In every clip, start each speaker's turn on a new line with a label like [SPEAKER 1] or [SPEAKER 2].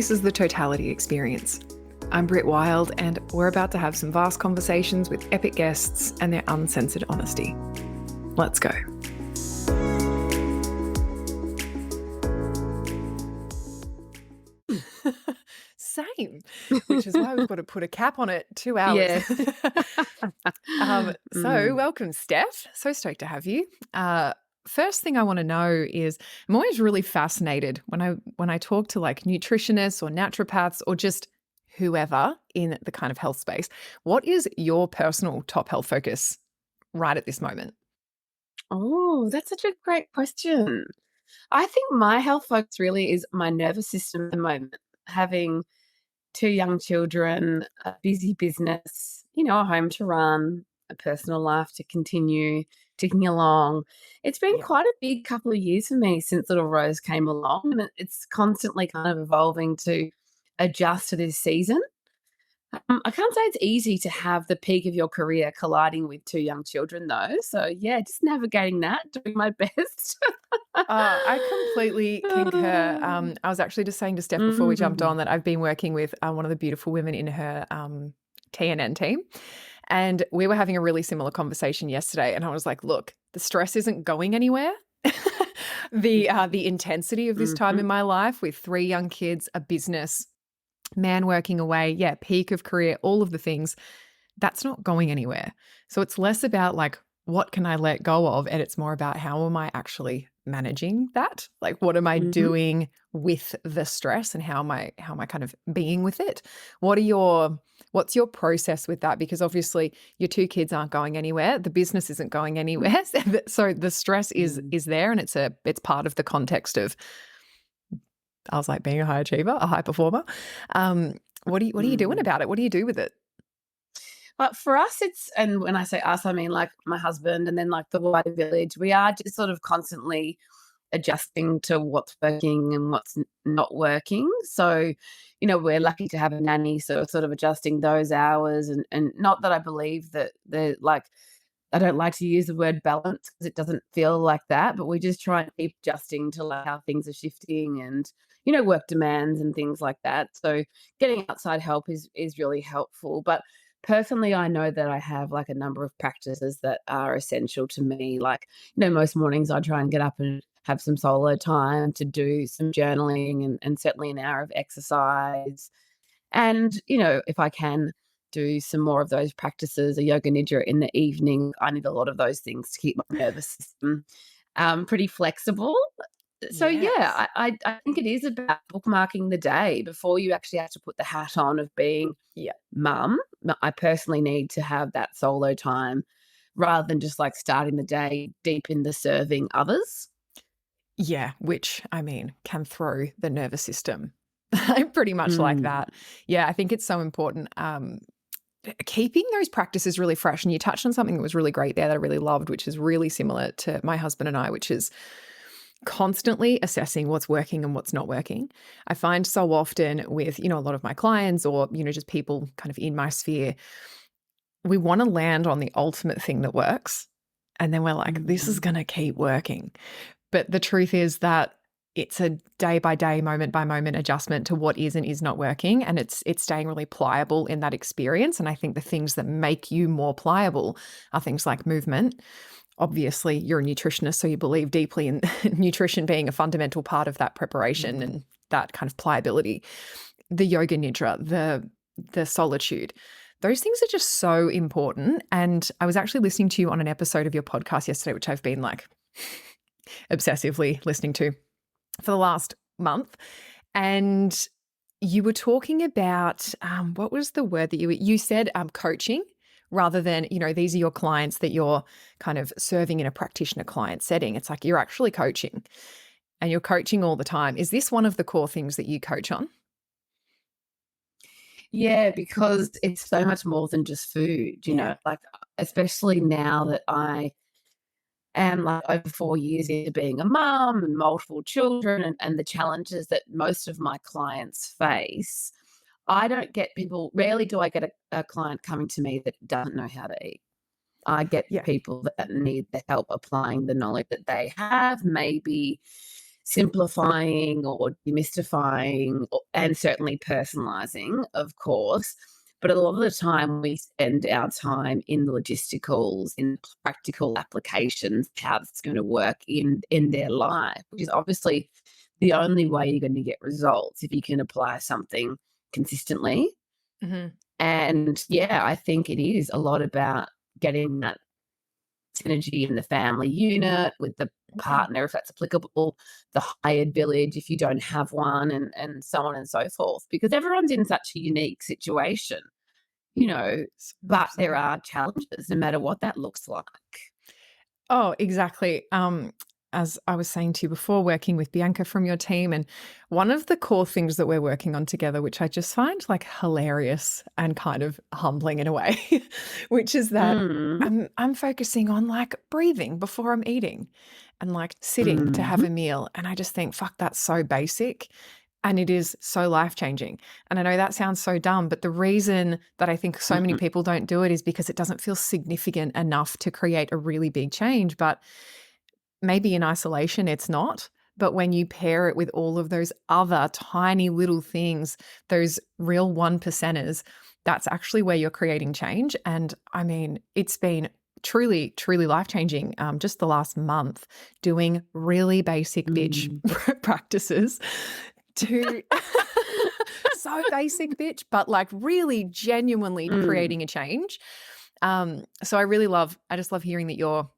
[SPEAKER 1] This is the Totality experience. I'm Britt Wilde, and we're about to have some vast conversations with epic guests and their uncensored honesty. Let's go. Same, which is why we've got to put a cap on it, 2 hours. So welcome, Steph. So stoked to have you. First thing I want to know is, I'm always really fascinated when I talk to like nutritionists or naturopaths or just whoever in the kind of health space. What is your personal top health focus right at this moment?
[SPEAKER 2] Oh, that's such a great question. I think my health focus really is my nervous system at the moment. Having 2 young children, a busy business, a home to run, a personal life to continue ticking along. It's been
[SPEAKER 1] Yeah.
[SPEAKER 2] quite a big couple of years for me since little Rose came along, and it's constantly kind of evolving to adjust to this season. I can't say it's easy to have the peak of your career colliding with 2 young children, though. So, yeah, just navigating that, doing my best.
[SPEAKER 1] I completely concur. I was actually just saying to Steph before we jumped on that I've been working with one of the beautiful women in her TNN team. And we were having a really similar conversation yesterday. And I was like, look, the stress isn't going anywhere. The intensity of this time in my life with 3 young kids, a business, man working away, peak of career, all of the things, that's not going anywhere. So it's less about like, what can I let go of? And it's more about how am I actually managing that? Like, what am I doing with the stress and how am I kind of being with it? What's your process with that? Because obviously your 2 kids aren't going anywhere. The business isn't going anywhere. So the stress is there, and it's part of the context of, I was like, being a high achiever, a high performer. What are you doing about it? What do you do with it?
[SPEAKER 2] But for us, and when I say us, I mean like my husband and then like the wider village, we are just sort of constantly adjusting to what's working and what's not working. So, we're lucky to have a nanny, so we're sort of adjusting those hours. And not that I believe that they're like, I don't like to use the word balance because it doesn't feel like that, but we just try and keep adjusting to like how things are shifting and, work demands and things like that. So getting outside help is really helpful. But personally, I know that I have like a number of practices that are essential to me. Like, most mornings I try and get up and have some solo time to do some journaling and certainly an hour of exercise. And, if I can do some more of those practices, a yoga nidra in the evening, I need a lot of those things to keep my nervous system pretty flexible. So,
[SPEAKER 1] Yes.
[SPEAKER 2] I think it is about bookmarking the day before you actually have to put the hat on of being mum. I personally need to have that solo time rather than just like starting the day deep in the serving others.
[SPEAKER 1] Yeah, which I mean can throw the nervous system. I'm pretty much like that. Yeah, I think it's so important. Keeping those practices really fresh. And you touched on something that was really great there that I really loved, which is really similar to my husband and I, which is constantly assessing what's working and what's not working. I find so often with, a lot of my clients or, just people kind of in my sphere, we want to land on the ultimate thing that works. And then we're like, this is going to keep working. But the truth is that it's a day by day, moment by moment adjustment to what is and is not working. And it's staying really pliable in that experience. And I think the things that make you more pliable are things like movement. Obviously, you're a nutritionist, so you believe deeply in nutrition being a fundamental part of that preparation and that kind of pliability. The yoga nidra, the solitude, those things are just so important. And I was actually listening to you on an episode of your podcast yesterday, which I've been like obsessively listening to for the last month. And you were talking about, what was the word that you said, coaching, rather than, these are your clients that you're kind of serving in a practitioner client setting. It's like you're actually coaching and you're coaching all the time. Is this one of the core things that you coach on?
[SPEAKER 2] Yeah, because it's so much more than just food, like especially now that I am like over 4 years into being a mum and multiple children and the challenges that most of my clients face. I don't get people, rarely do I get a client coming to me that doesn't know how to eat. I get
[SPEAKER 1] Yeah.
[SPEAKER 2] people that need the help applying the knowledge that they have, maybe simplifying or demystifying and certainly personalizing, of course. But a lot of the time we spend our time in the logisticals, in practical applications, how it's going to work in their life, which is obviously the only way you're going to get results if you can apply something consistently.
[SPEAKER 1] Mhm.
[SPEAKER 2] And yeah, I think it is a lot about getting that synergy in the family unit with the
[SPEAKER 1] Yeah.
[SPEAKER 2] partner, if that's applicable, the hired village, if you don't have one, and so on and so forth, because everyone's in such a unique situation, you know, but there
[SPEAKER 1] 100%.
[SPEAKER 2] are challenges no matter what that looks like.
[SPEAKER 1] Oh, exactly. As I was saying to you before, working with Bianca from your team, and one of the core things that we're working on together, which I just find like hilarious and kind of humbling in a way, which is that
[SPEAKER 2] Mm,
[SPEAKER 1] I'm focusing on like breathing before I'm eating and like sitting to have
[SPEAKER 2] mhm,
[SPEAKER 1] a meal. And I just think, fuck, that's so basic. And it is so life changing. And I know that sounds so dumb, but the reason that I think so many
[SPEAKER 2] mhm,
[SPEAKER 1] people don't do it is because it doesn't feel significant enough to create a really big change. But maybe in isolation, it's not. But when you pair it with all of those other tiny little things, those real one percenters, that's actually where you're creating change. And I mean, it's been truly, truly life changing. Just the last month, doing really basic bitch
[SPEAKER 2] mm.
[SPEAKER 1] practices to so basic bitch, but like really genuinely
[SPEAKER 2] Mm,
[SPEAKER 1] creating a change. So I just love hearing that you're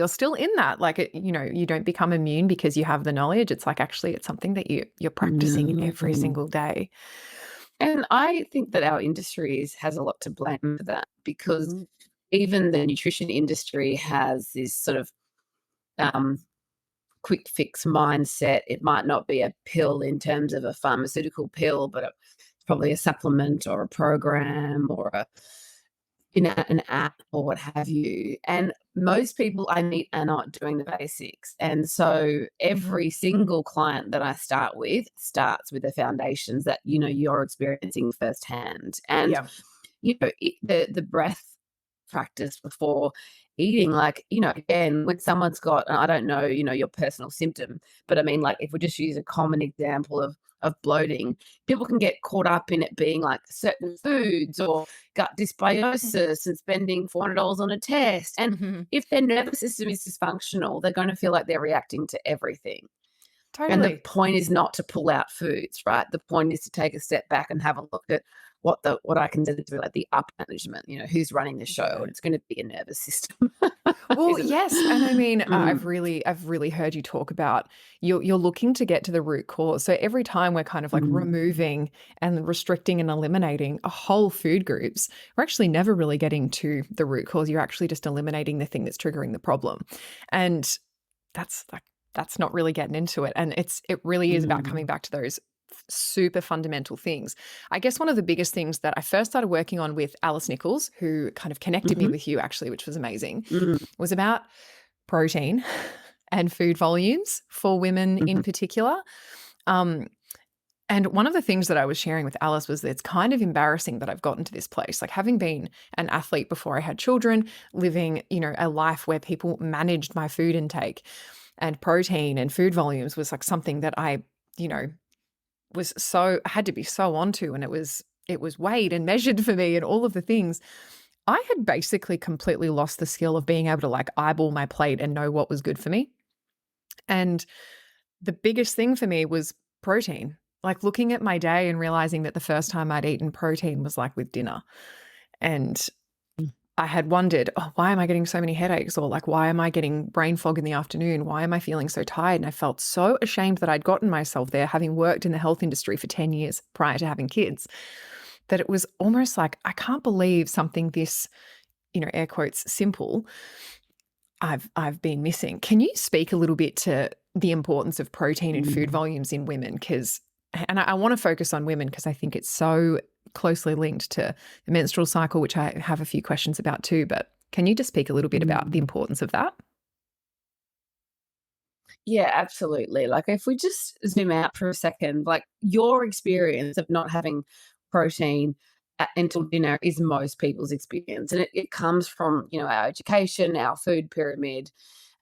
[SPEAKER 1] still in that. Like you know, you don't become immune because you have the knowledge. It's like actually it's something that you're practicing every
[SPEAKER 2] no.
[SPEAKER 1] single day.
[SPEAKER 2] And I think that our industry has a lot to blame for that, because even the nutrition industry has this sort of um, quick fix mindset. It might not be a pill in terms of a pharmaceutical pill, but probably a supplement or a program or an app or what have you. And most people I meet are not doing the basics. And so every single client that I start with starts with the foundations that you're experiencing firsthand. And
[SPEAKER 1] Yeah.
[SPEAKER 2] the breath practice before eating, like, again, when someone's got, and I don't know, your personal symptom, but I mean, like, if we just use a common example of bloating, people can get caught up in it being like certain foods or gut dysbiosis and spending $400 on a test. And
[SPEAKER 1] Mhm.
[SPEAKER 2] if their nervous system is dysfunctional, they're going to feel like they're reacting to everything. And the
[SPEAKER 1] Totally.
[SPEAKER 2] point is not to pull out foods, right? The point is to take a step back and have a look at what I consider to be like the upper management, who's running the show,
[SPEAKER 1] Yeah.
[SPEAKER 2] and it's gonna be a nervous system,
[SPEAKER 1] Well,
[SPEAKER 2] isn't it?
[SPEAKER 1] yes, and I mean,
[SPEAKER 2] Mm,
[SPEAKER 1] I've really heard you talk about you're looking to get to the root cause. So every time we're kind of like
[SPEAKER 2] mm,
[SPEAKER 1] removing and restricting and eliminating a whole food groups, we're actually never really getting to the root cause. You're actually just eliminating the thing that's triggering the problem. And that's like that's not really getting into it. And it really is about coming
[SPEAKER 2] mm,
[SPEAKER 1] back to those super fundamental things. I guess one of the biggest things that I first started working on with Alice Nichols, who kind of connected me
[SPEAKER 2] mhm,
[SPEAKER 1] with you actually, which was amazing,
[SPEAKER 2] mm,
[SPEAKER 1] was about protein and food volumes for women in
[SPEAKER 2] mhm,
[SPEAKER 1] particular. Um, and one of the things that I was sharing with Alice was that it's kind of embarrassing that I've gotten to this place. Like having been an athlete before I had children, living, you know, a life where people managed my food intake and protein and food volumes was like something that I, you know, had to be so onto, and it was weighed and measured for me and all of the things. I had basically completely lost the skill of being able to like eyeball my plate and know what was good for me. And the biggest thing for me was protein. Like looking at my day and realizing that the first time I'd eaten protein was like with dinner. And
[SPEAKER 2] mm.
[SPEAKER 1] I had wondered, oh, why am I getting so many headaches? Or like, why am I getting brain fog in the afternoon? Why am I feeling so tired? And I felt so ashamed that I'd gotten myself there, having worked in the health industry for 10 years prior to having kids, that it was almost like, I can't believe something this, you know, air quotes, simple, I've been missing. Can you speak a little bit to the importance of protein and food
[SPEAKER 2] Mm.
[SPEAKER 1] volumes in women? Because, and I want to focus on women because I think it's so closely linked to the menstrual cycle, which I have a few questions about too. But can you just speak a little bit about the
[SPEAKER 2] Mm.
[SPEAKER 1] importance of that?
[SPEAKER 2] Yeah, absolutely. Like, if we just zoom out for a second, like, your experience of not having protein until dinner is most people's experience, and it comes from, our education, our food pyramid.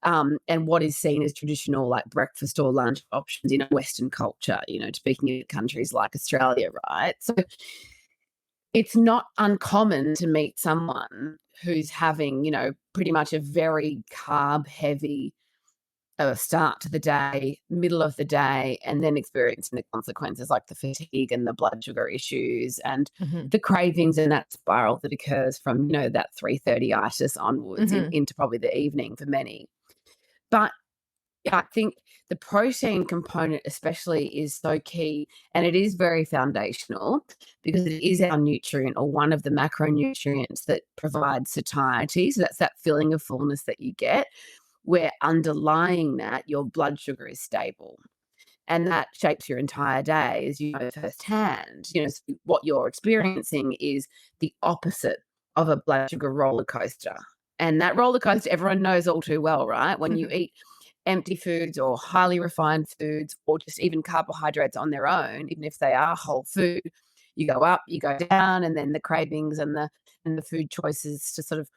[SPEAKER 2] and what is seen as traditional like breakfast or lunch options in Western culture, speaking of countries like Australia, right? So it's not uncommon to meet someone who's having, pretty much a very carb heavy start to the day, middle of the day, and then experiencing the consequences like the fatigue and the blood sugar issues and
[SPEAKER 1] Mm-hmm.
[SPEAKER 2] the cravings and that spiral that occurs from, that 3:30itis onwards into probably the evening for many. But I think the protein component especially is so key, and it is very foundational because it is our nutrient or one of the macronutrients that provides satiety. So that's that feeling of fullness that you get, where underlying that, your blood sugar is stable. And that shapes your entire day, as you know firsthand. So what you're experiencing is the opposite of a blood sugar roller coaster. And that roller coaster, everyone knows all too well, right? When you eat empty foods or highly refined foods or just even carbohydrates on their own, even if they are whole food, you go up, you go down, and then the cravings and the food choices to sort of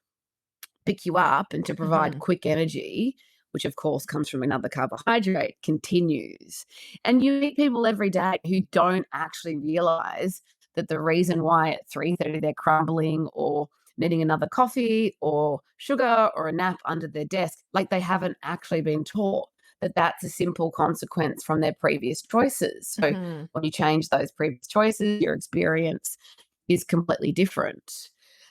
[SPEAKER 2] pick you up and to provide quick energy, which of course comes from another carbohydrate, continues. And you meet people every day who don't actually realize that the reason why at 3:30 they're crumbling or needing another coffee or sugar or a nap under their desk, like they haven't actually been taught that that's a simple consequence from their previous choices. So when you change those previous choices, your experience is completely different.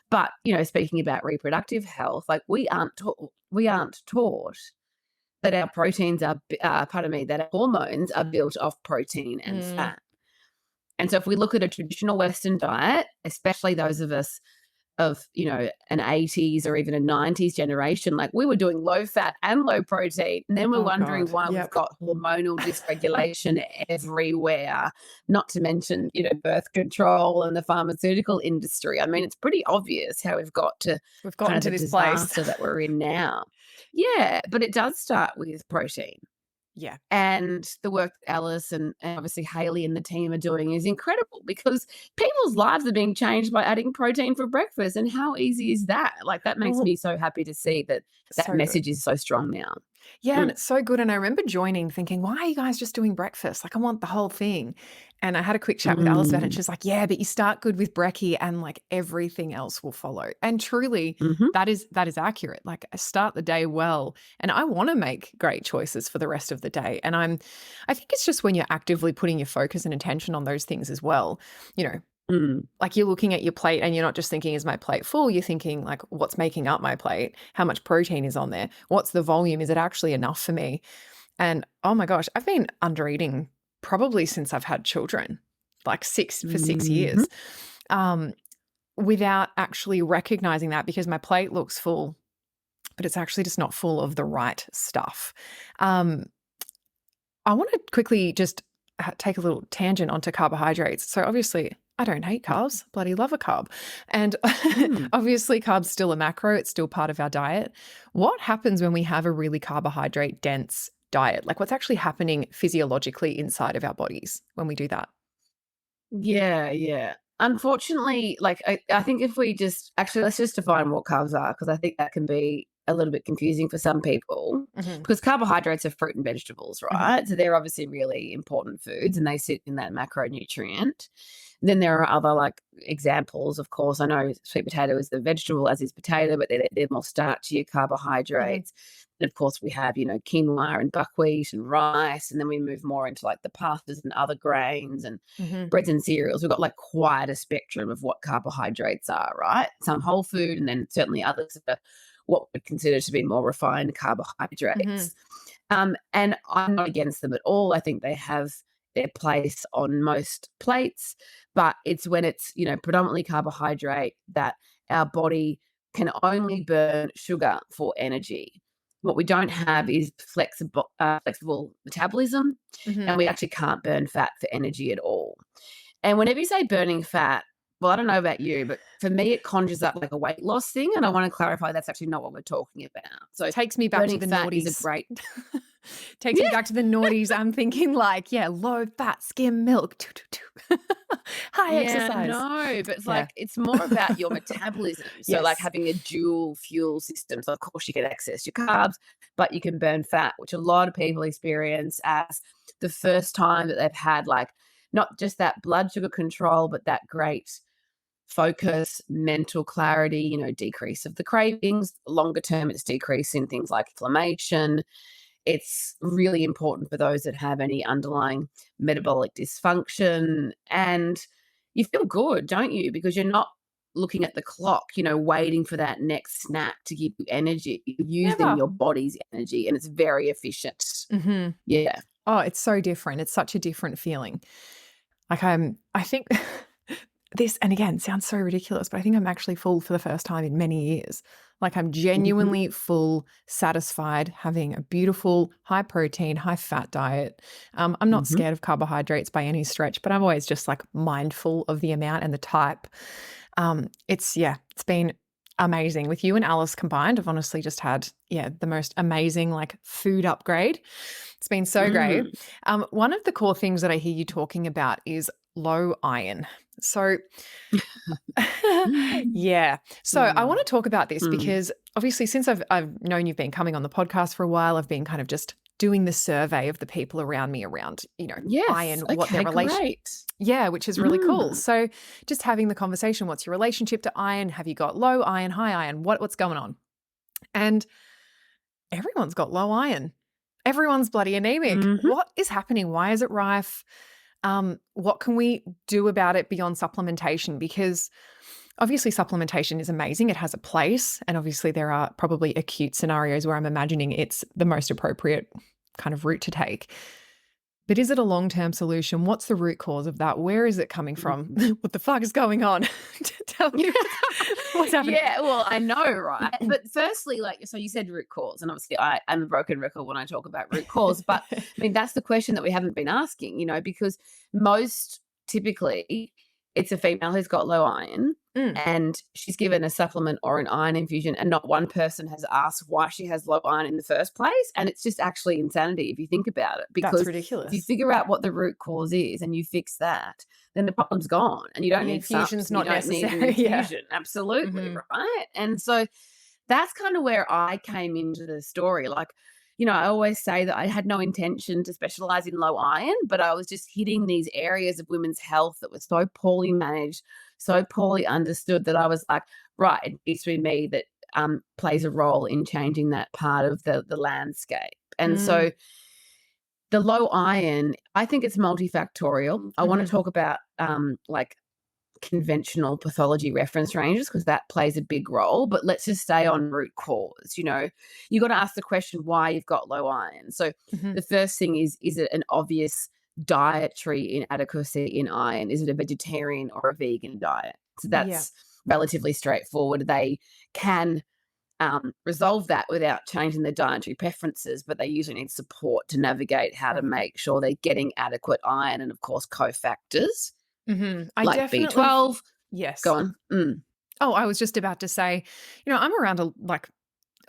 [SPEAKER 2] But, speaking about reproductive health, like we aren't taught that our proteins are, that our hormones are built off protein and fat. And so if we look at a traditional Western diet, especially those of us of, an 80s or even a 90s generation, like we were doing low fat and low protein. And then we're wondering why we've got hormonal dysregulation everywhere, not to mention, birth control and the pharmaceutical industry. I mean, it's pretty obvious how we've gotten to this disaster that we're in now. Yeah, but it does start with protein.
[SPEAKER 1] Yeah.
[SPEAKER 2] And the work that Alice and obviously Hayley and the team are doing is incredible because people's lives are being changed by adding protein for breakfast. And how easy is that? Like, that makes me so happy to see that message is so strong now.
[SPEAKER 1] Yeah, and it's so good. And I remember joining thinking, why are you guys just doing breakfast? Like, I want the whole thing. And I had a quick chat with Alice about it. And she's like, yeah, but you start good with brekkie and like everything else will follow. And truly, that is accurate. Like, I start the day well and I want to make great choices for the rest of the day. And I think it's just when you're actively putting your focus and attention on those things as well, like you're looking at your plate and you're not just thinking, is my plate full? You're thinking like, what's making up my plate? How much protein is on there? What's the volume? Is it actually enough for me? And oh my gosh, I've been under eating probably since I've had children, like 6 years, without actually recognizing that because my plate looks full, but it's actually just not full of the right stuff. I want to quickly just take a little tangent onto carbohydrates. So obviously I don't hate carbs, bloody love a carb. And obviously carbs still a macro, it's still part of our diet. What happens when we have a really carbohydrate dense diet? Like what's actually happening physiologically inside of our bodies when we do that?
[SPEAKER 2] Yeah. Unfortunately, like I think if we let's just define what carbs are, because I think that can be a little bit confusing for some people because carbohydrates are fruit and vegetables, right? So they're obviously really important foods and they sit in that macronutrient. Then there are other like examples, of course. I know sweet potato is the vegetable, as is potato, but they're more starchy carbohydrates. And of course, we have, quinoa and buckwheat and rice. And then we move more into like the pastas and other grains and breads and cereals. We've got like quite a spectrum of what carbohydrates are, right? Some whole food and then certainly others are what we'd consider to be more refined carbohydrates. And I'm not against them at all. I think they have their place on most plates, but it's when it's, predominantly carbohydrate that our body can only burn sugar for energy. What we don't have is flexible metabolism, and we actually can't burn fat for energy at all. And whenever you say burning fat, well, I don't know about you, but for me, it conjures up like a weight loss thing, and I want to clarify that's actually not what we're talking about. So
[SPEAKER 1] it takes me back to the
[SPEAKER 2] fat
[SPEAKER 1] noughties.
[SPEAKER 2] is a great
[SPEAKER 1] Takes me back to the noughties. I'm thinking like, yeah, low fat skim milk, high
[SPEAKER 2] Yeah,
[SPEAKER 1] exercise.
[SPEAKER 2] no, but it's
[SPEAKER 1] Yeah.
[SPEAKER 2] like it's more about your metabolism. So like
[SPEAKER 1] Yes.
[SPEAKER 2] having a dual fuel system. So of course you can access your carbs, but you can burn fat, which a lot of people experience as the first time that they've had like not just that blood sugar control, but that great focus, mental clarity, decrease of the cravings. Longer term, it's decrease in things like inflammation. It's really important for those that have any underlying metabolic dysfunction. And you feel good, don't you? Because you're not looking at the clock, waiting for that next snack to give you energy. You're using
[SPEAKER 1] Never.
[SPEAKER 2] your body's energy and it's very efficient.
[SPEAKER 1] Mhm.
[SPEAKER 2] Yeah.
[SPEAKER 1] Oh, it's so different. It's such a different feeling. Like I think this, and again, sounds so ridiculous, but I think I'm actually full for the first time in many years. Like I'm
[SPEAKER 2] Mhm.
[SPEAKER 1] genuinely full, satisfied, having a beautiful, high protein, high fat diet. I'm not
[SPEAKER 2] Mhm.
[SPEAKER 1] scared of carbohydrates by any stretch, but I'm always just like mindful of the amount and the type. It's been amazing. With you and Alice combined, I've honestly just had, the most amazing like food upgrade. It's been so great.
[SPEAKER 2] Mm.
[SPEAKER 1] One of the core things that I hear you talking about is low iron. So,
[SPEAKER 2] Mm.
[SPEAKER 1] yeah. So I want to talk about this
[SPEAKER 2] Mm.
[SPEAKER 1] because obviously, since I've known you've been coming on the podcast for a while, I've been kind of just doing the survey of the people around me around,
[SPEAKER 2] Yes.
[SPEAKER 1] iron, what their
[SPEAKER 2] Okay,
[SPEAKER 1] relation,
[SPEAKER 2] great.
[SPEAKER 1] yeah, which is really cool.
[SPEAKER 2] Mm.
[SPEAKER 1] So just having the conversation, what's your relationship to iron? Have you got low iron, high iron? What's going on? And everyone's got low iron. Everyone's bloody anemic.
[SPEAKER 2] Mhm.
[SPEAKER 1] What is happening? Why is it rife? What can we do about it beyond supplementation? Because obviously supplementation is amazing. It has a place. And obviously there are probably acute scenarios where I'm imagining it's the most appropriate kind of route to take. But is it a long-term solution? What's the root cause of that? Where is it coming from?
[SPEAKER 2] Mhm.
[SPEAKER 1] What the fuck is going on? Tell me what's happening.
[SPEAKER 2] Yeah, well, I know, right? But firstly, like, so you said root cause, and obviously I'm a broken record when I talk about root cause, but I mean, that's the question that we haven't been asking, because most typically it's a female who's got low iron
[SPEAKER 1] Mm,
[SPEAKER 2] and she's given a supplement or an iron infusion, and not one person has asked why she has low iron in the first place. And it's just actually insanity if you think about it,
[SPEAKER 1] that's
[SPEAKER 2] because if you
[SPEAKER 1] ridiculous.
[SPEAKER 2] figure out what the root cause is and you fix that, then the problem's gone and you don't
[SPEAKER 1] An
[SPEAKER 2] need sumps
[SPEAKER 1] infusion's
[SPEAKER 2] and you
[SPEAKER 1] not
[SPEAKER 2] don't need an
[SPEAKER 1] necessary. Yeah.
[SPEAKER 2] infusion. Absolutely,
[SPEAKER 1] Hmm.
[SPEAKER 2] right? And so that's kind of where I came into the story. Like, I always say that I had no intention to specialize in low iron, but I was just hitting these areas of women's health that were so poorly managed, so poorly understood, that I was like, right, it needs to be me that plays a role in changing that part of the landscape. And
[SPEAKER 1] Mm,
[SPEAKER 2] so the low iron, I think it's multifactorial. I want to
[SPEAKER 1] hmm.
[SPEAKER 2] talk about like conventional pathology reference ranges because that plays a big role, but let's just stay on root cause. You got to ask the question why you've got low iron. So
[SPEAKER 1] Hmm.
[SPEAKER 2] the first thing is it an obvious dietary inadequacy in iron? Is it a vegetarian or a vegan diet? So
[SPEAKER 1] Yeah.
[SPEAKER 2] that's relatively straightforward. They can resolve that without changing their dietary preferences, but they usually need support to navigate how to
[SPEAKER 1] Right.
[SPEAKER 2] make sure they're getting adequate iron and, of course, cofactors
[SPEAKER 1] I
[SPEAKER 2] like
[SPEAKER 1] definitely,
[SPEAKER 2] B12. Go
[SPEAKER 1] yes.
[SPEAKER 2] on. Mm.
[SPEAKER 1] Oh, I was just about to say, I'm around like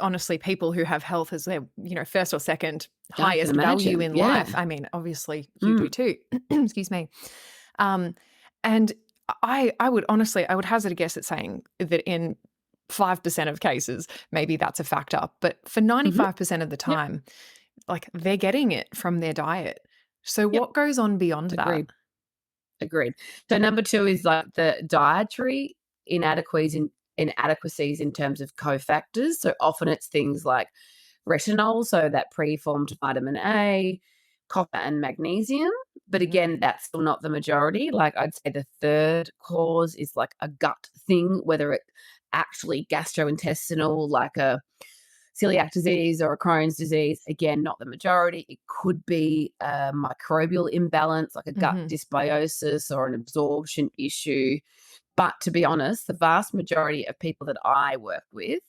[SPEAKER 1] honestly people who have health as their, first or second
[SPEAKER 2] I can
[SPEAKER 1] highest value
[SPEAKER 2] imagine.
[SPEAKER 1] in life.
[SPEAKER 2] Yeah.
[SPEAKER 1] I mean, obviously you do
[SPEAKER 2] Mm.
[SPEAKER 1] too. Excuse me. Um, and I would honestly, I would hazard a guess at saying that in 5% of cases, maybe that's a factor. But for
[SPEAKER 2] Mhm.
[SPEAKER 1] 95% of the
[SPEAKER 2] Yep.
[SPEAKER 1] time, like they're getting it from their diet. So
[SPEAKER 2] Yep.
[SPEAKER 1] what goes on beyond that?
[SPEAKER 2] Agreed. Agreed. So number 2 is like the dietary inadequacies in terms of cofactors. So often it's things like retinol, so that preformed vitamin A, copper and magnesium. But
[SPEAKER 1] Mhm.
[SPEAKER 2] again, that's still not the majority. Like I'd say the third cause is like a gut thing, whether it actually gastrointestinal, like a celiac disease or a Crohn's disease. Again, not the majority. It could be a microbial imbalance, like a gut
[SPEAKER 1] Mhm.
[SPEAKER 2] dysbiosis or an absorption issue. But to be honest, the vast majority of people that I work with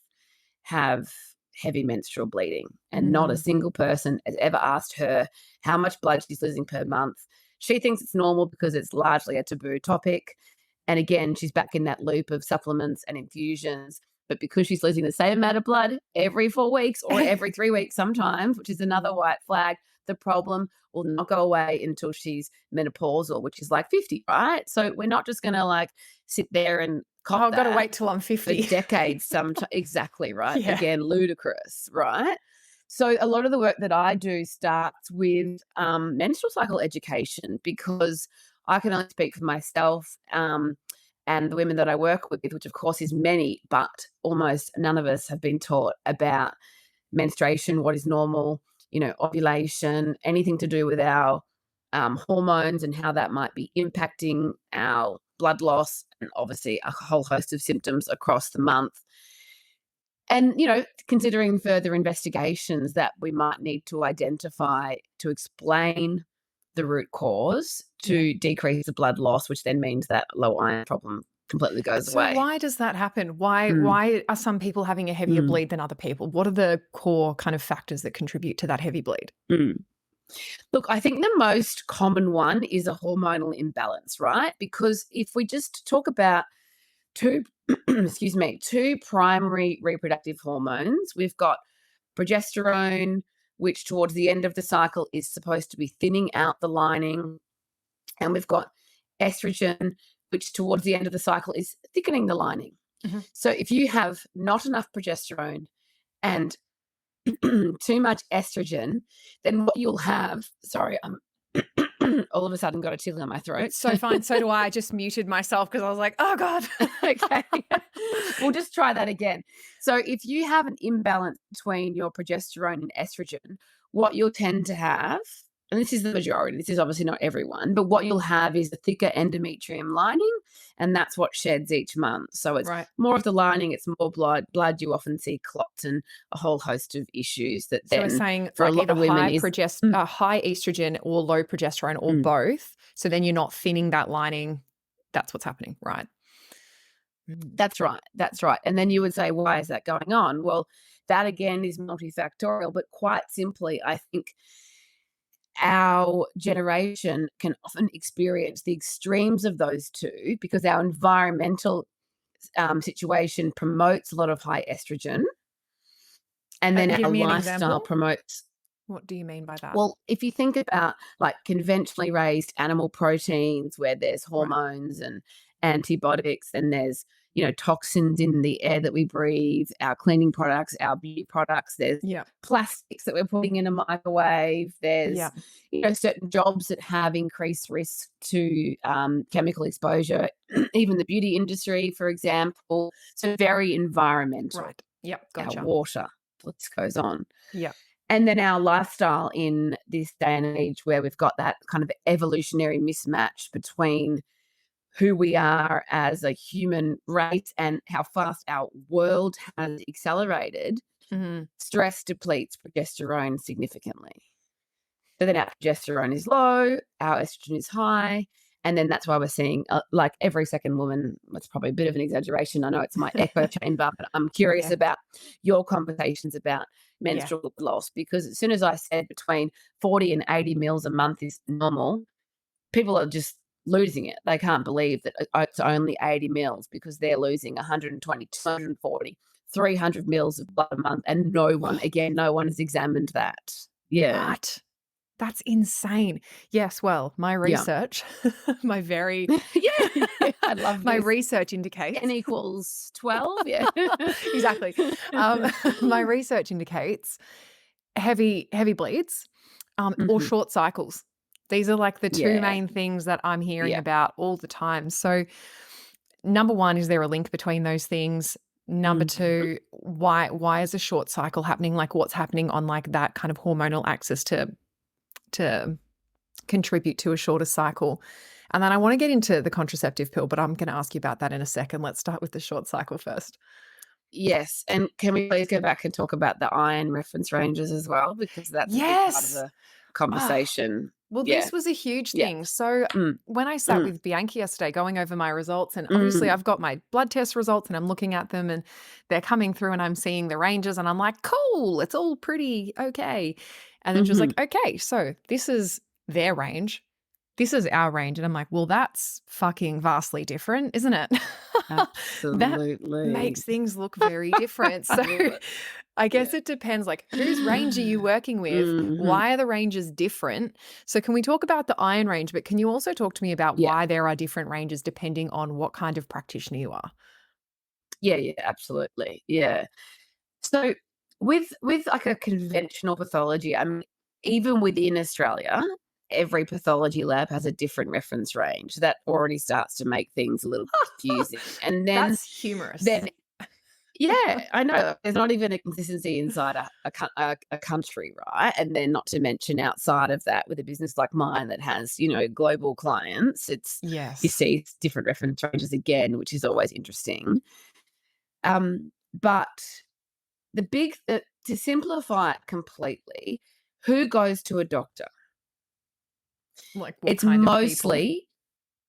[SPEAKER 2] have heavy menstrual bleeding, and not a
[SPEAKER 1] Mm.
[SPEAKER 2] single person has ever asked her how much blood she's losing per month. She thinks it's normal because it's largely a taboo topic. And again, she's back in that loop of supplements and infusions But because she's losing the same amount of blood every 4 weeks or every 3 weeks sometimes, which is another white flag, the problem will not go away until she's menopausal, which is like 50, right? So we're not just going to like sit there and cop
[SPEAKER 1] I've got to
[SPEAKER 2] that
[SPEAKER 1] wait till I'm
[SPEAKER 2] for
[SPEAKER 1] 50.
[SPEAKER 2] decades. Exactly, right?
[SPEAKER 1] Yeah.
[SPEAKER 2] Again, ludicrous, right? So a lot of the work that I do starts with menstrual cycle education, because I can only speak for myself and the women that I work with, which of course is many, but almost none of us have been taught about menstruation, what is normal, ovulation, anything to do with our hormones and how that might be impacting our blood loss, and obviously a whole host of symptoms across the month. And, considering further investigations that we might need to identify to explain the root cause to decrease the blood loss, which then means that low iron problem completely goes away.
[SPEAKER 1] So why does that happen? Why are some people having a heavier bleed than other people? What are the core kind of factors that contribute to that heavy bleed?
[SPEAKER 2] Look, I think the most common one is a hormonal imbalance, right? Because if we just talk about two primary reproductive hormones, we've got progesterone, which towards the end of the cycle is supposed to be thinning out the lining, and we've got estrogen, which towards the end of the cycle is thickening the lining. So if you have not enough progesterone and too much estrogen, then what you'll have, I'm all of a sudden got a tickle in my throat.
[SPEAKER 1] So fine. So do I. I just muted myself because I was like, oh God.
[SPEAKER 2] Okay. We'll just try that again. So if you have an imbalance between your progesterone and estrogen, what you'll tend to have, and this is the majority, this is obviously not everyone, but what you'll have is a thicker endometrium lining, and that's what sheds each month. So it's more of the lining, it's more blood. You often see clots and a whole host of issues that then,
[SPEAKER 1] so we're saying
[SPEAKER 2] for
[SPEAKER 1] like
[SPEAKER 2] a lot
[SPEAKER 1] either
[SPEAKER 2] of women
[SPEAKER 1] high estrogen or low progesterone or both. So then you're not thinning that lining. That's what's happening, right?
[SPEAKER 2] That's right. That's right. And then you would say, why is that going on? Well, that again is multifactorial, but quite simply, I think our generation can often experience the extremes of those two because our environmental situation promotes a lot of high estrogen, and then our lifestyle promotes.
[SPEAKER 1] What do you mean by that?
[SPEAKER 2] Well, if you think about like conventionally raised animal proteins where there's hormones and antibiotics, and there's toxins in the air that we breathe, our cleaning products, our beauty products, there's plastics that we're putting in a microwave, there's certain jobs that have increased risk to chemical exposure, even the beauty industry, for example. So very environmental.
[SPEAKER 1] Right. Yep. Gotcha.
[SPEAKER 2] Our water, the list goes on.
[SPEAKER 1] Yeah.
[SPEAKER 2] And then our lifestyle in this day and age where we've got that kind of evolutionary mismatch between who we are as a human race and how fast our world has accelerated, stress depletes progesterone significantly. So then our progesterone is low, our estrogen is high, and then that's why we're seeing like every second woman, it's probably a bit of an exaggeration, I know it's my echo chamber, but I'm curious about your conversations about menstrual loss, because as soon as I said between 40 and 80 mils a month is normal, people are just losing it. They can't believe that it's only 80 mils because they're losing 120, 240, 300 mils of blood a month, and no one has examined that. Yeah.
[SPEAKER 1] What? That's insane. Yes, well, my research, my very
[SPEAKER 2] I love
[SPEAKER 1] my
[SPEAKER 2] this.
[SPEAKER 1] research indicates
[SPEAKER 2] N equals 12. Yeah,
[SPEAKER 1] exactly. My research indicates heavy bleeds, or short cycles. These are like the two main things that I'm hearing about all the time. So, number one, is there a link between those things? Number two, why is a short cycle happening? Like, what's happening on like that kind of hormonal axis to contribute to a shorter cycle? And then I want to get into the contraceptive pill, but I'm going to ask you about that in a second. Let's start with the short cycle first.
[SPEAKER 2] Yes. And can we please go back and talk about the iron reference ranges as well? Because that's a big part of the conversation.
[SPEAKER 1] Well, this was a huge thing. So when I sat with Bianca yesterday going over my results, and obviously I've got my blood test results and I'm looking at them and they're coming through and I'm seeing the ranges and I'm like, cool, it's all pretty okay. And then she was like, okay, so this is their range. this is our range. And I'm like, well, that's fucking vastly different, isn't it? That
[SPEAKER 2] Absolutely.
[SPEAKER 1] makes things look very different. So I guess it depends, like, whose range are you working with? Why are the ranges different? So can we talk about the iron range, but can you also talk to me about
[SPEAKER 2] Yeah.
[SPEAKER 1] why there are different ranges depending on what kind of practitioner you are?
[SPEAKER 2] Yeah, absolutely. Yeah. So with like a conventional pathology, I mean, even within Australia, every pathology lab has a different reference range. That already starts to make things a little confusing. And
[SPEAKER 1] That's humorous.
[SPEAKER 2] then yeah, I know. There's not even a consistency inside a country, right? And then not to mention outside of that, with a business like mine that has, global clients, you
[SPEAKER 1] Yes.
[SPEAKER 2] see different reference ranges again, which is always interesting. But to simplify it completely, who goes to a doctor?
[SPEAKER 1] Like what
[SPEAKER 2] It's
[SPEAKER 1] kind of people?
[SPEAKER 2] mostly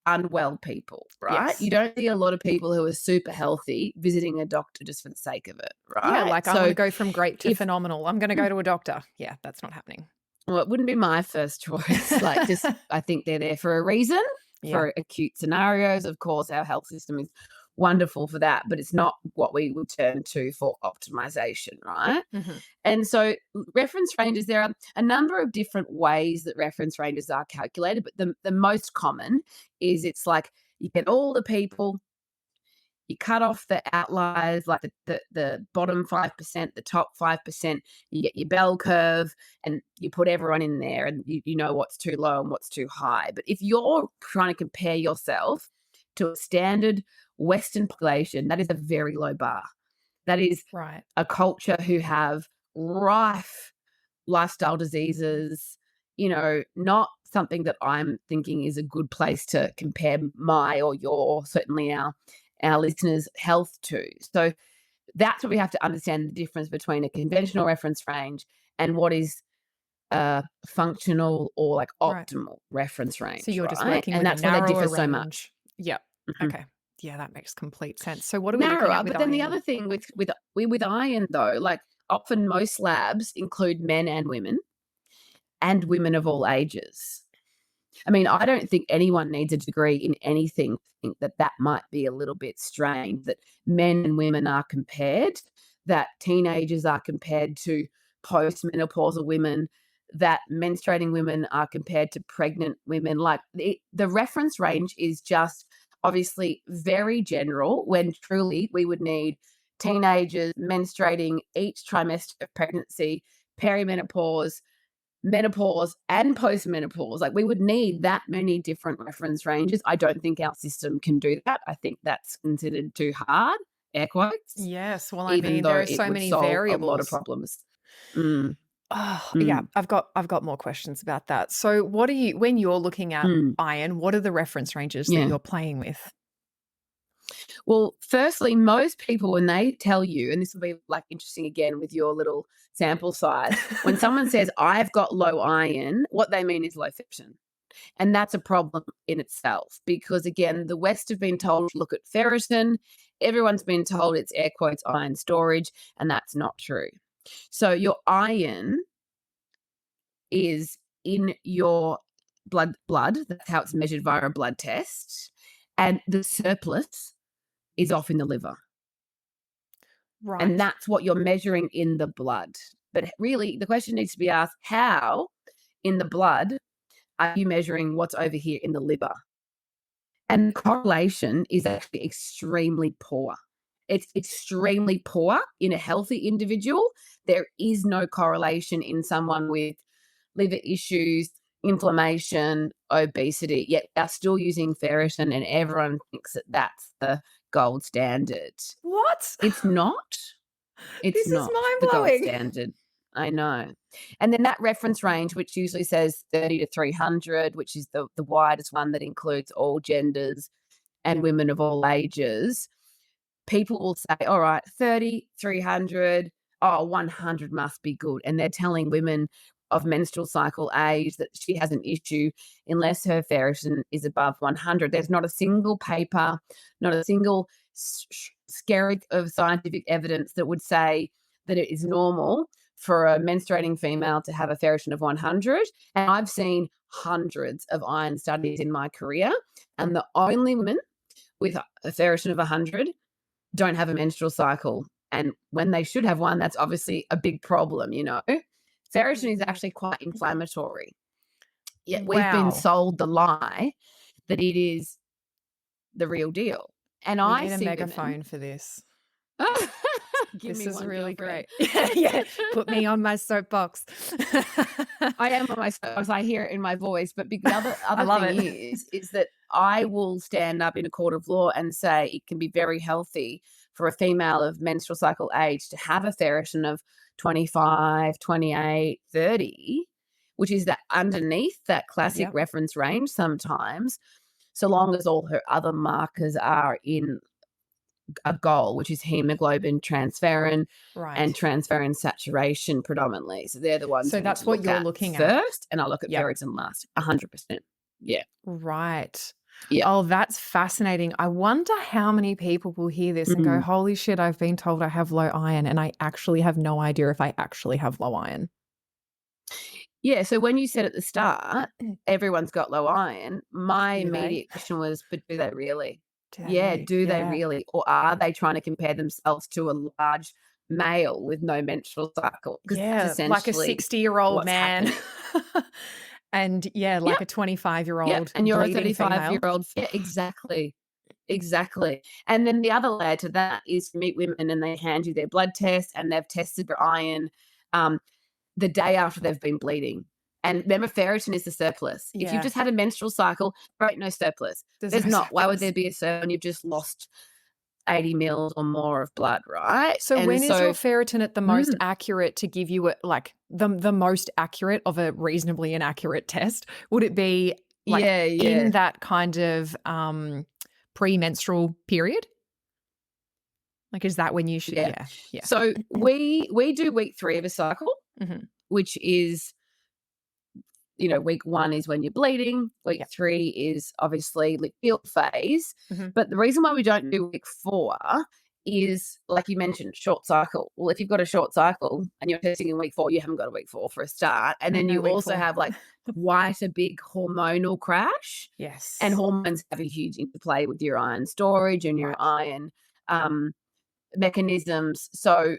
[SPEAKER 2] unwell people, right?
[SPEAKER 1] Yes.
[SPEAKER 2] You don't see a lot of people who are super healthy visiting a doctor just for the sake of it,
[SPEAKER 1] Yeah,
[SPEAKER 2] right?
[SPEAKER 1] like I want to
[SPEAKER 2] So
[SPEAKER 1] go from great to
[SPEAKER 2] if
[SPEAKER 1] phenomenal. I'm going to
[SPEAKER 2] mm,
[SPEAKER 1] go to a doctor. Yeah, that's not happening.
[SPEAKER 2] well, it wouldn't be my first choice. Like, just I think they're there for a reason,
[SPEAKER 1] Yeah.
[SPEAKER 2] for acute scenarios. Of course, our health system is wonderful for that, but it's not what we would turn to for optimization, right?
[SPEAKER 1] Mhm.
[SPEAKER 2] And so reference ranges, there are a number of different ways that reference ranges are calculated, but the most common is it's like you get all the people, you cut off the outliers, like the bottom 5%, the top 5%, you get your bell curve and you put everyone in there and you know what's too low and what's too high. But if you're trying to compare yourself to a standard Western population, that is a very low bar. That is
[SPEAKER 1] Right.
[SPEAKER 2] a culture who have rife lifestyle diseases, not something that I'm thinking is a good place to compare my or your, certainly our listeners' health to. So that's what we have to understand, the difference between a conventional reference range and what is a functional or like
[SPEAKER 1] Right.
[SPEAKER 2] optimal reference
[SPEAKER 1] So
[SPEAKER 2] range,
[SPEAKER 1] you're just
[SPEAKER 2] right?
[SPEAKER 1] working
[SPEAKER 2] And
[SPEAKER 1] with a
[SPEAKER 2] that's why they differ
[SPEAKER 1] narrower
[SPEAKER 2] so much.
[SPEAKER 1] range. Yep.
[SPEAKER 2] Mhm.
[SPEAKER 1] Okay. Yeah, that makes complete sense. So what are we looking
[SPEAKER 2] Narrower,
[SPEAKER 1] at with
[SPEAKER 2] but then the
[SPEAKER 1] iron?
[SPEAKER 2] other thing with iron though, like often most labs include men and women of all ages. I mean, I don't think anyone needs a degree in anything to think that that might be a little bit strange, that men and women are compared, that teenagers are compared to postmenopausal women, that menstruating women are compared to pregnant women. Like the reference range is just obviously very general, when truly we would need teenagers menstruating each trimester of pregnancy, perimenopause, menopause and postmenopause. Like we would need that many different reference ranges. I don't think our system can do that. I think that's considered too hard, air quotes,
[SPEAKER 1] Yes. Well, I
[SPEAKER 2] even
[SPEAKER 1] mean, there
[SPEAKER 2] though
[SPEAKER 1] are
[SPEAKER 2] it
[SPEAKER 1] so
[SPEAKER 2] would
[SPEAKER 1] many
[SPEAKER 2] solve a lot of
[SPEAKER 1] variables.
[SPEAKER 2] problems. Mm,
[SPEAKER 1] Oh, yeah,
[SPEAKER 2] mm,
[SPEAKER 1] I've got more questions about that. So what are you, when you're looking at
[SPEAKER 2] mm,
[SPEAKER 1] iron, what are the reference ranges that
[SPEAKER 2] yeah.
[SPEAKER 1] you're playing with?
[SPEAKER 2] Well, firstly, most people, when they tell you, and this will be like interesting again with your little sample size, when someone says, I've got low iron, what they mean is low ferritin. And that's a problem in itself because, again, the West have been told to look at ferritin. Everyone's been told it's air quotes iron storage, and that's not true. So your iron is in your blood. That's how it's measured via a blood test. And the surplus is off in the liver. And
[SPEAKER 1] Right.
[SPEAKER 2] that's what you're measuring in the blood. But really, the question needs to be asked, how in the blood are you measuring what's over here in the liver? And the correlation is actually extremely poor. It's extremely poor in a healthy individual. There is no correlation in someone with liver issues, inflammation, obesity, yet they're still using ferritin and everyone thinks that that's the gold standard.
[SPEAKER 1] What?
[SPEAKER 2] It's not. It's
[SPEAKER 1] This is
[SPEAKER 2] not the gold
[SPEAKER 1] mind-blowing.
[SPEAKER 2] standard. I know. And then that reference range, which usually says 30 to 300, which is the widest one that includes all genders and women of all ages, people will say, all right, 30, 300, 100 must be good. And they're telling women of menstrual cycle age that she has an issue unless her ferritin is above 100. There's not a single paper, not a single skerrick of scientific evidence that would say that it is normal for a menstruating female to have a ferritin of 100, and I've seen hundreds of iron studies in my career, and the only women with a ferritin of 100 don't have a menstrual cycle. And when they should have one, that's obviously a big problem, you know. Ferritin is actually quite inflammatory. Yet we've been
[SPEAKER 1] Wow.
[SPEAKER 2] sold the lie that it is the real deal. And
[SPEAKER 1] We
[SPEAKER 2] I
[SPEAKER 1] need a
[SPEAKER 2] see
[SPEAKER 1] megaphone
[SPEAKER 2] women.
[SPEAKER 1] for this.
[SPEAKER 2] Give
[SPEAKER 1] This
[SPEAKER 2] me
[SPEAKER 1] is
[SPEAKER 2] one,
[SPEAKER 1] really
[SPEAKER 2] girlfriend.
[SPEAKER 1] great. Yeah, put me on my soapbox.
[SPEAKER 2] I am on my soapbox. I hear it in my voice. But the
[SPEAKER 1] I
[SPEAKER 2] other
[SPEAKER 1] love
[SPEAKER 2] thing
[SPEAKER 1] it.
[SPEAKER 2] is that I will stand up in a court of law and say it can be very healthy for a female of menstrual cycle age to have a ferritin of 25, 28, 30, which is that underneath that classic
[SPEAKER 1] Yep.
[SPEAKER 2] reference range sometimes, so long as all her other markers are in a goal, which is hemoglobin, transferrin, and
[SPEAKER 1] Right.
[SPEAKER 2] transferrin saturation predominantly. So they're the ones
[SPEAKER 1] So
[SPEAKER 2] we need
[SPEAKER 1] that's
[SPEAKER 2] to
[SPEAKER 1] what
[SPEAKER 2] look
[SPEAKER 1] you're
[SPEAKER 2] at
[SPEAKER 1] looking at.
[SPEAKER 2] first, and I'll look at
[SPEAKER 1] Yep.
[SPEAKER 2] ferritin last. 100%. Yeah.
[SPEAKER 1] Right.
[SPEAKER 2] Yeah.
[SPEAKER 1] Oh, that's fascinating. I wonder how many people will hear this and go, holy shit, I've been told I have low iron, and I actually have no idea if I actually have low iron.
[SPEAKER 2] Yeah, so when you said at the start, everyone's got low iron, my
[SPEAKER 1] Do they?
[SPEAKER 2] immediate question was, but do they really?
[SPEAKER 1] Do they
[SPEAKER 2] Yeah,
[SPEAKER 1] really?
[SPEAKER 2] do they
[SPEAKER 1] Yeah.
[SPEAKER 2] really? Or are they trying to compare themselves to a large male with no menstrual cycle? Because that's
[SPEAKER 1] Yeah, like a
[SPEAKER 2] essentially
[SPEAKER 1] 60-year-old
[SPEAKER 2] what's
[SPEAKER 1] man.
[SPEAKER 2] happening.
[SPEAKER 1] And yeah, like
[SPEAKER 2] Yep,
[SPEAKER 1] a 25-year-old
[SPEAKER 2] yep, and you're a
[SPEAKER 1] bleeding female.
[SPEAKER 2] 35-year-old. Yeah, exactly. Exactly. And then the other layer to that is you meet women and they hand you their blood test and they've tested their iron the day after they've been bleeding. And remember, ferritin is the surplus. If you've
[SPEAKER 1] Yeah,
[SPEAKER 2] just had a menstrual cycle, right, no surplus.
[SPEAKER 1] there's
[SPEAKER 2] There's
[SPEAKER 1] no
[SPEAKER 2] not. Why would
[SPEAKER 1] surplus.
[SPEAKER 2] there be a surplus when you've just lost 80 mils or more of blood, right?
[SPEAKER 1] So
[SPEAKER 2] And
[SPEAKER 1] when is your
[SPEAKER 2] so,
[SPEAKER 1] ferritin at the most accurate to give you like the most accurate of a reasonably inaccurate test? Would it be like
[SPEAKER 2] yeah,
[SPEAKER 1] in that kind of premenstrual period? Like, is that when you should?
[SPEAKER 2] yeah.
[SPEAKER 1] Yeah, yeah.
[SPEAKER 2] So we do week 3 of a cycle,
[SPEAKER 1] Mhm.
[SPEAKER 2] which is, you know, week 1 is when you're bleeding. Week
[SPEAKER 1] Yep.
[SPEAKER 2] 3 is obviously luteal phase.
[SPEAKER 1] Mhm.
[SPEAKER 2] But the reason why we don't do week 4 is, like you mentioned, short cycle. Well, if you've got a short cycle and you're testing in week 4, you haven't got a week 4 for a start. And then
[SPEAKER 1] No
[SPEAKER 2] you
[SPEAKER 1] week
[SPEAKER 2] also
[SPEAKER 1] 4.
[SPEAKER 2] have like quite a big hormonal crash.
[SPEAKER 1] Yes.
[SPEAKER 2] And hormones have a huge interplay with your iron storage and your
[SPEAKER 1] Right.
[SPEAKER 2] iron mechanisms. So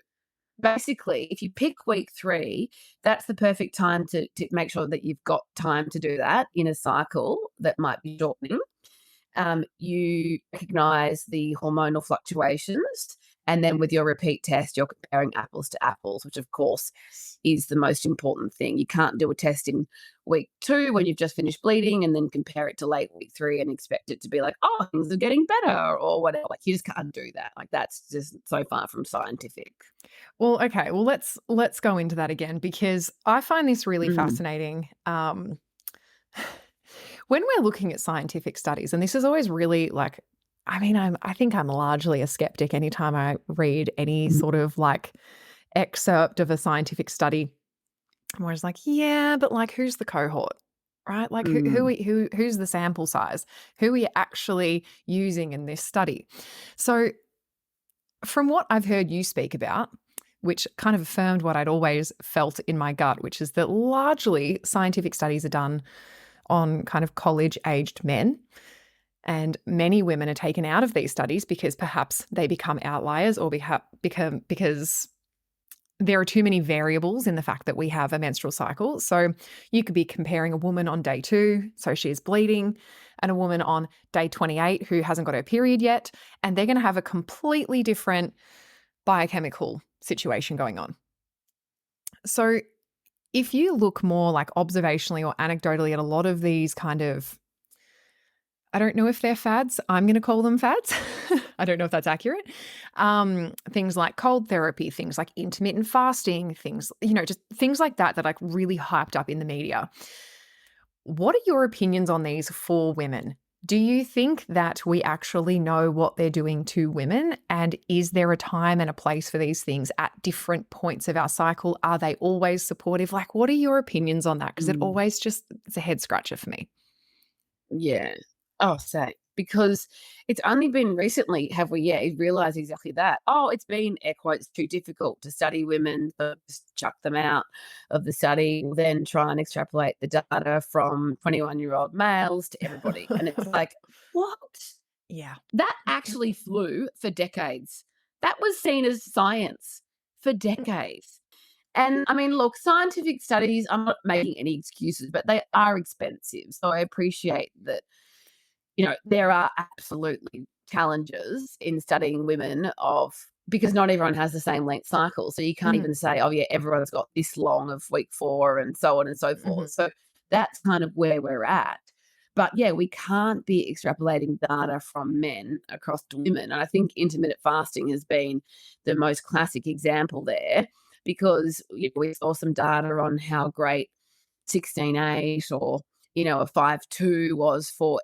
[SPEAKER 2] basically, if you pick week 3, that's the perfect time to make sure that you've got time to do that in a cycle that might be shortening. You recognize the hormonal fluctuations, and then with your repeat test, you're comparing apples to apples, which of course is the most important thing. You can't do a test in week 2 when you've just finished bleeding and then compare it to late week 3 and expect it to be like, oh, things are getting better or whatever. Like, you just can't do that. Like, that's just so far from scientific.
[SPEAKER 1] Well, okay. Well, let's go into that again because I find this really
[SPEAKER 2] Mm.
[SPEAKER 1] fascinating. When we're looking at scientific studies, and this is always really like, I mean, I think I'm largely a skeptic anytime I read any sort of like excerpt of a scientific study. I'm always like, yeah, but like, who's the cohort, right? Like,
[SPEAKER 2] Mm.
[SPEAKER 1] who's the sample size? Who are you actually using in this study? So, from what I've heard you speak about, which kind of affirmed what I'd always felt in my gut, which is that largely scientific studies are done on kind of college-aged men. And many women are taken out of these studies because perhaps they become outliers or because there are too many variables in the fact that we have a menstrual cycle. So you could be comparing a woman on day 2, so she's bleeding, and a woman on day 28 who hasn't got her period yet, and they're going to have a completely different biochemical situation going on. So if you look more like observationally or anecdotally at a lot of these kind of, I don't know if they're fads. I'm going to call them fads. I don't know if that's accurate. Things like cold therapy, things like intermittent fasting, things, just things like that that are like really hyped up in the media. What are your opinions on these for women? Do you think that we actually know what they're doing to women? And is there a time and a place for these things at different points of our cycle? Are they always supportive? Like, what are your opinions on that? Because it always it's a head scratcher for me.
[SPEAKER 2] Yeah. Oh, same. because it's only been recently have we realized exactly that. Oh, it's been air quotes too difficult to study women, so just chuck them out of the study, then try and extrapolate the data from 21-year-old males to everybody. And it's like, what?
[SPEAKER 1] Yeah.
[SPEAKER 2] That actually flew for decades. That was seen as science for decades. And I mean, look, scientific studies, I'm not making any excuses, but they are expensive. So I appreciate that, there are absolutely challenges in studying women because not everyone has the same length cycle. So you can't even say, oh, yeah, everyone's got this long of week 4 and so on and so forth. So that's kind of where we're at. But yeah, we can't be extrapolating data from men across to women. And I think intermittent fasting has been the most classic example there because we saw some data on how great 16-8 or, a 5-2 was for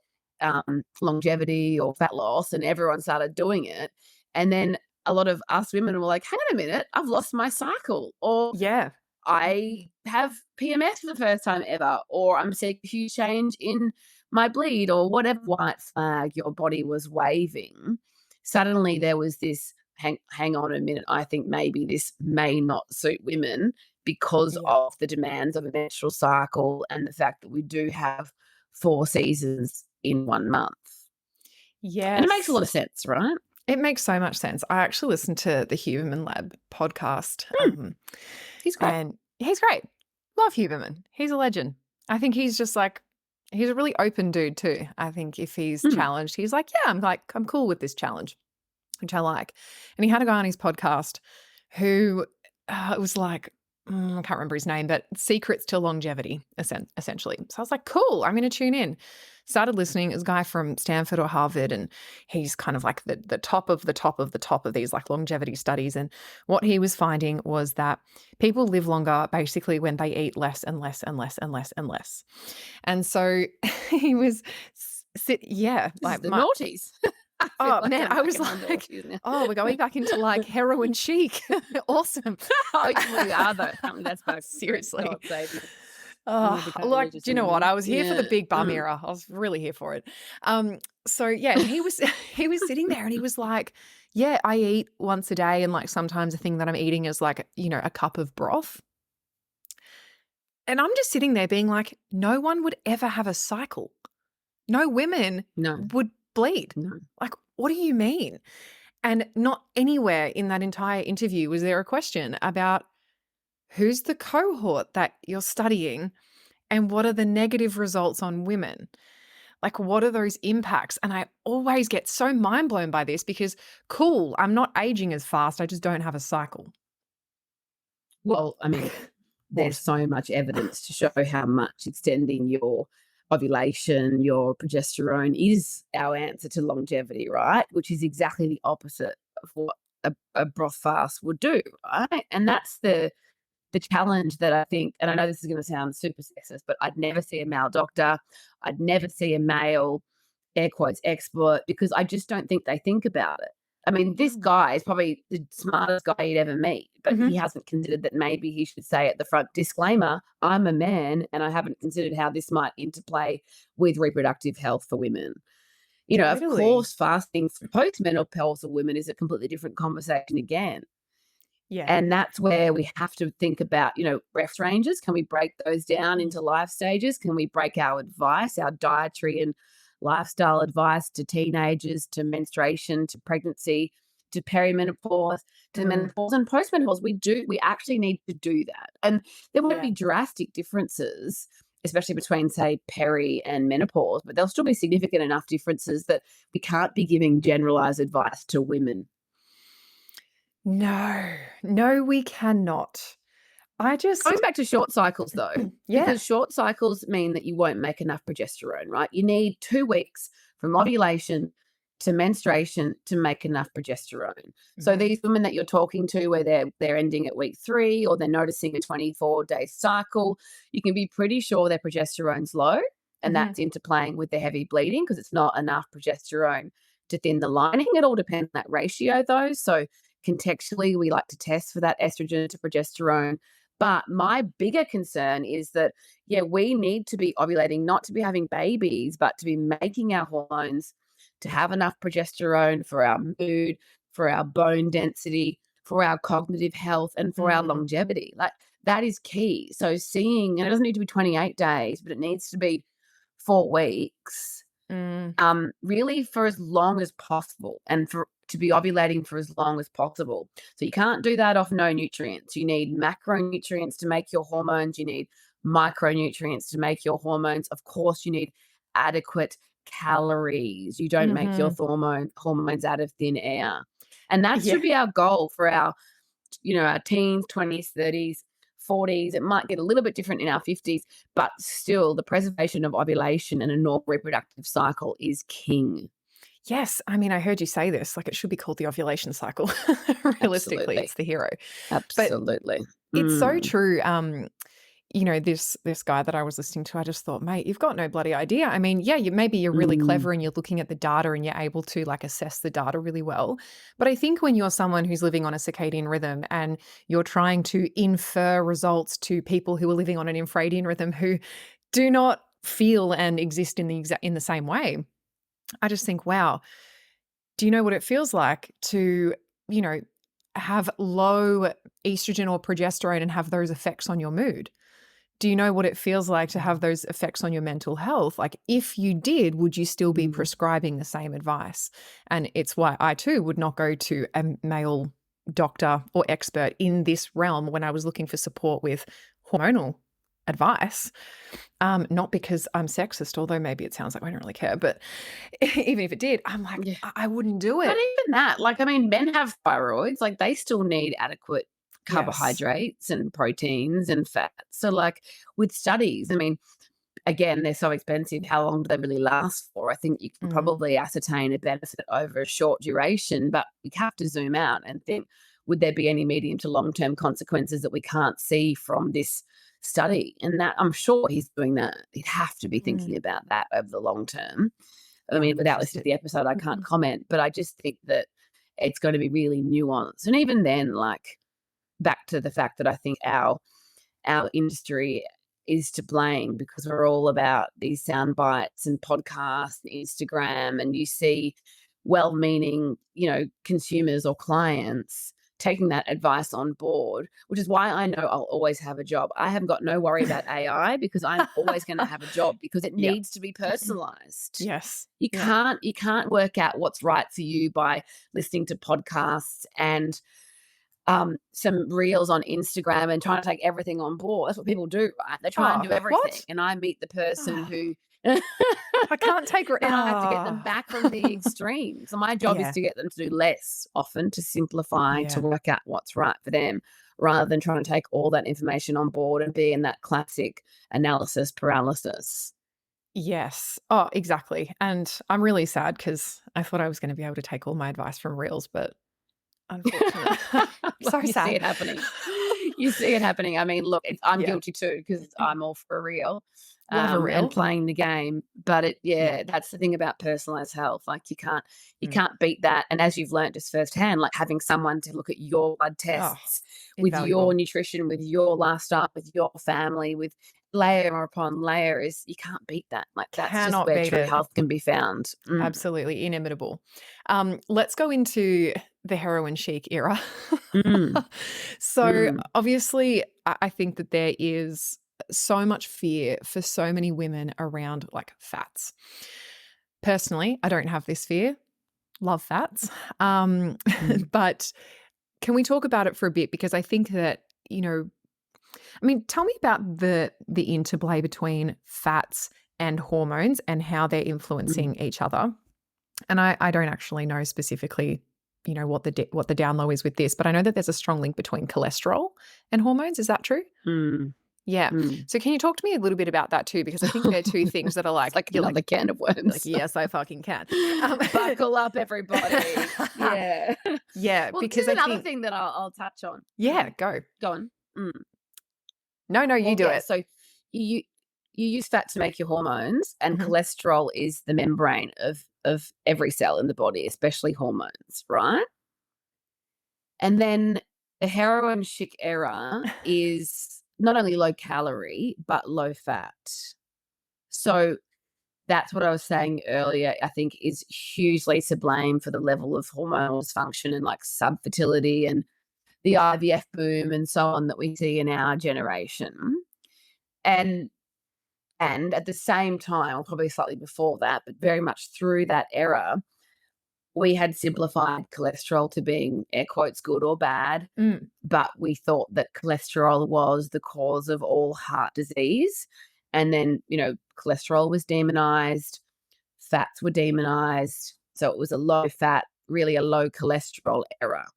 [SPEAKER 2] longevity or fat loss, and everyone started doing it. And then a lot of us women were like, hang on a minute, I've lost my cycle. Or
[SPEAKER 1] Yeah.
[SPEAKER 2] I have PMS for the first time ever, or I'm seeing a huge change in my bleed, or whatever white flag your body was waving. Suddenly there was this, hang on a minute, I think maybe this may not suit women because of the demands of a menstrual cycle and the fact that we do have 4 seasons in 1 month.
[SPEAKER 1] Yes.
[SPEAKER 2] And it makes a lot of sense, right?
[SPEAKER 1] It makes so much sense. I actually listened to the Huberman Lab podcast.
[SPEAKER 2] He's great.
[SPEAKER 1] And he's great. Love Huberman. He's a legend. I think he's just like, he's a really open dude too. I think if he's challenged, he's like, yeah, I'm cool with this challenge, which I like. And he had a guy on his podcast who it was like, I can't remember his name, but secrets to longevity, essentially. So I was like, cool, I'm going to tune in. Started listening. It was a guy from Stanford or Harvard, and he's kind of like the top of the top of the top of these like longevity studies. And what he was finding was that people live longer basically when they eat less and less and less and less and less. And so he was, like
[SPEAKER 2] the naughties.
[SPEAKER 1] Oh man, I was like, oh, we're going back into like heroin chic. Awesome.
[SPEAKER 2] Oh, we are though. That's both.
[SPEAKER 1] Seriously.
[SPEAKER 2] Oh,
[SPEAKER 1] like, do you know what? I was here for the big bum era. I was really here for it. So yeah, he was sitting there and he was like, yeah, I eat once a day, and like sometimes the thing that I'm eating is like, a cup of broth. And I'm just sitting there being like, no one would ever have a cycle. No women would bleed.
[SPEAKER 2] No.
[SPEAKER 1] Like, what do you mean? And not anywhere in that entire interview was there a question about who's the cohort that you're studying and what are the negative results on women? Like, what are those impacts? And I always get so mind blown by this because, cool, I'm not aging as fast. I just don't have a cycle.
[SPEAKER 2] Well, I mean, there's so much evidence to show how much extending your ovulation, your progesterone is our answer to longevity, right? Which is exactly the opposite of what a broth fast would do, right? And that's the challenge that I think, and I know this is going to sound super sexist, but I'd never see a male doctor. I'd never see a male, air quotes, expert, because I just don't think they think about it. I mean, this guy is probably the smartest guy you'd ever meet, but he hasn't considered that maybe he should say at the front, disclaimer, I'm a man and I haven't considered how this might interplay with reproductive health for women. Of course, fasting for postmenopausal women is a completely different conversation again.
[SPEAKER 1] Yeah.
[SPEAKER 2] And that's where we have to think about, ref ranges. Can we break those down into life stages? Can we break our advice, our dietary and lifestyle advice to teenagers, to menstruation, to pregnancy, to perimenopause, to menopause and postmenopause? We actually need to do that. And there won't be drastic differences, especially between, say, peri and menopause, but there'll still be significant enough differences that we can't be giving generalized advice to women.
[SPEAKER 1] No, we cannot.
[SPEAKER 2] Going back to short cycles though, because short cycles mean that you won't make enough progesterone, right? You need 2 weeks from ovulation to menstruation to make enough progesterone. So these women that you're talking to where they're ending at week 3 or they're noticing a 24-day cycle, you can be pretty sure their progesterone's low, and that's interplaying with the heavy bleeding because it's not enough progesterone to thin the lining. It all depends on that ratio though. So contextually, we like to test for that estrogen to progesterone. But my bigger concern is that, we need to be ovulating, not to be having babies, but to be making our hormones to have enough progesterone for our mood, for our bone density, for our cognitive health, and for our longevity. Like, that is key. So seeing, and it doesn't need to be 28 days, but it needs to be 4 weeks, really for as long as possible, and for to be ovulating for as long as possible. So you can't do that off no nutrients. You need macronutrients to make your hormones. You need micronutrients to make your hormones. Of course, you need adequate calories. You don't make your hormones out of thin air. And that should be our goal for our, our teens, 20s, 30s, 40s. It might get a little bit different in our 50s, but still the preservation of ovulation and a normal reproductive cycle is king.
[SPEAKER 1] Yes. I mean, I heard you say this, like it should be called the ovulation cycle. Realistically,
[SPEAKER 2] Absolutely.
[SPEAKER 1] it's the hero.
[SPEAKER 2] Absolutely.
[SPEAKER 1] But it's so true. This guy that I was listening to, I just thought, mate, you've got no bloody idea. I mean, yeah, maybe you're really clever and you're looking at the data and you're able to like assess the data really well. But I think when you're someone who's living on a circadian rhythm and you're trying to infer results to people who are living on an infradian rhythm who do not feel and exist in the same way, I just think, wow, do you know what it feels like to, have low estrogen or progesterone and have those effects on your mood? Do you know what it feels like to have those effects on your mental health? Like, if you did, would you still be prescribing the same advice? And it's why I too would not go to a male doctor or expert in this realm when I was looking for support with hormonal advice. Not because I'm sexist, although maybe it sounds like I don't really care, but even if it did, I'm like, I wouldn't do it.
[SPEAKER 2] But even that, like, I mean, men have thyroids, like they still need adequate carbohydrates and proteins and fats. So like with studies, I mean, again, they're so expensive. How long do they really last for? I think you can probably ascertain a benefit over a short duration, but you have to zoom out and think, would there be any medium to long-term consequences that we can't see from this study? And that, I'm sure he's doing that. He'd have to be thinking about that over the long term. I mean, without listening to the episode, I can't comment, but I just think that it's going to be really nuanced. And even then, like, back to the fact that I think our industry is to blame because we're all about these sound bites and podcasts and Instagram, and you see well-meaning, consumers or clients taking that advice on board, which is why I know I'll always have a job. I have got no worry about AI because I'm always going to have a job because it needs to be personalized.
[SPEAKER 1] Yes.
[SPEAKER 2] You can't work out what's right for you by listening to podcasts and some reels on Instagram and trying to take everything on board. That's what people do, right? They try and do everything.
[SPEAKER 1] What?
[SPEAKER 2] And I meet the person who
[SPEAKER 1] I can't take
[SPEAKER 2] and I have to get them back from the extremes. So my job is to get them to do less often, to simplify, to work out what's right for them, rather than trying to take all that information on board and be in that classic analysis paralysis.
[SPEAKER 1] Yes. Oh, exactly. And I'm really sad because I thought I was going to be able to take all my advice from reels, but unfortunately, so
[SPEAKER 2] you
[SPEAKER 1] sad.
[SPEAKER 2] see it happening. You see it happening. I mean, look, I'm guilty too because I'm all for a reel.
[SPEAKER 1] Love a reel.
[SPEAKER 2] And playing the game, but that's the thing about personalized health. Like you can't beat that. And as you've learned just firsthand, like having someone to look at your blood tests with your nutrition, with your lifestyle, with your family, with layer upon layer, is you can't beat that. Like that's just where true health can be found.
[SPEAKER 1] Absolutely inimitable. Let's go into the heroin chic era. So obviously, I think that there is so much fear for so many women around like fats. Personally, I don't have this fear. Love fats. But can we talk about it for a bit? Because I think that, tell me about the interplay between fats and hormones and how they're influencing each other. And I don't actually know specifically, what the down low is with this, but I know that there's a strong link between cholesterol and hormones. Is that true? Yeah. So can you talk to me a little bit about that too? Because I think they're two things that are like,
[SPEAKER 2] it's like another can of worms.
[SPEAKER 1] Like, yes, I fucking can.
[SPEAKER 2] Buckle up, everybody. Yeah.
[SPEAKER 1] Yeah.
[SPEAKER 2] Well,
[SPEAKER 1] because
[SPEAKER 2] there's another thing that I'll touch on.
[SPEAKER 1] Yeah, go
[SPEAKER 2] on.
[SPEAKER 1] No, you do it.
[SPEAKER 2] So you use fat to make your hormones, and cholesterol is the membrane of every cell in the body, especially hormones, right? And then the heroin chic era is not only low calorie, but low fat. So that's what I was saying earlier, I think is hugely to blame for the level of hormonal dysfunction and like subfertility and the IVF boom and so on that we see in our generation. And and at the same time, or probably slightly before that, but very much through that era, we had simplified cholesterol to being air quotes good or bad,
[SPEAKER 1] Mm.
[SPEAKER 2] but we thought that cholesterol was the cause of all heart disease. And then, cholesterol was demonized, fats were demonized. So it was a low fat, really a low cholesterol era.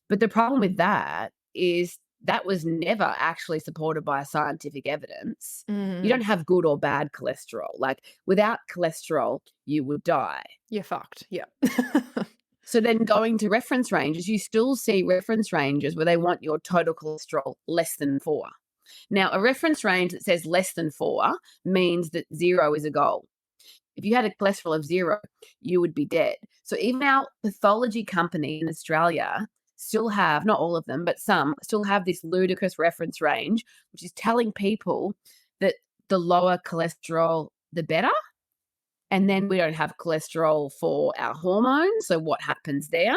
[SPEAKER 2] But the problem with that is that was never actually supported by scientific evidence. You
[SPEAKER 1] Mhm.
[SPEAKER 2] don't have good or bad cholesterol. Like without cholesterol, you would die.
[SPEAKER 1] You're fucked. Yeah.
[SPEAKER 2] So then going to reference ranges, you still see reference ranges where they want your total cholesterol less than 4. Now, a reference range that says less than 4 means that 0 is a goal. If you had a cholesterol of 0, you would be dead. So even our pathology company in Australia still have, not all of them, but some still have this ludicrous reference range, which is telling people that the lower cholesterol, the better. And then we don't have cholesterol for our hormones. So what happens there?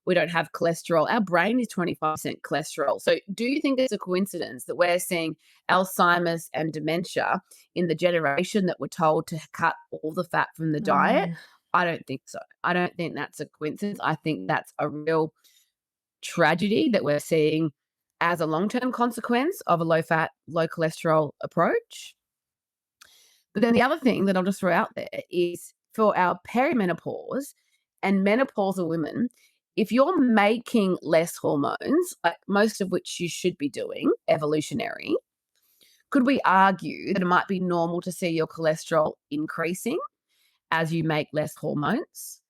[SPEAKER 2] We don't have cholesterol. Our brain is 25% cholesterol. So do you think it's a coincidence that we're seeing Alzheimer's and dementia in the generation that were told to cut all the fat from the diet?
[SPEAKER 1] Mm.
[SPEAKER 2] I don't think so. I don't think that's a coincidence. I think that's a real tragedy that we're seeing as a long-term consequence of a low-fat, low-cholesterol approach. But then the other thing that I'll just throw out there is for our perimenopause and menopausal women, if you're making less hormones, like most of which you should be doing, evolutionary, could we argue that it might be normal to see your cholesterol increasing as you make less hormones?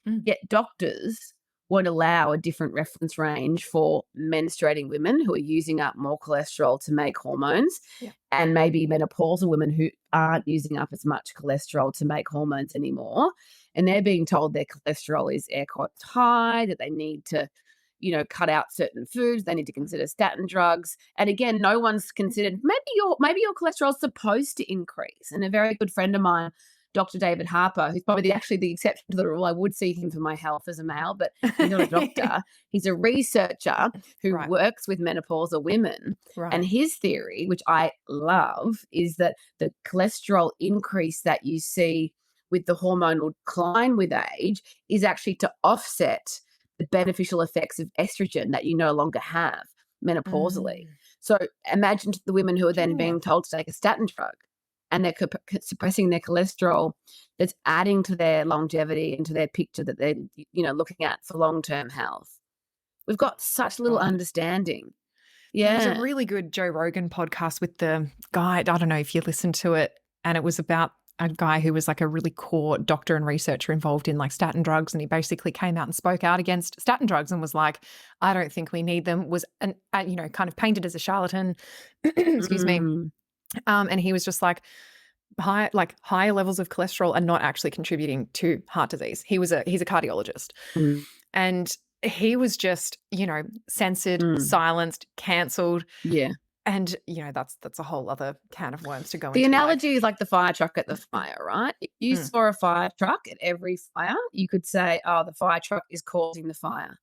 [SPEAKER 1] Mm.
[SPEAKER 2] Yet doctors won't allow a different reference range for menstruating women who are using up more cholesterol to make hormones,
[SPEAKER 1] Yeah.
[SPEAKER 2] and maybe menopausal women who aren't using up as much cholesterol to make hormones anymore. And they're being told their cholesterol is air quotes high, that they need to, cut out certain foods, they need to consider statin drugs. And again, no one's considered maybe your cholesterol is supposed to increase. And a very good friend of mine, Dr. David Harper, who's probably actually the exception to the rule. I would see him for my health as a male, but he's not a doctor. He's a researcher who
[SPEAKER 1] Right.
[SPEAKER 2] works with menopausal women.
[SPEAKER 1] Right.
[SPEAKER 2] And his theory, which I love, is that the cholesterol increase that you see with the hormonal decline with age is actually to offset the beneficial effects of estrogen that you no longer have menopausally.
[SPEAKER 1] Mm.
[SPEAKER 2] So imagine the women who are then
[SPEAKER 1] Yeah.
[SPEAKER 2] being told to take a statin drug and they're suppressing their cholesterol, that's adding to their longevity and to their picture that they're, looking at for long-term health. We've got such little
[SPEAKER 1] God.
[SPEAKER 2] understanding.
[SPEAKER 1] There was a
[SPEAKER 2] Yeah.
[SPEAKER 1] really good Joe Rogan podcast with the guy, I don't know if you listened to it, and it was about a guy who was like a really core doctor and researcher involved in like statin drugs, and he basically came out and spoke out against statin drugs and was like, I don't think we need them, was kind of painted as a charlatan. Excuse me.
[SPEAKER 2] Mm.
[SPEAKER 1] And he was just like, higher levels of cholesterol are not actually contributing to heart disease. He's a cardiologist.
[SPEAKER 2] Mm.
[SPEAKER 1] And he was just, censored,
[SPEAKER 2] Mm.
[SPEAKER 1] silenced, cancelled.
[SPEAKER 2] Yeah.
[SPEAKER 1] And, that's a whole other can of worms to go
[SPEAKER 2] The
[SPEAKER 1] into.
[SPEAKER 2] analogy is like the fire truck at the fire, right? If you
[SPEAKER 1] Mm.
[SPEAKER 2] saw a fire truck at every fire, you could say, oh, the fire truck is causing the fire.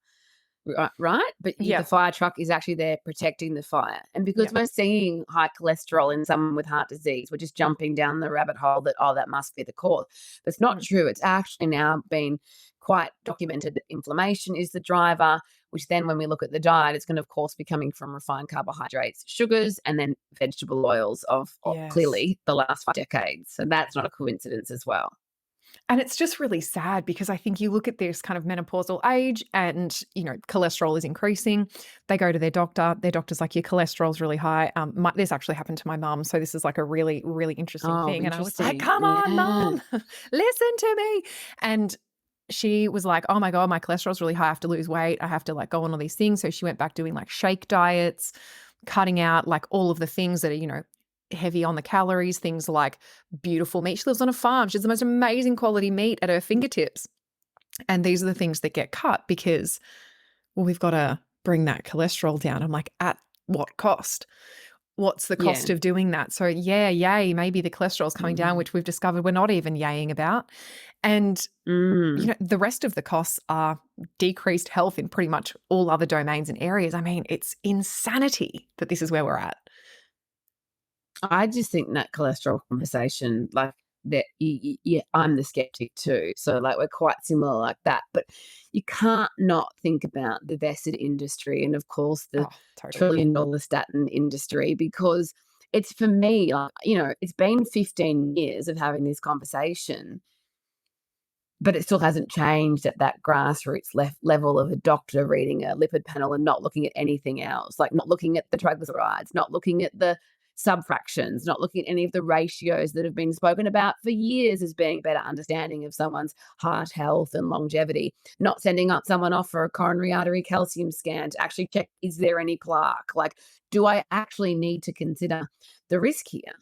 [SPEAKER 2] Right? But
[SPEAKER 1] Yeah.
[SPEAKER 2] the fire truck is actually there protecting the fire. And because
[SPEAKER 1] Yeah.
[SPEAKER 2] we're seeing high cholesterol in someone with heart disease, we're just jumping down the rabbit hole that, that must be the cause. But it's not
[SPEAKER 1] Mm.
[SPEAKER 2] true. It's actually now been quite documented that inflammation is the driver, which then when we look at the diet, it's going to, of course, be coming from refined carbohydrates, sugars, and then vegetable oils of
[SPEAKER 1] Yes.
[SPEAKER 2] clearly the last 5 decades. So that's not a coincidence as well.
[SPEAKER 1] And it's just really sad because I think you look at this kind of menopausal age and, cholesterol is increasing. They go to their doctor. Their doctor's like, your cholesterol's really high. This actually happened to my mum. So this is like a really, really interesting thing. And I was like,
[SPEAKER 2] Interesting.
[SPEAKER 1] come on,
[SPEAKER 2] Yeah.
[SPEAKER 1] mum, listen to me. And she was like, oh my God, my cholesterol's really high. I have to lose weight. I have to like go on all these things. So she went back doing like shake diets, cutting out like all of the things that are, heavy on the calories, things like beautiful meat. She lives on a farm. She has the most amazing quality meat at her fingertips. And these are the things that get cut because, well, we've got to bring that cholesterol down. I'm like, at what cost? what's the
[SPEAKER 2] Yeah.
[SPEAKER 1] cost of doing that? So yeah, yay, maybe the cholesterol's coming down, which we've discovered we're not even yaying about. And you know, the rest of the costs are decreased health in pretty much all other domains and areas. I mean, it's insanity that this is where we're at.
[SPEAKER 2] I just think that cholesterol conversation, like that, yeah, I'm the skeptic too. So like we're quite similar like that, but you can't not think about the vested industry and of course the
[SPEAKER 1] Oh, totally.
[SPEAKER 2] trillion-dollar statin industry, because it's, for me, like, you know, it's been 15 years of having this conversation, but it still hasn't changed at that grassroots level of a doctor reading a lipid panel and not looking at anything else, like not looking at the triglycerides, not looking at the subfractions, not looking at any of the ratios that have been spoken about for years as being a better understanding of someone's heart health and longevity, not sending up someone off for a coronary artery calcium scan to actually check, is there any plaque? Like, do I actually need to consider the risk here?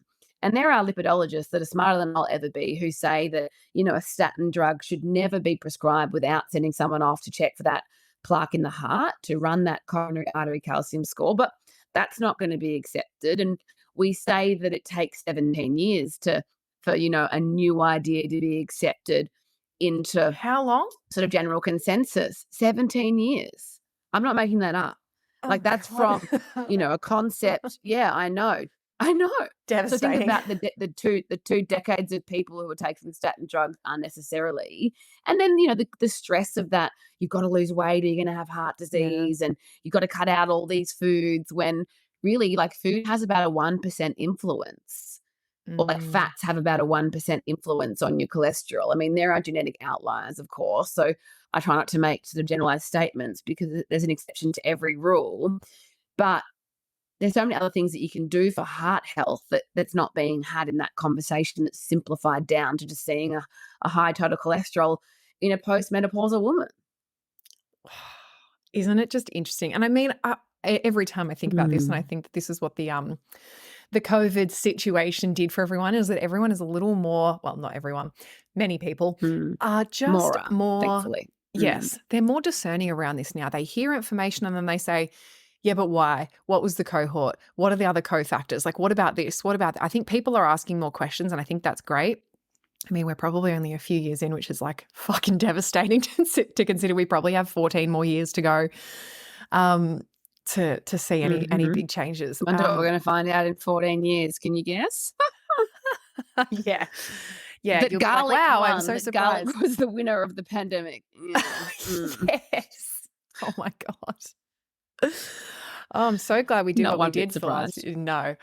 [SPEAKER 2] And there are lipidologists that are smarter than I'll ever be who say that, you know, a statin drug should never be prescribed without sending someone off to check for that plaque in the heart, to run that coronary artery calcium score. But that's not going to be accepted. And we say that it takes 17 years for, you know, a new idea to be accepted into
[SPEAKER 1] How long?
[SPEAKER 2] sort of general consensus. 17 years. I'm not making that up.
[SPEAKER 1] Oh,
[SPEAKER 2] Like that's
[SPEAKER 1] God.
[SPEAKER 2] from, you know, a concept. Yeah, I know. I know. So
[SPEAKER 1] Devastating.
[SPEAKER 2] think about the 2 decades of people who are taking statin drugs unnecessarily, and then, you know, the stress of that. You've got to lose weight, or you're going to have heart disease, and you've got to cut out all these foods. When really, like, food has about a 1% influence, or like fats have about a 1% influence on your cholesterol. I mean, there are genetic outliers, of course. So I try not to make sort of generalized statements because there's an exception to every rule, but there's so many other things that you can do for heart health that's not being had in that conversation, that's simplified down to just seeing a high total cholesterol in a postmenopausal woman.
[SPEAKER 1] Isn't it just interesting? And I mean, every time I think about this, and I think that this is what the COVID situation did for everyone, is that everyone is a little more, well, not everyone, many people are just more,
[SPEAKER 2] thankfully.
[SPEAKER 1] yes, they're more discerning around this now. They hear information and then they say, yeah, but why? What was the cohort? What are the other cofactors? Like, what about this? What about that? I think people are asking more questions, and I think that's great. I mean, we're probably only a few years in, which is like fucking devastating to consider. We probably have 14 more years to go to see any big changes.
[SPEAKER 2] I wonder what we're going to find out in 14 years. Can you guess?
[SPEAKER 1] Yeah. Yeah.
[SPEAKER 2] That
[SPEAKER 1] You'll be like,
[SPEAKER 2] garlic
[SPEAKER 1] wow,
[SPEAKER 2] won,
[SPEAKER 1] I'm so
[SPEAKER 2] that
[SPEAKER 1] surprised.
[SPEAKER 2] garlic was the winner of the pandemic. Yeah.
[SPEAKER 1] Yes. Oh my God. Oh, I'm so glad we did
[SPEAKER 2] Not
[SPEAKER 1] what we
[SPEAKER 2] one bit
[SPEAKER 1] did for
[SPEAKER 2] surprised.
[SPEAKER 1] no.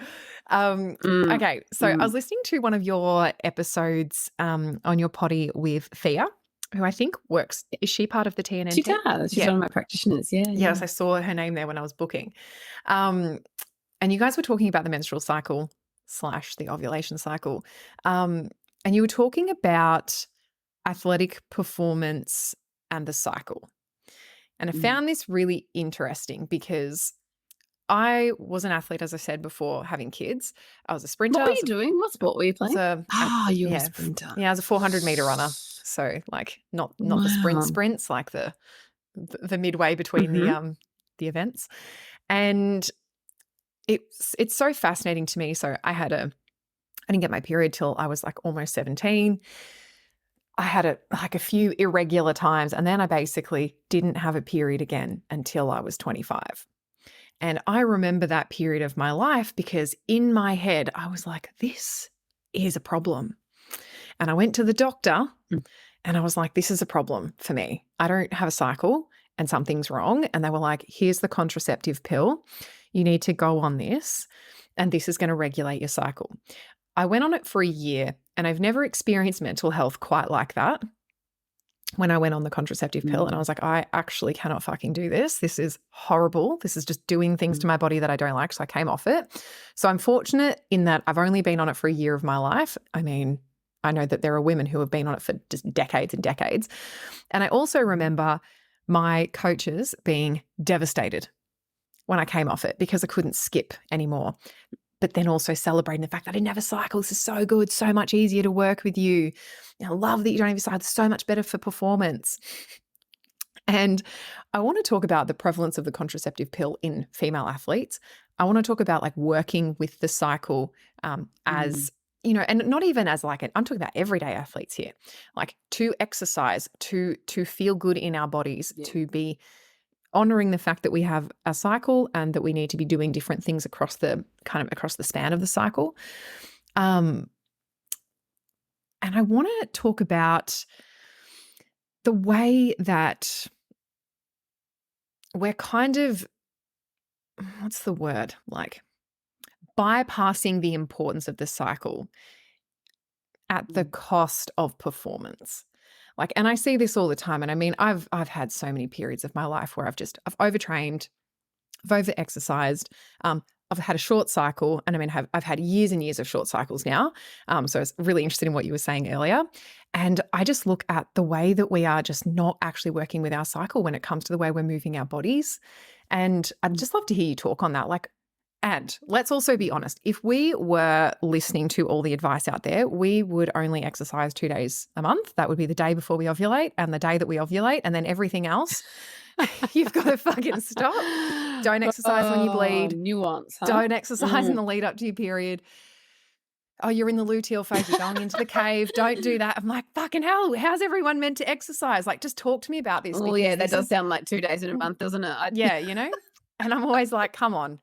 [SPEAKER 1] Okay, so I was listening to one of your episodes on your potty with Thea, who I think works. Is she part of the TNN
[SPEAKER 2] She
[SPEAKER 1] team?
[SPEAKER 2] does. She's
[SPEAKER 1] Yeah.
[SPEAKER 2] one of my practitioners. Yeah.
[SPEAKER 1] Yes, I saw her name there when I was booking. And you guys were talking about the menstrual cycle / the ovulation cycle. And you were talking about athletic performance and the cycle. And I found this really interesting because I was an athlete, as I said before, having kids. I was a sprinter.
[SPEAKER 2] What were you doing? What sport were you playing? You were a sprinter.
[SPEAKER 1] Yeah, I was a 400-meter runner. So like not the sprints, like the midway between the events. And it's so fascinating to me. So I didn't get my period till I was like almost 17. I had a few irregular times, and then I basically didn't have a period again until I was 25. And I remember that period of my life because in my head, I was like, this is a problem. And I went to the doctor and I was like, this is a problem for me. I don't have a cycle and something's wrong. And they were like, here's the contraceptive pill. You need to go on this, and this is going to regulate your cycle. I went on it for a year, and I've never experienced mental health quite like that when I went on the contraceptive pill. And I was like, I actually cannot fucking do this. This is horrible. This is just doing things to my body that I don't like. So I came off it. So I'm fortunate in that I've only been on it for a year of my life. I mean, I know that there are women who have been on it for just decades and decades. And I also remember my coaches being devastated when I came off it because I couldn't skip anymore. But then also celebrating the fact that I didn't have a cycle. This is so good, so much easier to work with you. I love that you don't have a cycle. It's so much better for performance. And I want to talk about the prevalence of the contraceptive pill in female athletes. I want to talk about like working with the cycle as, you know, and not even as like I'm talking about everyday athletes here, like to exercise, to feel good in our bodies, to be honoring the fact that we have a cycle and that we need to be doing different things across the span of the cycle. And I want to talk about the way that we're kind of, what's the word? Like bypassing the importance of the cycle at the cost of performance. Like, and I see this all the time. And I mean, I've had so many periods of my life where I've overtrained, I've over-exercised, I've had a short cycle, and I mean, I've had years and years of short cycles now. So I was really interested in what you were saying earlier. And I just look at the way that we are just not actually working with our cycle when it comes to the way we're moving our bodies. And I'd just love to hear you talk on that. Like, and let's also be honest, if we were listening to all the advice out there, we would only exercise 2 days a month. That would be the day before we ovulate and the day that we ovulate, and then everything else, you've got to fucking stop. Don't exercise when you bleed.
[SPEAKER 2] Nuance, huh?
[SPEAKER 1] Don't exercise in the lead up to your period. Oh, you're in the luteal phase, you're going into the cave. Don't do that. I'm like, fucking hell, how's everyone meant to exercise? Like, just talk to me about this.
[SPEAKER 2] Well, yeah, that does sound like 2 days in a month, doesn't it?
[SPEAKER 1] Yeah, you know? And I'm always like, come on.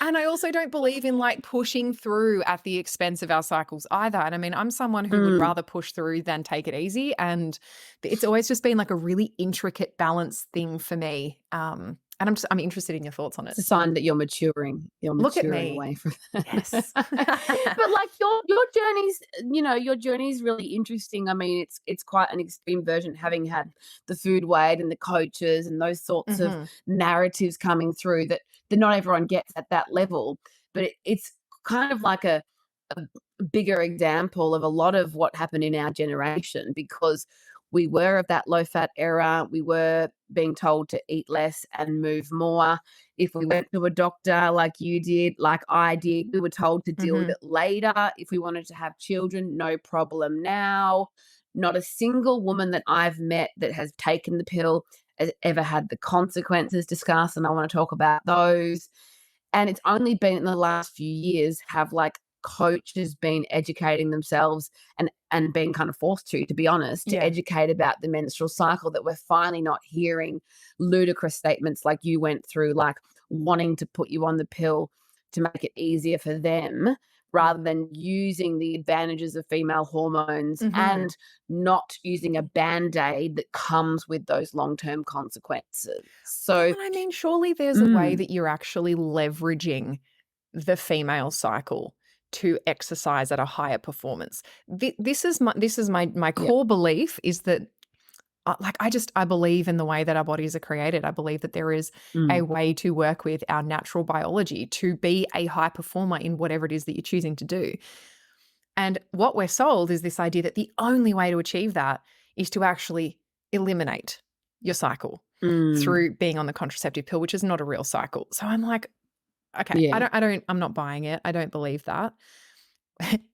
[SPEAKER 1] And I also don't believe in like pushing through at the expense of our cycles either. And I mean, I'm someone who would rather push through than take it easy. And it's always just been like a really intricate balance thing for me. And I'm interested in your thoughts on it.
[SPEAKER 2] It's a sign that you're maturing. You're
[SPEAKER 1] Look at
[SPEAKER 2] maturing
[SPEAKER 1] me.
[SPEAKER 2] away from that.
[SPEAKER 1] Yes.
[SPEAKER 2] But like your journey's, your journey's really interesting. I mean, it's quite an extreme version, having had the food weight and the coaches and those sorts of narratives coming through that not everyone gets at that level. But it's kind of like a bigger example of a lot of what happened in our generation, because we were of that low-fat era. We were being told to eat less and move more. If we went to a doctor like you did, like I did, we were told to deal with it later. If we wanted to have children, no problem now. Not a single woman that I've met that has taken the pill has ever had the consequences discussed, and I want to talk about those. And it's only been in the last few years have like coaches been educating themselves and being kind of forced to be honest, to educate about the menstrual cycle, that we're finally not hearing ludicrous statements like you went through, like wanting to put you on the pill to make it easier for them, rather than using the advantages of female hormones and not using a Band-Aid that comes with those long-term consequences. So,
[SPEAKER 1] I mean, surely there's a way that you're actually leveraging the female cycle to exercise at a higher performance. This is my core belief, is that I believe in the way that our bodies are created. I believe that there is a way to work with our natural biology to be a high performer in whatever it is that you're choosing to do. And what we're sold is this idea that the only way to achieve that is to actually eliminate your cycle through being on the contraceptive pill, which is not a real cycle. So I'm like, okay, I'm not buying it. I don't believe that.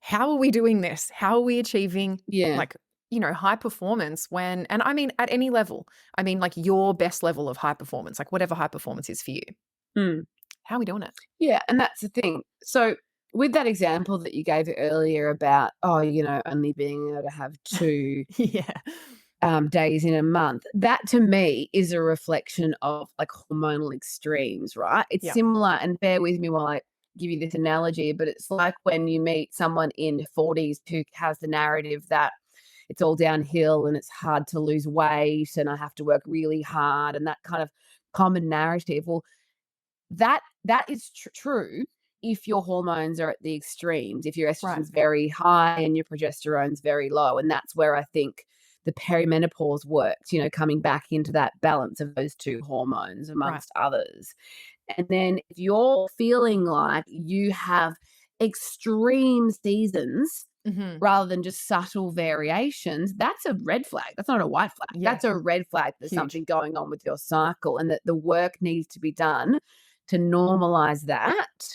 [SPEAKER 1] How are we doing this? How are we achieving high performance and I mean, at any level, I mean, like your best level of high performance, like whatever high performance is for you. How are we doing it?
[SPEAKER 2] Yeah. And that's the thing. So with that example that you gave earlier about, only being able to have 2 days in a month, that to me is a reflection of like hormonal extremes, right? It's similar, and bear with me while I give you this analogy, but it's like when you meet someone in their 40s who has the narrative that it's all downhill and it's hard to lose weight and I have to work really hard, and that kind of common narrative. Well, that is true if your hormones are at the extremes, if your estrogen's very high and your progesterone's very low. And that's where I think the perimenopause works, coming back into that balance of those 2 hormones amongst others. And then if you're feeling like you have extreme seasons rather than just subtle variations, that's a red flag. That's not a white flag. That's a red flag. There's something going on with your cycle, and that the work needs to be done to normalize that.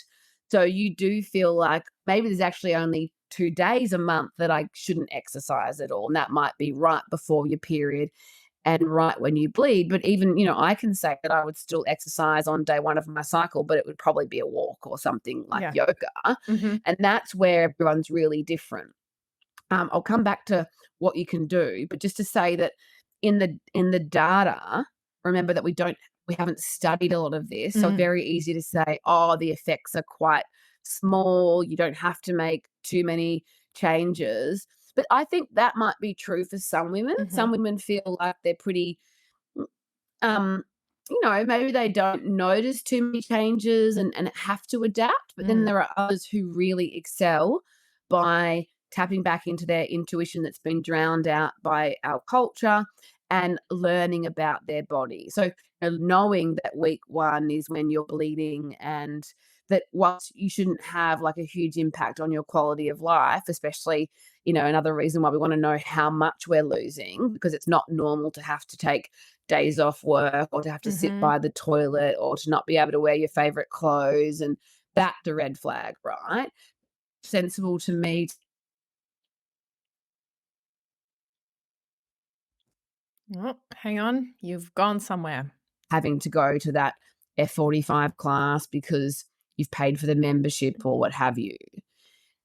[SPEAKER 2] So you do feel like maybe there's actually only 2 days a month that I shouldn't exercise at all. And that might be right before your period. and right when you bleed. But even, you know, I can say that I would still exercise on day 1 of my cycle, but it would probably be a walk or something like
[SPEAKER 1] Yeah.
[SPEAKER 2] yoga.
[SPEAKER 1] Mm-hmm.
[SPEAKER 2] And that's where everyone's really different. I'll come back to what you can do, but just to say that in the data, remember that we haven't studied a lot of this, so very easy to say, oh, the effects are quite small. You don't have to make too many changes. But I think that might be true for some women.
[SPEAKER 1] Mm-hmm.
[SPEAKER 2] Some women feel like they're pretty, um, you know, maybe they don't notice too many changes and have to adapt. But then there are others who really excel by tapping back into their intuition that's been drowned out by our culture and learning about their body. So, you know, knowing that week 1 is when you're bleeding, and that whilst you shouldn't have like a huge impact on your quality of life, especially, you know, another reason why we want to know how much we're losing, because it's not normal to have to take days off work or to have to sit
[SPEAKER 1] Mm-hmm.
[SPEAKER 2] by the toilet or to not be able to wear your favorite clothes. And that's the red flag, right? Sensible to me.
[SPEAKER 1] Oh, hang on. You've gone somewhere.
[SPEAKER 2] Having to go to that F45 class because you've paid for the membership or what have you.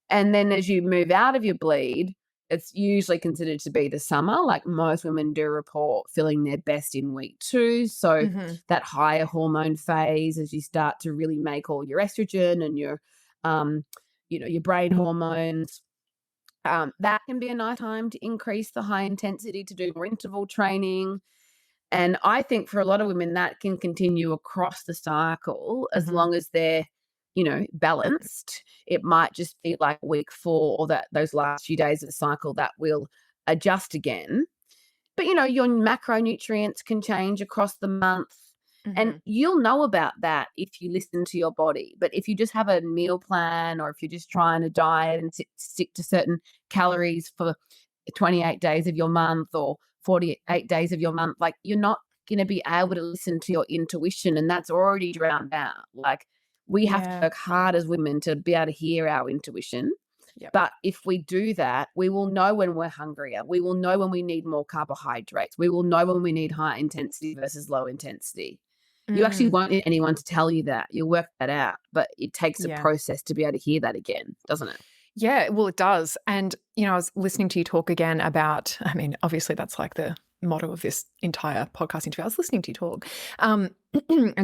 [SPEAKER 2] And then as you move out of your bleed, it's usually considered to be the summer. Like most women do report feeling their best in week 2. So
[SPEAKER 1] Mm-hmm.
[SPEAKER 2] that higher hormone phase, as you start to really make all your estrogen and your, you know, your brain hormones, that can be a nice time to increase the high intensity, to do more interval training. And I think for a lot of women that can continue across the cycle as
[SPEAKER 1] Mm-hmm.
[SPEAKER 2] long as they're, you know, balanced. It might just be like week 4 or those last few days of the cycle that will adjust again. But, you know, your macronutrients can change across the month. And
[SPEAKER 1] Mm-hmm.
[SPEAKER 2] you'll know about that if you listen to your body. But if you just have a meal plan, or if you're just trying to diet and stick to certain calories for 28 days of your month or 48 days of your month, like, you're not going to be able to listen to your intuition, and that's already drowned out. Like, we have to
[SPEAKER 1] Yeah.
[SPEAKER 2] work hard as women to be able to hear our intuition.
[SPEAKER 1] Yep.
[SPEAKER 2] But if we do that, we will know when we're hungrier. We will know when we need more carbohydrates. We will know when we need high intensity versus low intensity. You actually
[SPEAKER 1] Mm.
[SPEAKER 2] won't need anyone to tell you that. You'll work that out. But it takes a
[SPEAKER 1] Yeah.
[SPEAKER 2] process to be able to hear that again, doesn't it?
[SPEAKER 1] Yeah, well, it does. And, you know, I was listening to you talk again about, I mean, obviously that's like the motto of this entire podcast interview. I was listening to you talk. And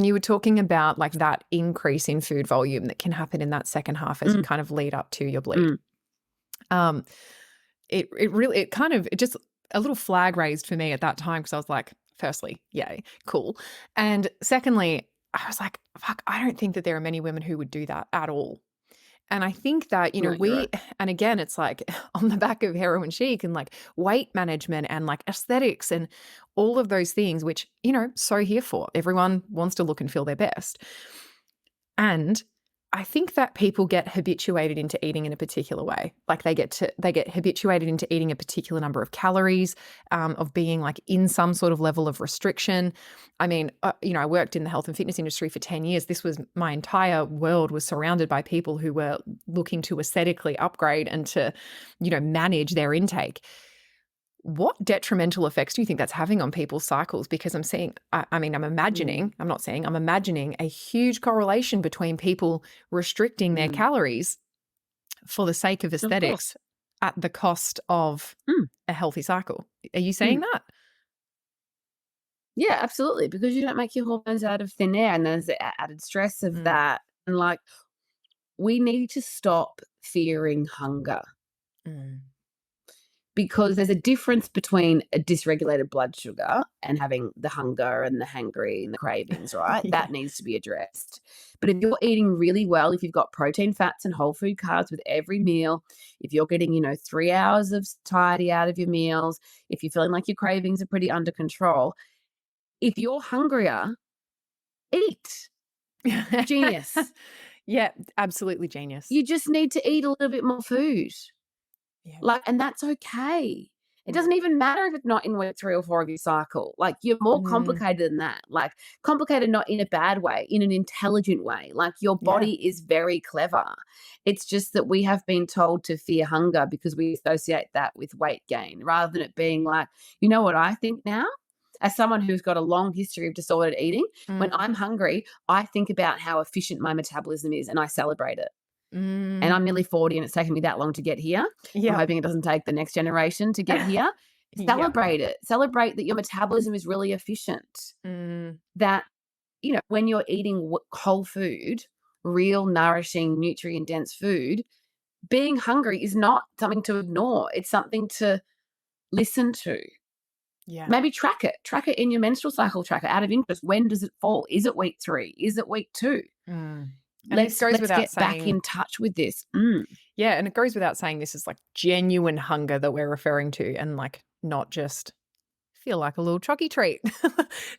[SPEAKER 1] you were talking about like that increase in food volume that can happen in that second half as you kind of lead up to your bleed. It just a little flag raised for me at that time, because I was like, firstly, yay, cool. And secondly, I was like, fuck, I don't think that there are many women who would do that at all. And I think that, you know,
[SPEAKER 2] No, you're right.
[SPEAKER 1] and again, it's like on the back of heroin chic and like weight management and like aesthetics and all of those things, which, you know, so here for. Everyone wants to look and feel their best. And I think that people get habituated into eating in a particular way. Like they get habituated into eating a particular number of calories, of being like in some sort of level of restriction. I mean, you know, I worked in the health and fitness industry for 10 years. This was my entire world was surrounded by people who were looking to aesthetically upgrade and to, you know, manage their intake. What detrimental effects do you think that's having on people's cycles? Because I'm seeing, I'm imagining, I'm not saying, I'm imagining a huge correlation between people restricting their calories for the sake of
[SPEAKER 2] Of course.
[SPEAKER 1] aesthetics at the cost of a healthy cycle. Are you saying that?
[SPEAKER 2] Yeah, absolutely. Because you don't make your hormones out of thin air, and there's the added stress of that. And like, we need to stop fearing hunger, because there's a difference between a dysregulated blood sugar and having the hunger and the hangry and the cravings, right?
[SPEAKER 1] Yeah.
[SPEAKER 2] That needs to be addressed. But if you're eating really well, if you've got protein, fats, and whole food carbs with every meal, if you're getting, you know, 3 hours of satiety out of your meals, if you're feeling like your cravings are pretty under control, if you're hungrier, eat. Genius.
[SPEAKER 1] Yeah, absolutely genius.
[SPEAKER 2] You just need to eat a little bit more food.
[SPEAKER 1] Yeah.
[SPEAKER 2] Like, and that's okay. It doesn't even matter if it's not in week 3 or 4 of your cycle. Like, you're more complicated than that. Like, complicated not in a bad way, in an intelligent way. Like, your body is very clever. It's just that we have been told to fear hunger because we associate that with weight gain, rather than it being like, you know what I think now? as someone who's got a long history of disordered eating, when
[SPEAKER 1] Mm.
[SPEAKER 2] I'm hungry, I think about how efficient my metabolism is and I celebrate it. And
[SPEAKER 1] Mm.
[SPEAKER 2] I'm nearly 40 and it's taken me that long to get here. I'm
[SPEAKER 1] Yep.
[SPEAKER 2] hoping it doesn't take the next generation to get here.
[SPEAKER 1] Yep.
[SPEAKER 2] Celebrate it. Celebrate that your metabolism is really efficient.
[SPEAKER 1] Mm.
[SPEAKER 2] That, when you're eating whole food, real nourishing, nutrient dense food, being hungry is not something to ignore. It's something to listen to.
[SPEAKER 1] Yeah.
[SPEAKER 2] Maybe track it. Track it in your menstrual cycle tracker out of interest. When does it fall? Is it week 3? Is it week 2?
[SPEAKER 1] Mm. And this
[SPEAKER 2] Let's
[SPEAKER 1] goes without
[SPEAKER 2] get back
[SPEAKER 1] saying,
[SPEAKER 2] in touch with this.
[SPEAKER 1] yeah, and it goes without saying this is like genuine hunger that we're referring to, and like not just feel like a little chocky treat.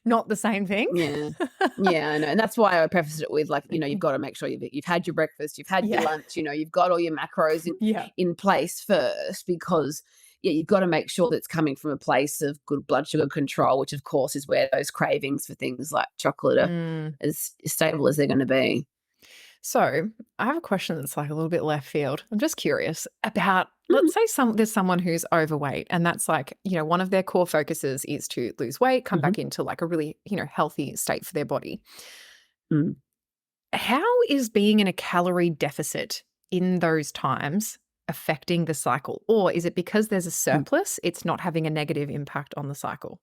[SPEAKER 1] Not the same thing.
[SPEAKER 2] Yeah. Yeah, I know. And that's why I prefaced it with like, you've got to make sure you've had your breakfast, you've had your
[SPEAKER 1] Yeah.
[SPEAKER 2] lunch, you've got all your macros
[SPEAKER 1] Yeah.
[SPEAKER 2] in place first, because you've got to make sure that it's coming from a place of good blood sugar control, which of course is where those cravings for things like chocolate are
[SPEAKER 1] Mm.
[SPEAKER 2] as stable as they're going to be.
[SPEAKER 1] So I have a question that's like a little bit left field. I'm just curious about,
[SPEAKER 2] Mhm.
[SPEAKER 1] let's say there's someone who's overweight and that's like, one of their core focuses is to lose weight, come back into like a really, healthy state for their body.
[SPEAKER 2] Mm.
[SPEAKER 1] How is being in a calorie deficit in those times affecting the cycle? Or is it because there's a surplus, it's not having a negative impact on the cycle?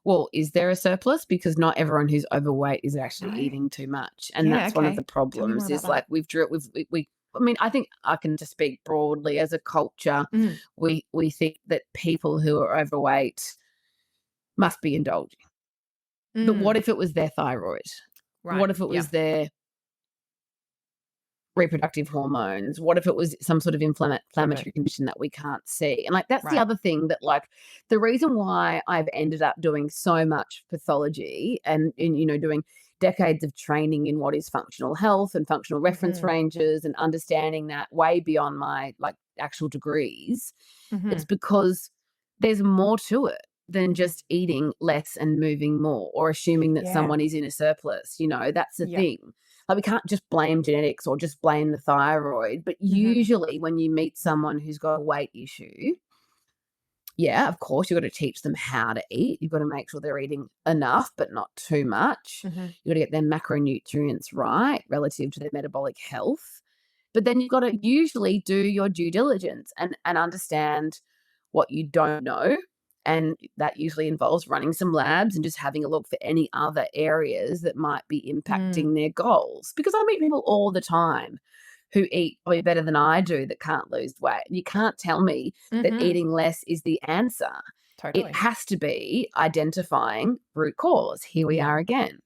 [SPEAKER 2] Well, is there a surplus? Because not everyone who's overweight is actually
[SPEAKER 1] No?
[SPEAKER 2] eating too much. And
[SPEAKER 1] Yeah,
[SPEAKER 2] that's one of the
[SPEAKER 1] okay. Tell me more
[SPEAKER 2] problems
[SPEAKER 1] about
[SPEAKER 2] is
[SPEAKER 1] that.
[SPEAKER 2] like I mean, I think I can just speak broadly as a culture.
[SPEAKER 1] Mm.
[SPEAKER 2] We think that people who are overweight must be indulging. But what
[SPEAKER 1] Mm.
[SPEAKER 2] if it was their thyroid?
[SPEAKER 1] Right.
[SPEAKER 2] What if it
[SPEAKER 1] Yeah.
[SPEAKER 2] was their reproductive hormones? What if it was some sort of inflammatory condition that we can't see? And like that's the
[SPEAKER 1] Right.
[SPEAKER 2] other thing that like the reason why I've ended up doing so much pathology and in doing decades of training in what is functional health and functional reference
[SPEAKER 1] Mhm.
[SPEAKER 2] ranges and understanding that way beyond my like actual degrees is
[SPEAKER 1] Mhm.
[SPEAKER 2] because there's more to it than just eating less and moving more or assuming that
[SPEAKER 1] Yeah.
[SPEAKER 2] someone is in a surplus. That's the
[SPEAKER 1] Yeah.
[SPEAKER 2] thing. Like we can't just blame genetics or just blame the thyroid, but
[SPEAKER 1] Mhm.
[SPEAKER 2] usually when you meet someone who's got a weight issue, yeah, of course, you've got to teach them how to eat. You've got to make sure they're eating enough, but not too much.
[SPEAKER 1] Mhm.
[SPEAKER 2] You've got to get their macronutrients right relative to their metabolic health. But then you've got to usually do your due diligence and understand what you don't know. And that usually involves running some labs and just having a look for any other areas that might be
[SPEAKER 1] Mm.
[SPEAKER 2] impacting their goals. Because I meet people all the time who eat probably better than I do that can't lose weight. You can't tell me that
[SPEAKER 1] Mhm.
[SPEAKER 2] eating less is the answer. It
[SPEAKER 1] Totally.
[SPEAKER 2] has to be identifying root cause. Here we
[SPEAKER 1] Yeah.
[SPEAKER 2] are again.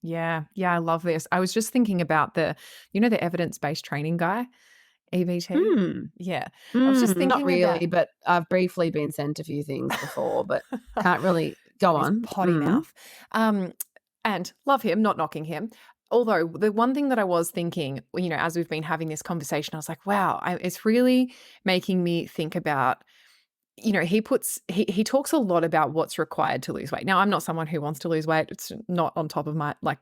[SPEAKER 1] Yeah. Yeah, I love this. I was just thinking about the evidence-based training guy, EBT?
[SPEAKER 2] Hmm.
[SPEAKER 1] Yeah. I was just
[SPEAKER 2] Not
[SPEAKER 1] thinking about
[SPEAKER 2] really, but I've briefly been sent a few things before, but can't really go
[SPEAKER 1] his
[SPEAKER 2] on.
[SPEAKER 1] potty mouth. Um, and love him, not knocking him. Although the one thing that I was thinking, as we've been having this conversation, I was like, wow, it's really making me think about, he talks a lot about what's required to lose weight. Now, I'm not someone who wants to lose weight. It's not on top of my, like,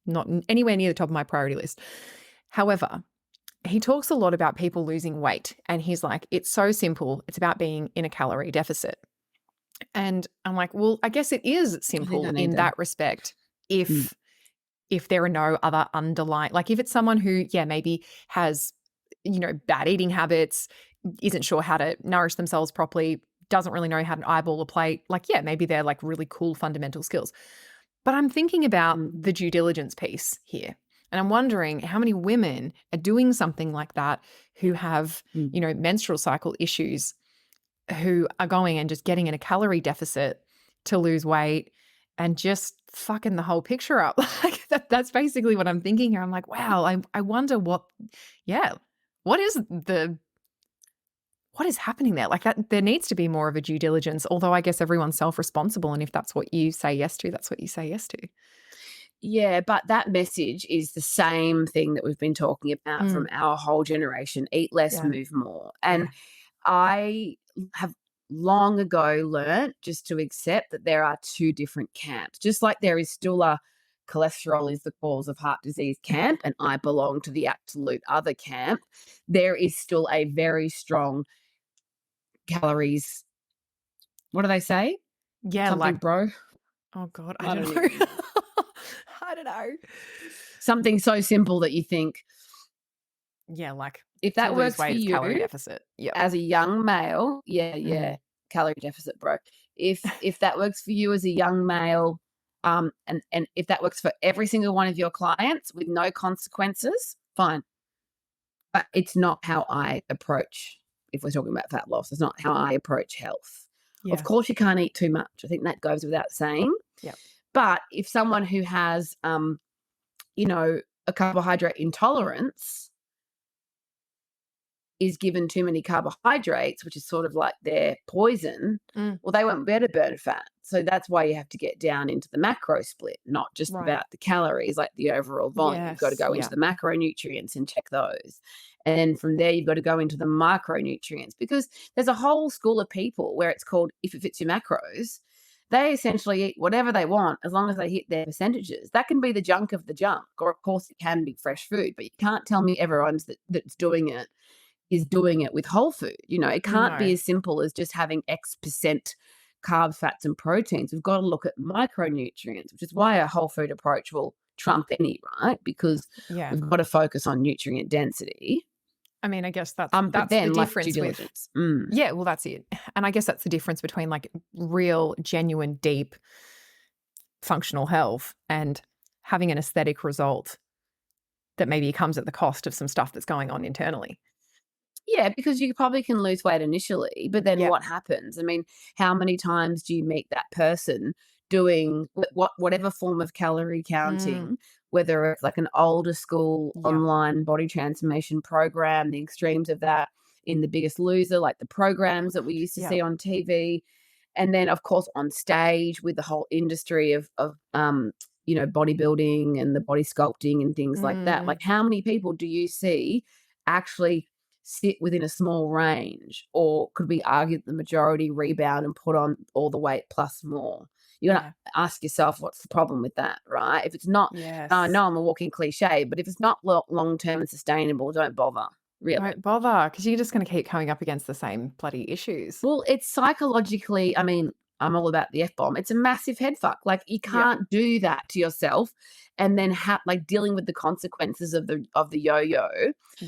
[SPEAKER 1] not anywhere near the top of my priority list. However, he talks a lot about people losing weight, and he's like, it's so simple. It's about being in a calorie deficit. And I'm like, well, I guess it is
[SPEAKER 2] I think I
[SPEAKER 1] simple
[SPEAKER 2] need
[SPEAKER 1] in
[SPEAKER 2] to.
[SPEAKER 1] that respect
[SPEAKER 2] Mm,
[SPEAKER 1] if there are no other underlying, like if it's someone who, yeah, maybe has, bad eating habits, isn't sure how to nourish themselves properly, doesn't really know how to eyeball a plate, like, yeah, maybe they're like really cool fundamental skills. But I'm thinking about
[SPEAKER 2] mm,
[SPEAKER 1] the due diligence piece here. And I'm wondering how many women are doing something like that who have,
[SPEAKER 2] mm.
[SPEAKER 1] menstrual cycle issues, who are going and just getting in a calorie deficit to lose weight and just fucking the whole picture up. Like that's basically what I'm thinking here. I'm like, wow, I wonder yeah, what is what is happening there? Like that, there needs to be more of a due diligence, although I guess everyone's self-responsible. And if that's what you say yes to, that's what you say yes to.
[SPEAKER 2] Yeah, but that message is the same thing that we've been talking about
[SPEAKER 1] Mm,
[SPEAKER 2] from our whole generation: eat less,
[SPEAKER 1] yeah.
[SPEAKER 2] move more.
[SPEAKER 1] Yeah.
[SPEAKER 2] And I have long ago learnt just to accept that there are two different camps. Just like there is still a cholesterol is the cause of heart disease camp, and I belong to the absolute other camp, there is still a very strong calories. What do they say?
[SPEAKER 1] Yeah,
[SPEAKER 2] Something,
[SPEAKER 1] like,
[SPEAKER 2] bro.
[SPEAKER 1] oh God, I
[SPEAKER 2] I
[SPEAKER 1] don't
[SPEAKER 2] don't
[SPEAKER 1] know.
[SPEAKER 2] even know.
[SPEAKER 1] I don't know.
[SPEAKER 2] Something so simple that you think,
[SPEAKER 1] Yeah, like
[SPEAKER 2] if
[SPEAKER 1] to
[SPEAKER 2] that
[SPEAKER 1] lose
[SPEAKER 2] works for
[SPEAKER 1] weight, it's calorie
[SPEAKER 2] you
[SPEAKER 1] deficit. Yep.
[SPEAKER 2] as a young male, yeah,
[SPEAKER 1] Mhm.
[SPEAKER 2] calorie deficit, bro. If that works for you as a young male, and if that works for every single one of your clients with no consequences, fine. But it's not how I approach, if we're talking about fat loss, it's not how I approach health. Of
[SPEAKER 1] Yeah.
[SPEAKER 2] course, you can't eat too much. I think that goes without saying.
[SPEAKER 1] Yep.
[SPEAKER 2] But if someone who has, you know, a carbohydrate intolerance is given too many carbohydrates, which is sort of like their poison,
[SPEAKER 1] Mm,
[SPEAKER 2] well, they won't be able to burn fat. So that's why you have to get down into the macro split, not just
[SPEAKER 1] right.
[SPEAKER 2] about the calories, like the overall volume. You've got to
[SPEAKER 1] Yes.
[SPEAKER 2] go into
[SPEAKER 1] Yeah.
[SPEAKER 2] the macronutrients and check those. And then from there, you've got to go into the micronutrients, because there's a whole school of people where it's called, if it fits your macros, they essentially eat whatever they want as long as they hit their percentages. That can be the junk of the junk, or of course it can be fresh food, but you can't tell me everyone's that's doing it is doing it with whole food. You know, it can't be
[SPEAKER 1] No.
[SPEAKER 2] as simple as just having X percent carbs, fats, and proteins. We've got to look at micronutrients, which is why a whole food approach will trump any, right? Because
[SPEAKER 1] Yeah.
[SPEAKER 2] we've got to focus on nutrient density.
[SPEAKER 1] I mean, I guess
[SPEAKER 2] But
[SPEAKER 1] that's the
[SPEAKER 2] then, like, due
[SPEAKER 1] difference with
[SPEAKER 2] diligence.
[SPEAKER 1] yeah, well, that's it. And I guess that's the difference between like real, genuine, deep functional health and having an aesthetic result that maybe comes at the cost of some stuff that's going on internally.
[SPEAKER 2] Yeah, because you probably can lose weight initially, but then
[SPEAKER 1] Yep.
[SPEAKER 2] what happens? I mean, how many times do you meet that person doing whatever form of calorie
[SPEAKER 1] Mm,
[SPEAKER 2] counting, whether it's like an older school
[SPEAKER 1] yeah.
[SPEAKER 2] online body transformation program, the extremes of that in The Biggest Loser, like the programs that we used to
[SPEAKER 1] Yep.
[SPEAKER 2] see on TV, and then of course on stage with the whole industry of you know, bodybuilding and the body sculpting and things like that.
[SPEAKER 1] Mm,
[SPEAKER 2] Like, how many people do you see actually sit within a small range, or could we argue that the majority rebound and put on all the weight plus more? You got to
[SPEAKER 1] yeah.
[SPEAKER 2] ask yourself, what's the problem with that, right? If it's not, I
[SPEAKER 1] Yes.
[SPEAKER 2] know I'm a walking cliche, but if it's not long term and sustainable, don't bother, really.
[SPEAKER 1] Don't bother because you're just going to keep coming up against the same bloody issues.
[SPEAKER 2] Well, it's psychologically, I mean, I'm all about the F bomb. It's a massive head fuck. Like, you
[SPEAKER 1] Yep.
[SPEAKER 2] can't do that to yourself and then have like dealing with the consequences of the yo-yo.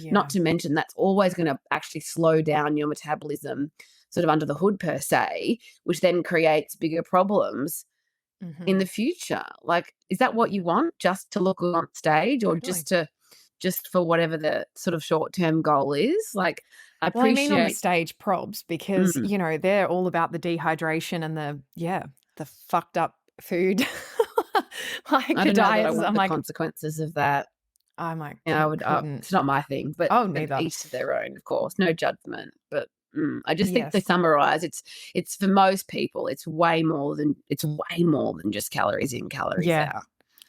[SPEAKER 2] Not
[SPEAKER 1] Yeah.
[SPEAKER 2] to mention that's always going to actually slow down your metabolism sort of under the hood per se, which then creates bigger problems in
[SPEAKER 1] Hmm.
[SPEAKER 2] the future. Like, is that what you want? Just to look good on stage, or
[SPEAKER 1] Totally.
[SPEAKER 2] just for whatever the sort of short-term goal is? Like, I
[SPEAKER 1] Well, I mean on the
[SPEAKER 2] appreciate.
[SPEAKER 1] stage probs because,
[SPEAKER 2] Mm.
[SPEAKER 1] they're all about the dehydration and the fucked up food.
[SPEAKER 2] I
[SPEAKER 1] Like
[SPEAKER 2] don't know that I
[SPEAKER 1] diets.
[SPEAKER 2] want the consequences of that.
[SPEAKER 1] I'm like,
[SPEAKER 2] You know, I would,
[SPEAKER 1] couldn't.
[SPEAKER 2] it's not my thing,
[SPEAKER 1] Oh,
[SPEAKER 2] but
[SPEAKER 1] neither.
[SPEAKER 2] each to their own, of course. No judgment, but, I just think, to
[SPEAKER 1] Yes.
[SPEAKER 2] summarize, it's for most people, it's way more than just calories in, calories
[SPEAKER 1] Yeah.
[SPEAKER 2] out.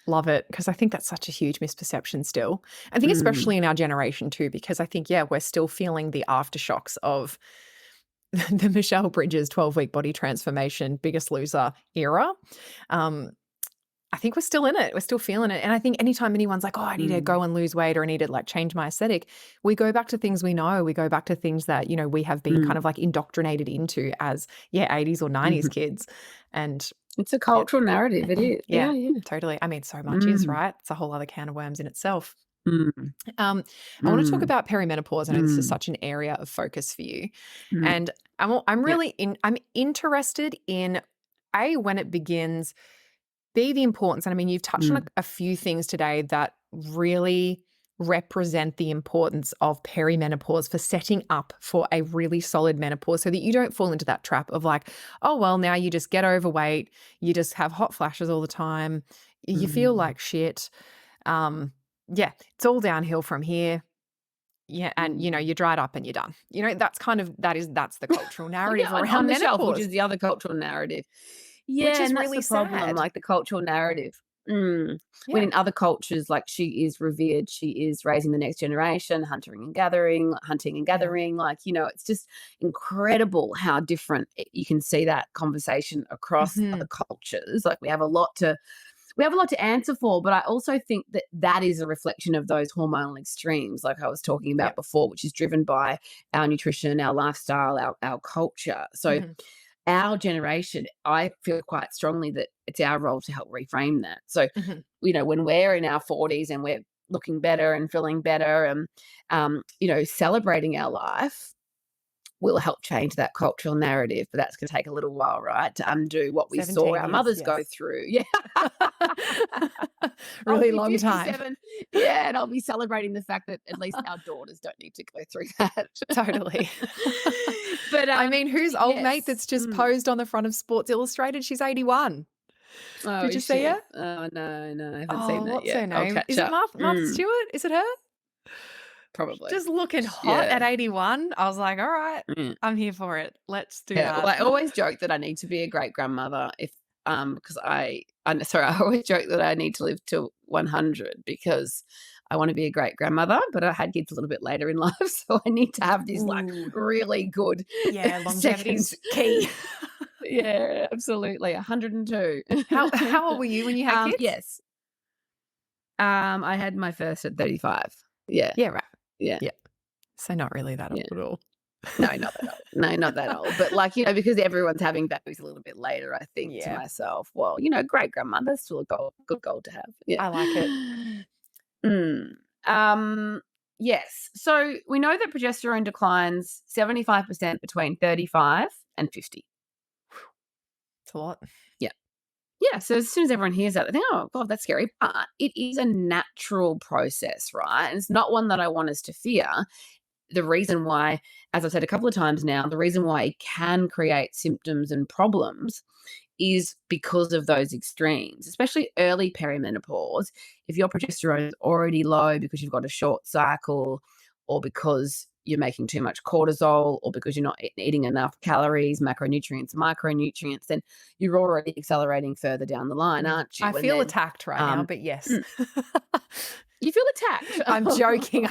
[SPEAKER 1] Love it. Because I think that's such a huge misperception still. I think
[SPEAKER 2] Mm,
[SPEAKER 1] especially in our generation too, because I think, yeah, we're still feeling the aftershocks of the Michelle Bridges 12-week body transformation, Biggest Loser era. Um, I think we're still in it. We're still feeling it. And I think anytime anyone's like, oh, I need to
[SPEAKER 2] mm,
[SPEAKER 1] go and lose weight or I need to like change my aesthetic, we go back to things we know. We go back to things that, we have been kind
[SPEAKER 2] mm,
[SPEAKER 1] of like indoctrinated into as, yeah, 80s or 90s
[SPEAKER 2] mhm.
[SPEAKER 1] kids. And
[SPEAKER 2] It's a
[SPEAKER 1] yeah,
[SPEAKER 2] cultural narrative, it is.
[SPEAKER 1] yeah,
[SPEAKER 2] Yeah, yeah.
[SPEAKER 1] totally. I mean, so much is,
[SPEAKER 2] Mm,
[SPEAKER 1] right? It's a whole other can of worms in itself.
[SPEAKER 2] mm,
[SPEAKER 1] Um, I want to talk
[SPEAKER 2] mm,
[SPEAKER 1] about perimenopause. I know this is
[SPEAKER 2] mm,
[SPEAKER 1] such an area of focus for you.
[SPEAKER 2] mm.
[SPEAKER 1] And I'm
[SPEAKER 2] Yeah.
[SPEAKER 1] really I'm interested in when it begins, the importance. And I mean, you've touched on
[SPEAKER 2] Mm,
[SPEAKER 1] a few things today that really represent the importance of perimenopause for setting up for a really solid menopause so that you don't fall into that trap of like, oh, well, now you just get overweight, you just have hot flashes all the time, you feel
[SPEAKER 2] mm,
[SPEAKER 1] like shit. Um, yeah, it's all downhill from here. Yeah, and
[SPEAKER 2] mm.
[SPEAKER 1] you're dried up and you're done. That's the cultural narrative
[SPEAKER 2] Yeah, on
[SPEAKER 1] around
[SPEAKER 2] the shelf, which
[SPEAKER 1] menopause,
[SPEAKER 2] is the other cultural narrative.
[SPEAKER 1] which
[SPEAKER 2] Yeah,
[SPEAKER 1] is
[SPEAKER 2] and that's
[SPEAKER 1] really
[SPEAKER 2] the problem,
[SPEAKER 1] sad.
[SPEAKER 2] like, the cultural narrative. When
[SPEAKER 1] Yeah.
[SPEAKER 2] in other cultures, like, she is revered, she is raising the next generation, hunting and
[SPEAKER 1] Yeah.
[SPEAKER 2] gathering, like, it's just incredible how different you can see that conversation across
[SPEAKER 1] Mhm.
[SPEAKER 2] other cultures. Like, we have a lot to answer for, but I also think that that is a reflection of those hormonal extremes, like I was talking about
[SPEAKER 1] Yep.
[SPEAKER 2] before, which is driven by our nutrition, our lifestyle, our culture. So
[SPEAKER 1] Mhm.
[SPEAKER 2] our generation, I feel quite strongly that it's our role to help reframe that. So,
[SPEAKER 1] Mhm.
[SPEAKER 2] when we're in our 40s and we're looking better and feeling better and, celebrating our life will help change that cultural narrative. But that's going to take a little while, right, to undo what we saw
[SPEAKER 1] 17
[SPEAKER 2] our
[SPEAKER 1] years,
[SPEAKER 2] mothers go
[SPEAKER 1] yes.
[SPEAKER 2] through. Yeah. I'll
[SPEAKER 1] Really
[SPEAKER 2] be
[SPEAKER 1] long time.
[SPEAKER 2] 57. Yeah. And I'll be celebrating the fact that at least our daughters don't need to go through that.
[SPEAKER 1] Totally.
[SPEAKER 2] But,
[SPEAKER 1] I mean, whose old mate
[SPEAKER 2] yes.
[SPEAKER 1] that's just posed on the front of Sports Illustrated? She's 81.
[SPEAKER 2] Oh,
[SPEAKER 1] Did you
[SPEAKER 2] is
[SPEAKER 1] see her?
[SPEAKER 2] she? Oh, no, I haven't seen
[SPEAKER 1] Oh,
[SPEAKER 2] that
[SPEAKER 1] what's
[SPEAKER 2] yet.
[SPEAKER 1] her
[SPEAKER 2] I'll
[SPEAKER 1] name?
[SPEAKER 2] catch
[SPEAKER 1] Is it
[SPEAKER 2] up.
[SPEAKER 1] Martha Stewart? Is it her?
[SPEAKER 2] Probably.
[SPEAKER 1] Just looking hot
[SPEAKER 2] Yeah.
[SPEAKER 1] at 81. I was like, all right,
[SPEAKER 2] Mm.
[SPEAKER 1] I'm here for it. Let's do
[SPEAKER 2] Yeah.
[SPEAKER 1] that.
[SPEAKER 2] Well, I always joke that I need to be a great grandmother because sorry, I always joke that I need to live till 100 because I want to be a great grandmother, but I had kids a little bit later in life, so I need to have this like
[SPEAKER 1] Ooh.
[SPEAKER 2] really good
[SPEAKER 1] Yeah, longevity's
[SPEAKER 2] seconds.
[SPEAKER 1] key.
[SPEAKER 2] Yeah, absolutely. 102.
[SPEAKER 1] How old were you when you had kids?
[SPEAKER 2] Yes. I had my first at 35. Yeah.
[SPEAKER 1] Yeah, right.
[SPEAKER 2] Yeah.
[SPEAKER 1] Yeah. So not really that old
[SPEAKER 2] Yeah.
[SPEAKER 1] at all.
[SPEAKER 2] No, not that old. No, not that old. But like, because everyone's having babies a little bit later, I think to
[SPEAKER 1] Yeah.
[SPEAKER 2] myself, well, great grandmother's still a good goal to have. Yeah.
[SPEAKER 1] I like it.
[SPEAKER 2] Mm. Yes. So we know that progesterone declines 75% between 35 and 50.
[SPEAKER 1] It's a lot.
[SPEAKER 2] Yeah. Yeah. So as soon as everyone hears that, they think, oh, God, that's scary. But it is a natural process, right? And it's not one that I want us to fear. The reason why, as I've said a couple of times now, the reason why it can create symptoms and problems is because of those extremes, especially early perimenopause. If your progesterone is already low because you've got a short cycle or because you're making too much cortisol or because you're not eating enough calories, macronutrients, micronutrients, then you're already accelerating further down the line, aren't you?
[SPEAKER 1] I feel attacked right now, but yes.
[SPEAKER 2] You feel attacked.
[SPEAKER 1] I'm joking.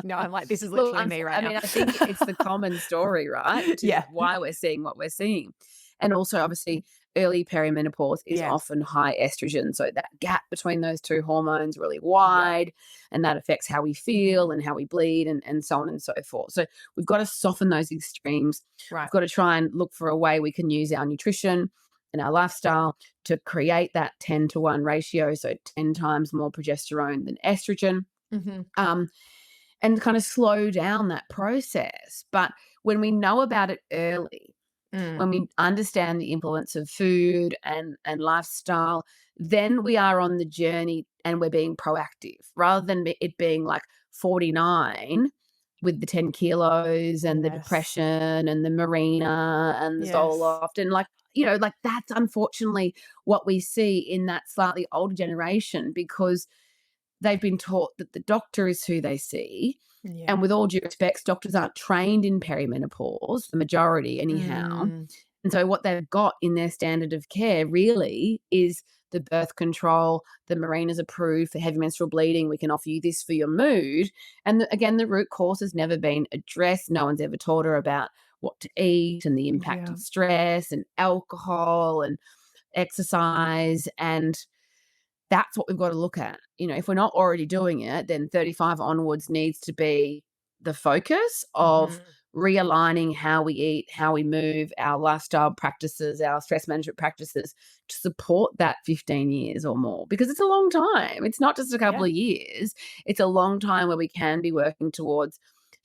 [SPEAKER 1] No, I'm like, this is literally me right now.
[SPEAKER 2] I think it's the common story, right? Which is why we're seeing what we're seeing. And also, obviously, early perimenopause is often high estrogen. So that gap between those two hormones really wide, and that affects how we feel and how we bleed and so on and so forth. So we've got to soften those extremes.
[SPEAKER 1] Right.
[SPEAKER 2] We've got to try and look for a way we can use our nutrition and our lifestyle to create that 10-to-1 ratio, so 10 times more progesterone than estrogen, and kind of slow down that process. But when we know about it early, when we understand the influence of food and lifestyle, then we are on the journey and we're being proactive rather than it being like 49 with the 10 kilos and the depression and the marina and the Zoloft and like that's unfortunately what we see in that slightly older generation because they've been taught that the doctor is who they see. Yeah. And with all due respect, doctors aren't trained in perimenopause, the majority anyhow. And so what they've got in their standard of care really is the birth control, the Marina's approved for heavy menstrual bleeding. We can offer you this for your mood. And again, the root cause has never been addressed. No one's ever taught her about what to eat and the impact of stress and alcohol and exercise. And that's what we've got to look at. If we're not already doing it, then 35 onwards needs to be the focus of realigning how we eat, how we move, our lifestyle practices, our stress management practices to support that 15 years or more, because it's a long time. It's not just a couple of years. It's a long time where we can be working towards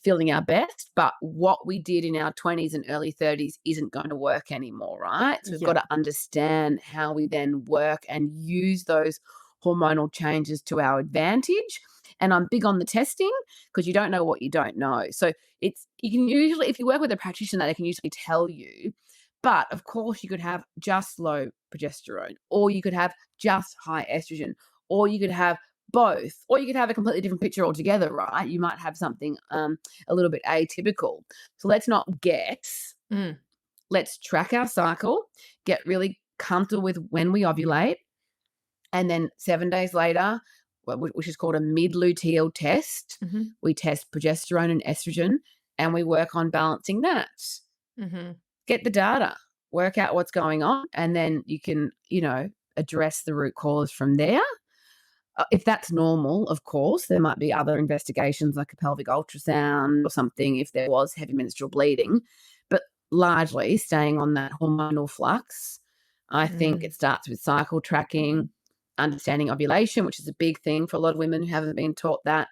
[SPEAKER 2] feeling our best, but what we did in our 20s and early 30s isn't going to work anymore, right? So we've got to understand how we then work and use those hormonal changes to our advantage. And I'm big on the testing because you don't know what you don't know. So you can usually, if you work with a practitioner, they can usually tell you. But of course, you could have just low progesterone, or you could have just high estrogen, or you could have both, or you could have a completely different picture altogether, right? You might have something a little bit atypical. So let's not guess. Let's track our cycle, get really comfortable with when we ovulate, and then 7 days later, which is called a mid-luteal test, we test progesterone and estrogen, and we work on balancing that. Get the data, work out what's going on, and then you can, address the root cause from there. If that's normal, of course, there might be other investigations like a pelvic ultrasound or something if there was heavy menstrual bleeding. But largely staying on that hormonal flux. I think it starts with cycle tracking, understanding ovulation, which is a big thing for a lot of women who haven't been taught that,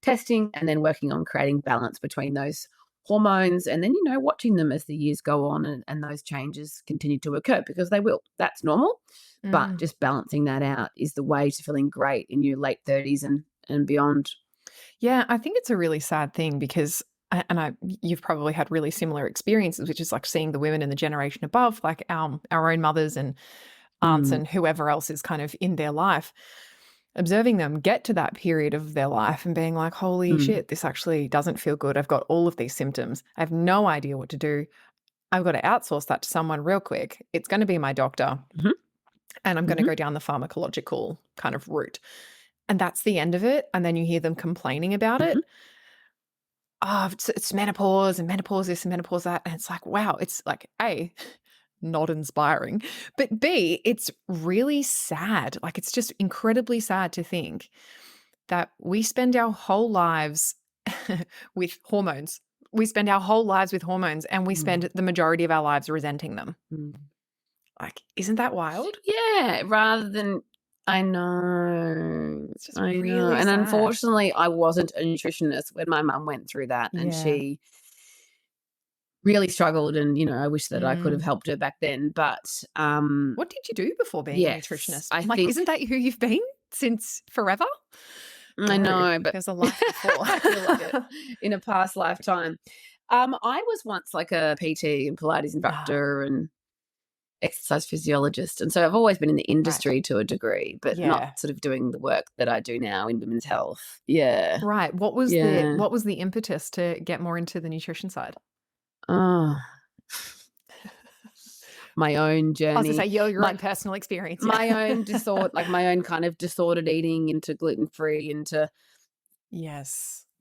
[SPEAKER 2] testing, and then working on creating balance between those hormones, and then, watching them as the years go on and those changes continue to occur, because they will. That's normal. But just balancing that out is the way to feeling great in your late 30s and beyond.
[SPEAKER 1] Yeah, I think it's a really sad thing because, you've probably had really similar experiences, which is like seeing the women in the generation above, like our own mothers and aunts and whoever else is kind of in their life, observing them get to that period of their life and being like, holy shit, this actually doesn't feel good. I've got all of these symptoms. I have no idea what to do. I've got to outsource that to someone real quick. It's going to be my doctor. And I'm going to go down the pharmacological kind of route. And that's the end of it. And then you hear them complaining about it. Oh, it's menopause and menopause this and menopause that. And it's like, wow, it's like, A, not inspiring. But B, it's really sad. Like, it's just incredibly sad to think that we spend our whole lives with hormones. We spend our whole lives with hormones, and we spend the majority of our lives resenting them. Like, isn't that wild?
[SPEAKER 2] Yeah, rather than, I know.
[SPEAKER 1] It's just
[SPEAKER 2] I
[SPEAKER 1] really
[SPEAKER 2] know. And
[SPEAKER 1] sad.
[SPEAKER 2] unfortunately, I wasn't a nutritionist when my mum went through that, and she really struggled, and, I wish that I could have helped her back then. But
[SPEAKER 1] what did you do before being a nutritionist?
[SPEAKER 2] I
[SPEAKER 1] Like,
[SPEAKER 2] think,
[SPEAKER 1] isn't that who you've been since forever?
[SPEAKER 2] I know, but
[SPEAKER 1] there's a life before.
[SPEAKER 2] I feel like it, in a past lifetime. I was once like a PT and Pilates instructor and exercise physiologist, and so I've always been in the industry to a degree, but not sort of doing the work that I do now in women's health.
[SPEAKER 1] Right. What was the impetus to get more into the nutrition side?
[SPEAKER 2] My own journey.
[SPEAKER 1] I was going to say your own personal experience.
[SPEAKER 2] My own disorder, like my own kind of disordered eating into gluten-free, into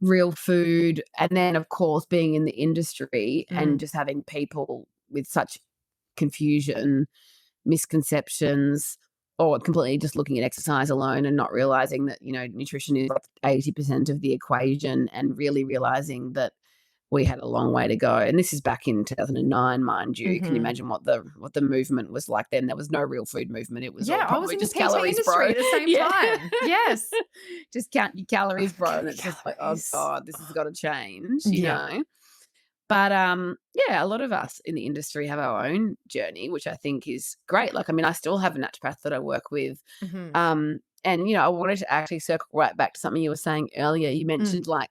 [SPEAKER 2] real food, and then of course being in the industry and just having people with such confusion, misconceptions, or completely just looking at exercise alone and not realizing that, nutrition is like 80% of the equation, and really realizing that we had a long way to go. And this is back in 2009, mind you. Can you imagine what the movement was like then? There was no real food movement. It was all
[SPEAKER 1] I was in
[SPEAKER 2] just
[SPEAKER 1] the PT
[SPEAKER 2] calories,
[SPEAKER 1] industry
[SPEAKER 2] bro.
[SPEAKER 1] at the same time. Yes.
[SPEAKER 2] Just count your calories, bro. And it's just like, oh God, this has got to change, you know? But a lot of us in the industry have our own journey, which I think is great. Like, I mean, I still have a naturopath that I work with. And, I wanted to actually circle right back to something you were saying earlier. You mentioned like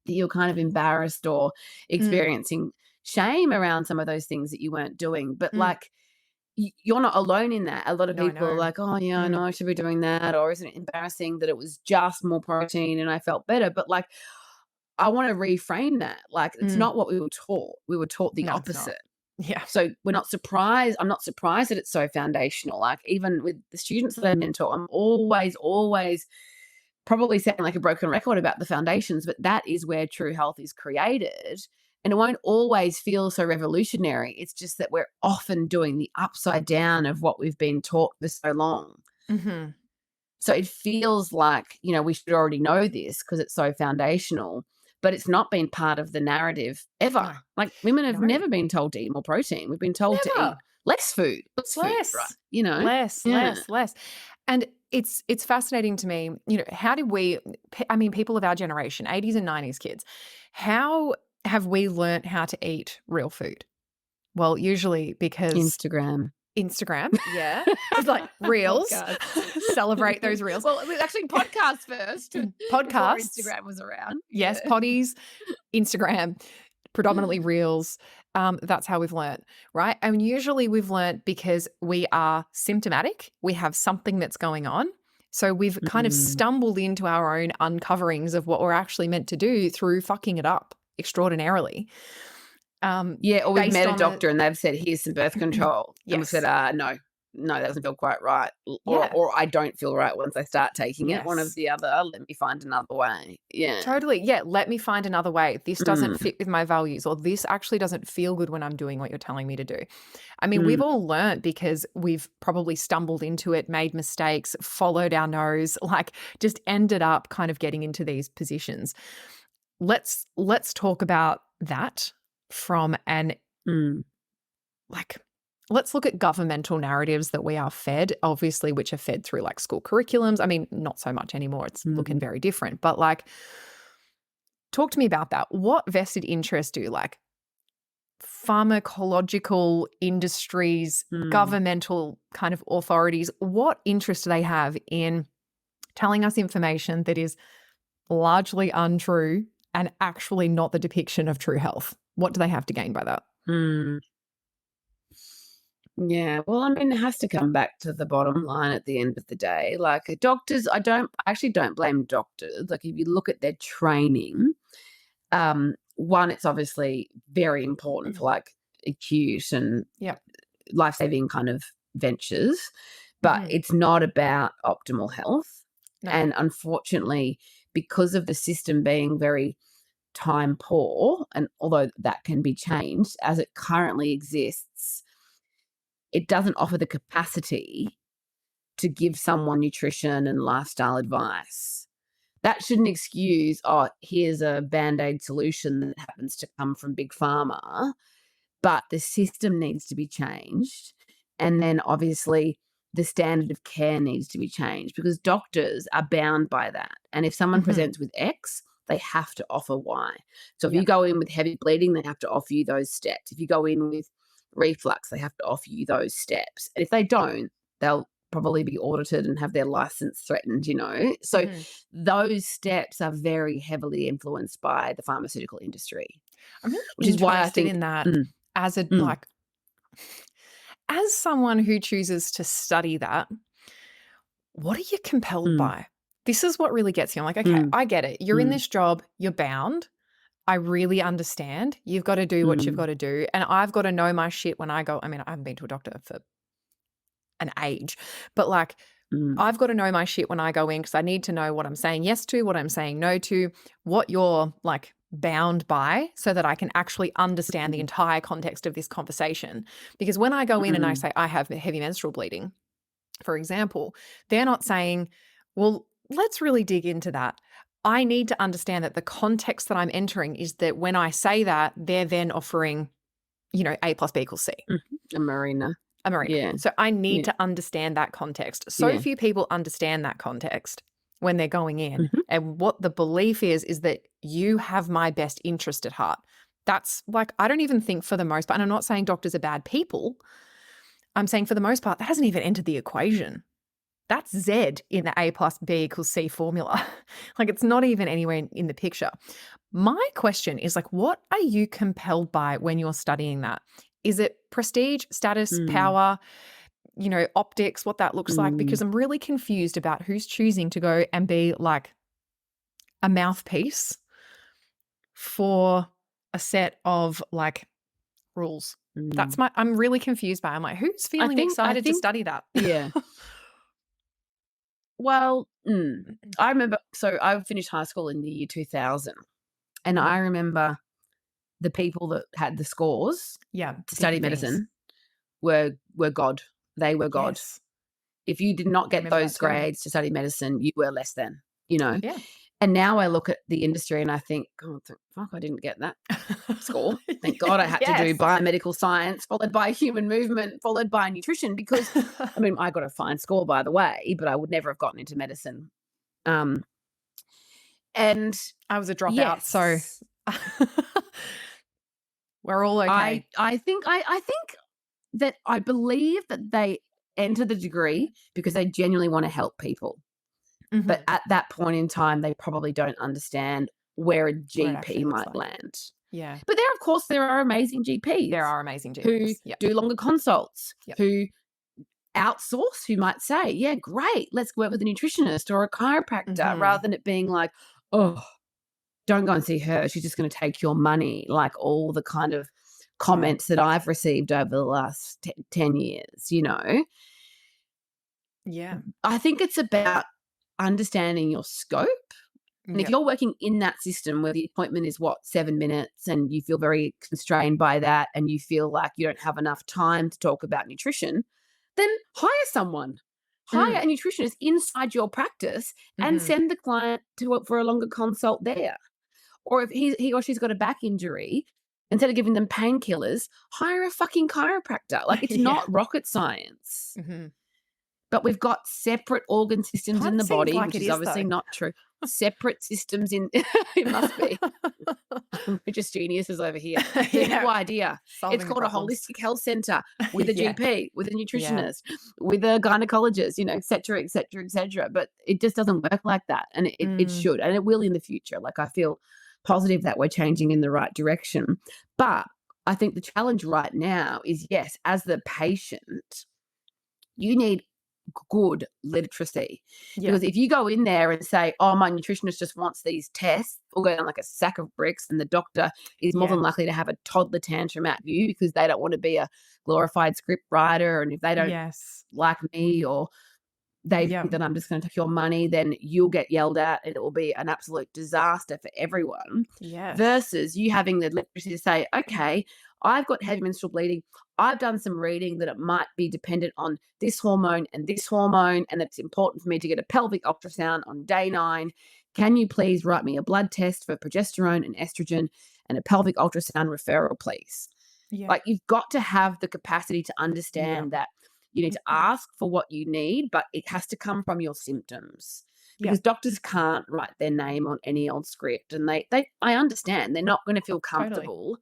[SPEAKER 2] that you're kind of embarrassed or experiencing shame around some of those things that you weren't doing. But like, you're not alone in that. A lot of people are like, oh yeah, I know I should be doing that. Or isn't it embarrassing that it was just more protein and I felt better? But like, I want to reframe that. Like, it's not what we were taught. We were taught the opposite.
[SPEAKER 1] Yeah.
[SPEAKER 2] So we're not surprised. I'm not surprised that it's so foundational. Like, even with the students that I mentor, I'm always probably sounding like a broken record about the foundations, but that is where true health is created. And it won't always feel so revolutionary. It's just that we're often doing the upside down of what we've been taught for so long. So it feels like, we should already know this because it's so foundational, but it's not been part of the narrative ever.
[SPEAKER 1] No.
[SPEAKER 2] Like, women have never been told to eat more protein. We've been told to eat less food. Less, right?
[SPEAKER 1] Less. And it's fascinating to me, how did people of our generation, 80s and 90s kids, how have we learnt how to eat real food? Well, usually because
[SPEAKER 2] Instagram,
[SPEAKER 1] yeah. It's like reels. Celebrate those reels.
[SPEAKER 2] Well, it was actually podcasts first.
[SPEAKER 1] Podcasts.
[SPEAKER 2] Instagram was around.
[SPEAKER 1] Yes, potties, Instagram, predominantly reels. That's how we've learnt, right? And usually we've learnt because we are symptomatic. We have something that's going on. So we've kind of stumbled into our own uncoverings of what we're actually meant to do through fucking it up extraordinarily.
[SPEAKER 2] Or we've met a doctor and they've said, here's some birth control. And we've said, no, that doesn't feel quite right. Or I don't feel right once I start taking it. One of the other, let me find another way. Yeah.
[SPEAKER 1] Totally. Yeah. Let me find another way. This doesn't fit with my values, or this actually doesn't feel good when I'm doing what you're telling me to do. I mean, we've all learned because we've probably stumbled into it, made mistakes, followed our nose, like just ended up kind of getting into these positions. Let's talk about that from an
[SPEAKER 2] Mm.
[SPEAKER 1] like, let's look at governmental narratives that we are fed, obviously, which are fed through like school curriculums. I mean, not so much anymore. It's looking very different. But like, talk to me about that. What vested interest do like pharmacological industries, governmental kind of authorities, what interest do they have in telling us information that is largely untrue and actually not the depiction of true health? What do they have to gain by that?
[SPEAKER 2] Mm. Yeah, well, I mean, it has to come back to the bottom line at the end of the day. Like doctors, I actually don't blame doctors. Like if you look at their training, one, it's obviously very important for like acute and life-saving kind of ventures, but it's not about optimal health.
[SPEAKER 1] No.
[SPEAKER 2] And unfortunately, because of the system being very time poor, and although that can be changed, as it currently exists, it doesn't offer the capacity to give someone nutrition and lifestyle advice. That shouldn't excuse, oh, here's a Band-Aid solution that happens to come from Big Pharma, but the system needs to be changed. And then obviously the standard of care needs to be changed because doctors are bound by that. And if someone presents with X, they have to offer Y. So if you go in with heavy bleeding, they have to offer you those steps. If you go in with reflux, they have to offer you those steps. And if they don't, they'll probably be audited and have their license threatened, you know. So those steps are very heavily influenced by the pharmaceutical industry.
[SPEAKER 1] I'm really
[SPEAKER 2] which is why I think
[SPEAKER 1] in that as a like as someone who chooses to study that, what are you compelled by? This is what really gets you. I'm like, okay, I get it. You're in this job, you're bound. I really understand. You've got to do what you've got to do. And I've got to know my shit when I go. I mean, I haven't been to a doctor for an age, but like I've got to know my shit when I go in because I need to know what I'm saying yes to, what I'm saying no to, what you're like bound by so that I can actually understand the entire context of this conversation. Because when I go in and I say I have heavy menstrual bleeding, for example, they're not saying, well, let's really dig into that. I need to understand that the context that I'm entering is that when I say that, they're then offering, you know, A plus B equals C.
[SPEAKER 2] A marina.
[SPEAKER 1] Yeah. So I need to understand that context. So few people understand that context when they're going in. And what the belief is that you have my best interest at heart. That's like, I don't even think for the most part, and I'm not saying doctors are bad people. I'm saying for the most part, that hasn't even entered the equation. That's Z in the A plus B equals C formula. Like it's not even anywhere in the picture. My question is like, what are you compelled by when you're studying that? Is it prestige, status, power, you know, optics, what that looks like? Because I'm really confused about who's choosing to go and be like a mouthpiece for a set of like rules. I'm really confused by it. I'm like, who's feeling excited to study that?
[SPEAKER 2] Yeah. Well, I remember, so I finished high school in the year 2000, and I remember the people that had the scores to study medicine were God. They were God.
[SPEAKER 1] Yes.
[SPEAKER 2] If you did not get those grades to study medicine, you were less than, you know.
[SPEAKER 1] Yeah.
[SPEAKER 2] And now I look at the industry and I think, oh, fuck, I didn't get that score. Thank God I had to do biomedical science, followed by human movement, followed by nutrition, because, I mean, I got a fine score, by the way, but I would never have gotten into medicine. And
[SPEAKER 1] I was a dropout, so we're all okay.
[SPEAKER 2] I think that I believe that they enter the degree because they genuinely want to help people. But at that point in time, they probably don't understand where a GP might land.
[SPEAKER 1] Yeah.
[SPEAKER 2] But there, of course, there are amazing GPs.
[SPEAKER 1] There are amazing GPs.
[SPEAKER 2] Who do longer consults, who outsource, who might say, yeah, great, let's work with a nutritionist or a chiropractor, rather than it being like, oh, don't go and see her. She's just going to take your money, like all the kind of comments that I've received over the last 10 years, you know?
[SPEAKER 1] Yeah.
[SPEAKER 2] I think it's about understanding your scope. And if you're working in that system where the appointment is 7 minutes and you feel very constrained by that and you feel like you don't have enough time to talk about nutrition, then hire someone. Hire a nutritionist inside your practice and send the client for a longer consult there. Or if he or she's got a back injury, instead of giving them painkillers, hire a fucking chiropractor. Like, it's
[SPEAKER 1] Yeah.
[SPEAKER 2] not rocket science.
[SPEAKER 1] Mhm.
[SPEAKER 2] But we've got separate organ systems in
[SPEAKER 1] Kind
[SPEAKER 2] the
[SPEAKER 1] of seems
[SPEAKER 2] body,
[SPEAKER 1] like
[SPEAKER 2] which
[SPEAKER 1] it
[SPEAKER 2] is
[SPEAKER 1] is,
[SPEAKER 2] obviously
[SPEAKER 1] though.
[SPEAKER 2] not true. Separate systems in it must be. We're just geniuses over here. So
[SPEAKER 1] Yeah.
[SPEAKER 2] no idea. It's
[SPEAKER 1] Solving the
[SPEAKER 2] called a
[SPEAKER 1] problems.
[SPEAKER 2] holistic health center with a
[SPEAKER 1] Yeah.
[SPEAKER 2] GP, with a
[SPEAKER 1] Yeah.
[SPEAKER 2] nutritionist, with a gynecologist, you know, et cetera, et cetera, et cetera. But it just doesn't work like that. And it
[SPEAKER 1] Mm.
[SPEAKER 2] should, and it will in the future. Like, I feel positive that we're changing in the right direction. But I think the challenge right now is, yes, as the patient, you need good literacy.
[SPEAKER 1] Yeah.
[SPEAKER 2] Because if you go in there and say, oh, my nutritionist just wants these tests, or go down like a sack of bricks, and the doctor is more
[SPEAKER 1] Yeah.
[SPEAKER 2] than likely to have a toddler tantrum at you because they don't want to be a glorified script writer. And if they don't
[SPEAKER 1] Yes.
[SPEAKER 2] like me, or they
[SPEAKER 1] Yeah.
[SPEAKER 2] think that I'm just going to take your money, then you'll get yelled at and it will be an absolute disaster for everyone.
[SPEAKER 1] Yes.
[SPEAKER 2] Versus you having the literacy to say, okay, I've got heavy menstrual bleeding. I've done some reading that it might be dependent on this hormone, and it's important for me to get a pelvic ultrasound on day 9. Can you please write me a blood test for progesterone and estrogen and a pelvic ultrasound referral, please?
[SPEAKER 1] Yeah.
[SPEAKER 2] Like, you've got to have the capacity to
[SPEAKER 1] Yeah.
[SPEAKER 2] understand that you need to ask for what you need, but it has to come from your symptoms.
[SPEAKER 1] Yeah.
[SPEAKER 2] Because doctors can't write their name on any old script, and I understand they're not going to feel
[SPEAKER 1] Totally.
[SPEAKER 2] comfortable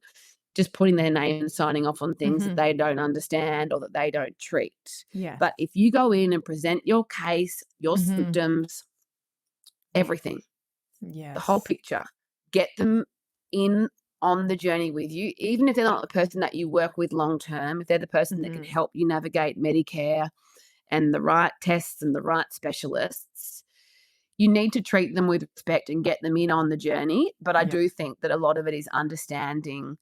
[SPEAKER 2] just putting their name and signing off on things that
[SPEAKER 1] Mhm.
[SPEAKER 2] they don't understand or that they don't treat.
[SPEAKER 1] Yes.
[SPEAKER 2] But if you go in and present your case, your
[SPEAKER 1] Mhm.
[SPEAKER 2] symptoms, everything, the whole
[SPEAKER 1] Yes.
[SPEAKER 2] picture, get them in on the journey with you, even if they're not the person that you work with long term, if they're the person that can
[SPEAKER 1] Mhm.
[SPEAKER 2] help you navigate Medicare and the right tests and the right specialists, you need to treat them with respect and get them in on the journey. But I
[SPEAKER 1] Yep.
[SPEAKER 2] do think that a lot of it is understanding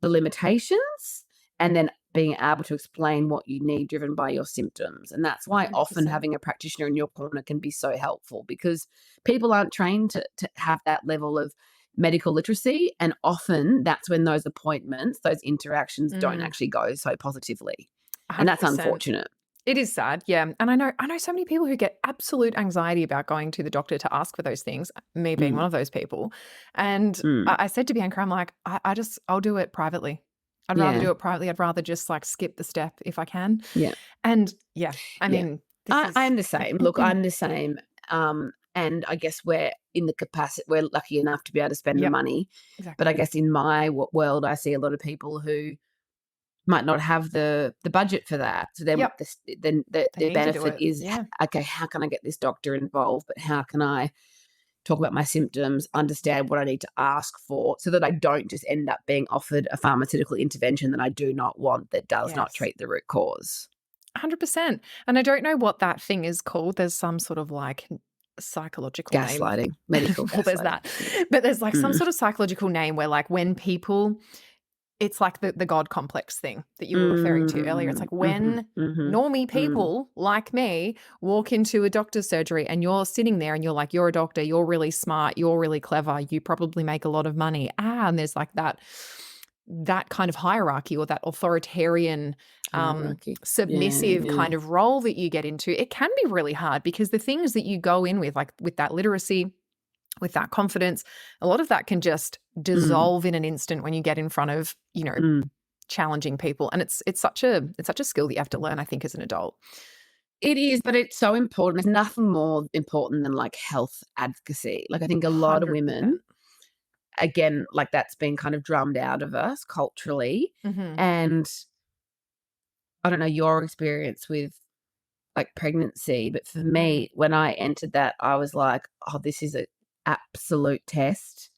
[SPEAKER 2] the limitations and then being able to explain what you need driven by your symptoms. And that's why often
[SPEAKER 1] 100%.
[SPEAKER 2] having a practitioner in your corner can be so helpful, because people aren't trained to have that level of medical literacy. And often that's when those appointments, those interactions don't
[SPEAKER 1] Mm.
[SPEAKER 2] actually go so positively. And that's
[SPEAKER 1] 100%.
[SPEAKER 2] unfortunate.
[SPEAKER 1] It is sad, yeah. And I know so many people who get absolute anxiety about going to the doctor to ask for those things, me being
[SPEAKER 2] Mm,
[SPEAKER 1] one of those people. And
[SPEAKER 2] mm.
[SPEAKER 1] I said to Bianca, I'm like, I'll do it privately. I'd rather
[SPEAKER 2] Yeah,
[SPEAKER 1] do it privately. I'd rather just like skip the step if I can.
[SPEAKER 2] yeah,
[SPEAKER 1] And yeah, I
[SPEAKER 2] yeah.
[SPEAKER 1] mean, this is
[SPEAKER 2] I'm the same. Look, I'm the same. And I guess we're in the capacity, we're lucky enough to be able to spend the
[SPEAKER 1] Yep,
[SPEAKER 2] money. But I
[SPEAKER 1] exactly.
[SPEAKER 2] guess in my world, I see a lot of people who might not have the budget for that. So then,
[SPEAKER 1] Yep.
[SPEAKER 2] then
[SPEAKER 1] They
[SPEAKER 2] the
[SPEAKER 1] need to do
[SPEAKER 2] benefit
[SPEAKER 1] it.
[SPEAKER 2] is,
[SPEAKER 1] Yeah.
[SPEAKER 2] okay, how can I get this doctor involved? But how can I talk about my symptoms, understand what I need to ask for, so that I don't just end up being offered a pharmaceutical intervention that I do not want, that does not
[SPEAKER 1] Yes.
[SPEAKER 2] treat the root cause.
[SPEAKER 1] 100%. And I don't know what that thing is called. There's some sort of like psychological name.
[SPEAKER 2] Gaslighting, medical
[SPEAKER 1] Well, there's
[SPEAKER 2] gaslighting.
[SPEAKER 1] that. But there's like some
[SPEAKER 2] Mm.
[SPEAKER 1] sort of psychological name where like when people, it's like the God complex thing that you were referring to earlier. It's like
[SPEAKER 2] Mhm,
[SPEAKER 1] when
[SPEAKER 2] mhm,
[SPEAKER 1] normie
[SPEAKER 2] mm.
[SPEAKER 1] people like me walk into a doctor's surgery and you're sitting there and you're like, you're a doctor, you're really smart, you're really clever, you probably make a lot of money. And there's like that kind of hierarchy or that authoritarian,
[SPEAKER 2] Hierarchy. Yeah,
[SPEAKER 1] submissive
[SPEAKER 2] yeah.
[SPEAKER 1] kind of role that you get into. It can be really hard because the things that you go in with, like with that literacy, with that confidence, a lot of that can just
[SPEAKER 2] Mm,
[SPEAKER 1] dissolve in an instant when you get in front of,
[SPEAKER 2] mm.
[SPEAKER 1] challenging people. And it's such a skill that you have to learn, I think, as an adult.
[SPEAKER 2] It is, but it's so important. There's nothing more important than, like, health advocacy. Like, I think a lot of
[SPEAKER 1] 100%.
[SPEAKER 2] women, again, like, that's been kind of drummed out of us culturally.
[SPEAKER 1] Mhm.
[SPEAKER 2] And I don't know your experience with, like, pregnancy, but for
[SPEAKER 1] Mhm.
[SPEAKER 2] me, when I entered that, I was like, "Oh, this is an absolute test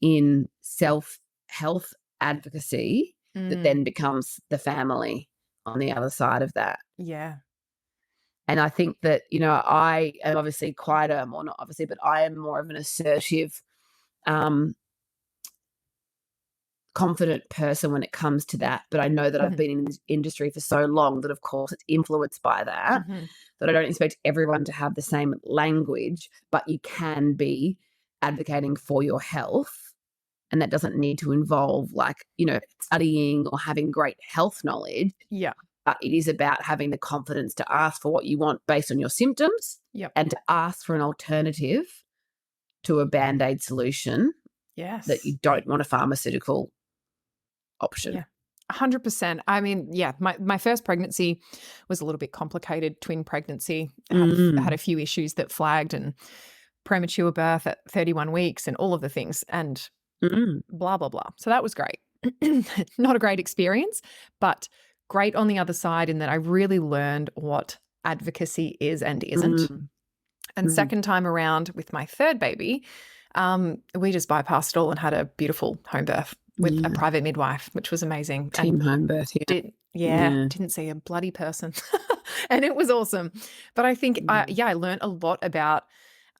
[SPEAKER 2] in self-health advocacy that
[SPEAKER 1] Mm.
[SPEAKER 2] then becomes the family on the other side of that."
[SPEAKER 1] Yeah.
[SPEAKER 2] And I think that, I am obviously quite a, well, not obviously, but I am more of an assertive, um, confident person when it comes to that. But I know that I've
[SPEAKER 1] Mhm.
[SPEAKER 2] been in this industry for so long that, of course, it's influenced by that,
[SPEAKER 1] Mhm.
[SPEAKER 2] that I don't expect everyone to have the same language, but you can be advocating for your health. And that doesn't need to involve, like, studying or having great health knowledge.
[SPEAKER 1] Yeah.
[SPEAKER 2] It is about having the confidence to ask for what you want based on your symptoms,
[SPEAKER 1] Yep.
[SPEAKER 2] and to ask for an alternative to a Band-Aid solution, that
[SPEAKER 1] Yes.
[SPEAKER 2] you don't want a pharmaceutical option.
[SPEAKER 1] Yeah. 100%. I mean, yeah, my first pregnancy was a little bit complicated, twin pregnancy. Had a few issues that flagged, and premature birth at 31 weeks and all of the things, and blah, blah, blah. So that was great. Not a great experience, but great on the other side in that I really learned what advocacy is and isn't. And second time around with my third baby, we just bypassed it all and had a beautiful home birth with a private midwife, which was amazing.
[SPEAKER 2] Team home birth,
[SPEAKER 1] didn't see a bloody person. And it was awesome. But I think, I learned a lot about,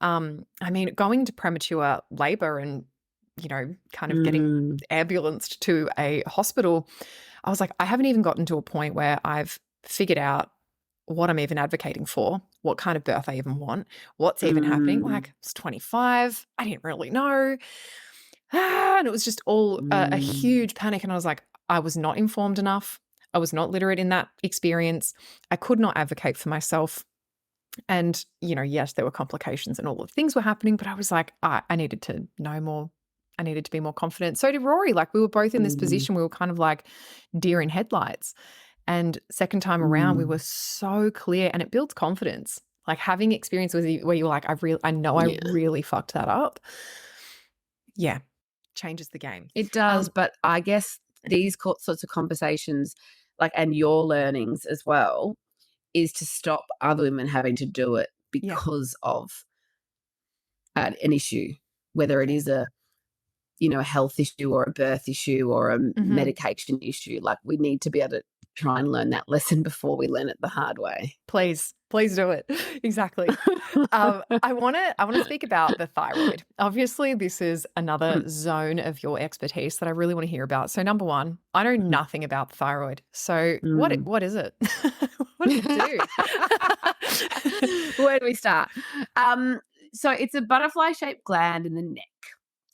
[SPEAKER 1] going into premature labor and, kind of getting ambulanced to a hospital. I was like, I haven't even gotten to a point where I've figured out what I'm even advocating for, what kind of birth I even want, what's even happening. Like, I was 25. I didn't really know. And it was just all a huge panic. And I was like, I was not informed enough. I was not literate in that experience. I could not advocate for myself. And, yes, there were complications and all the things were happening, but I was like, I needed to know more. I needed to be more confident. So did Rory. Like, we were both in this position. We were kind of like deer in headlights. And second time around, we were so clear, and it builds confidence. Like, having experience where you're like, I really fucked that up. Yeah. Changes the game.
[SPEAKER 2] It does, but I guess these sorts of conversations, like, and your learnings as well, is to stop other women having to do it because of an issue, whether it is a health issue or a birth issue or a medication issue. Like, we need to be able to try and learn that lesson before we learn it the hard way.
[SPEAKER 1] Please do it. Exactly. I want to speak about the thyroid. Obviously, this is another zone of your expertise that I really want to hear about. So, number one, I know nothing about the thyroid. So, what is it? What does it
[SPEAKER 2] do? Where do we start? So, it's a butterfly-shaped gland in the neck,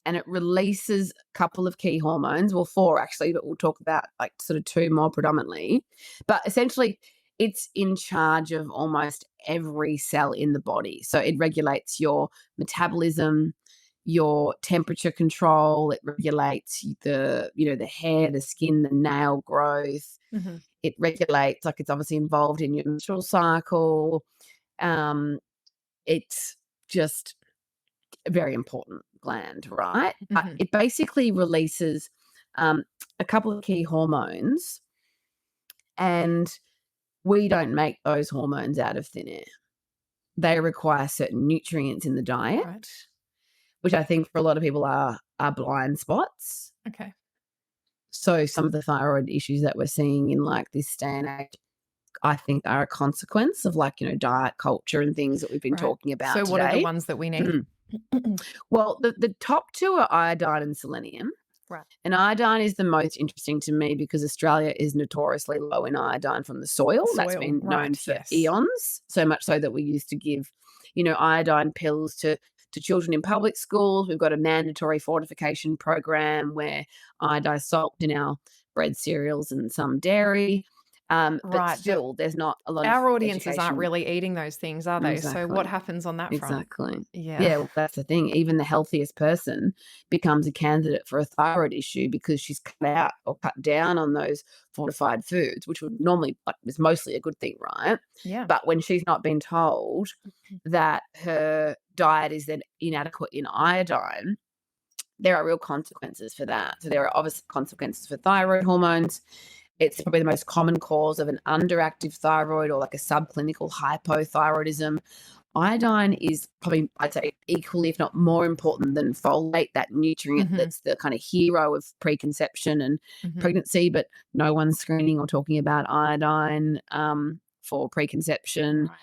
[SPEAKER 2] and it releases a couple of key hormones. Well, 4 actually, but we'll talk about like sort of 2 more predominantly. But essentially, it's in charge of almost every cell in the body. So it regulates your metabolism, your temperature control. It regulates the hair, the skin, the nail growth. It regulates, like, it's obviously involved in your menstrual cycle. It's just a very important gland, right? It basically releases a couple of key hormones, and we don't make those hormones out of thin air. They require certain nutrients in the diet, which I think for a lot of people are blind spots.
[SPEAKER 1] Okay.
[SPEAKER 2] So some of the thyroid issues that we're seeing in like this day and age, I think, are a consequence of diet culture and things that we've been talking about
[SPEAKER 1] So what
[SPEAKER 2] today.
[SPEAKER 1] are the ones that we need?
[SPEAKER 2] Well, the top 2 are iodine and selenium.
[SPEAKER 1] Right.
[SPEAKER 2] And iodine is the most interesting to me because Australia is notoriously low in iodine from the soil. That's been known for eons, so much so that we used to give, iodine pills to children in public schools. We've got a mandatory fortification program where iodized salt in our bread, cereals, and some dairy. But still, there's not a lot of
[SPEAKER 1] our audiences
[SPEAKER 2] education.
[SPEAKER 1] aren't really eating those things, are they?
[SPEAKER 2] Exactly.
[SPEAKER 1] So what happens on that front?
[SPEAKER 2] Exactly.
[SPEAKER 1] Yeah.
[SPEAKER 2] Well, that's the thing. Even the healthiest person becomes a candidate for a thyroid issue because she's cut out or cut down on those fortified foods, which would normally is mostly a good thing, right?
[SPEAKER 1] Yeah.
[SPEAKER 2] But when she's not been told that her diet is then inadequate in iodine, there are real consequences for that. So there are obvious consequences for thyroid hormones. It's probably the most common cause of an underactive thyroid or like a subclinical hypothyroidism. Iodine is probably, I'd say, equally, if not more important than folate, that nutrient that's the kind of hero of preconception and pregnancy, but no one's screening or talking about iodine for preconception.
[SPEAKER 1] Right.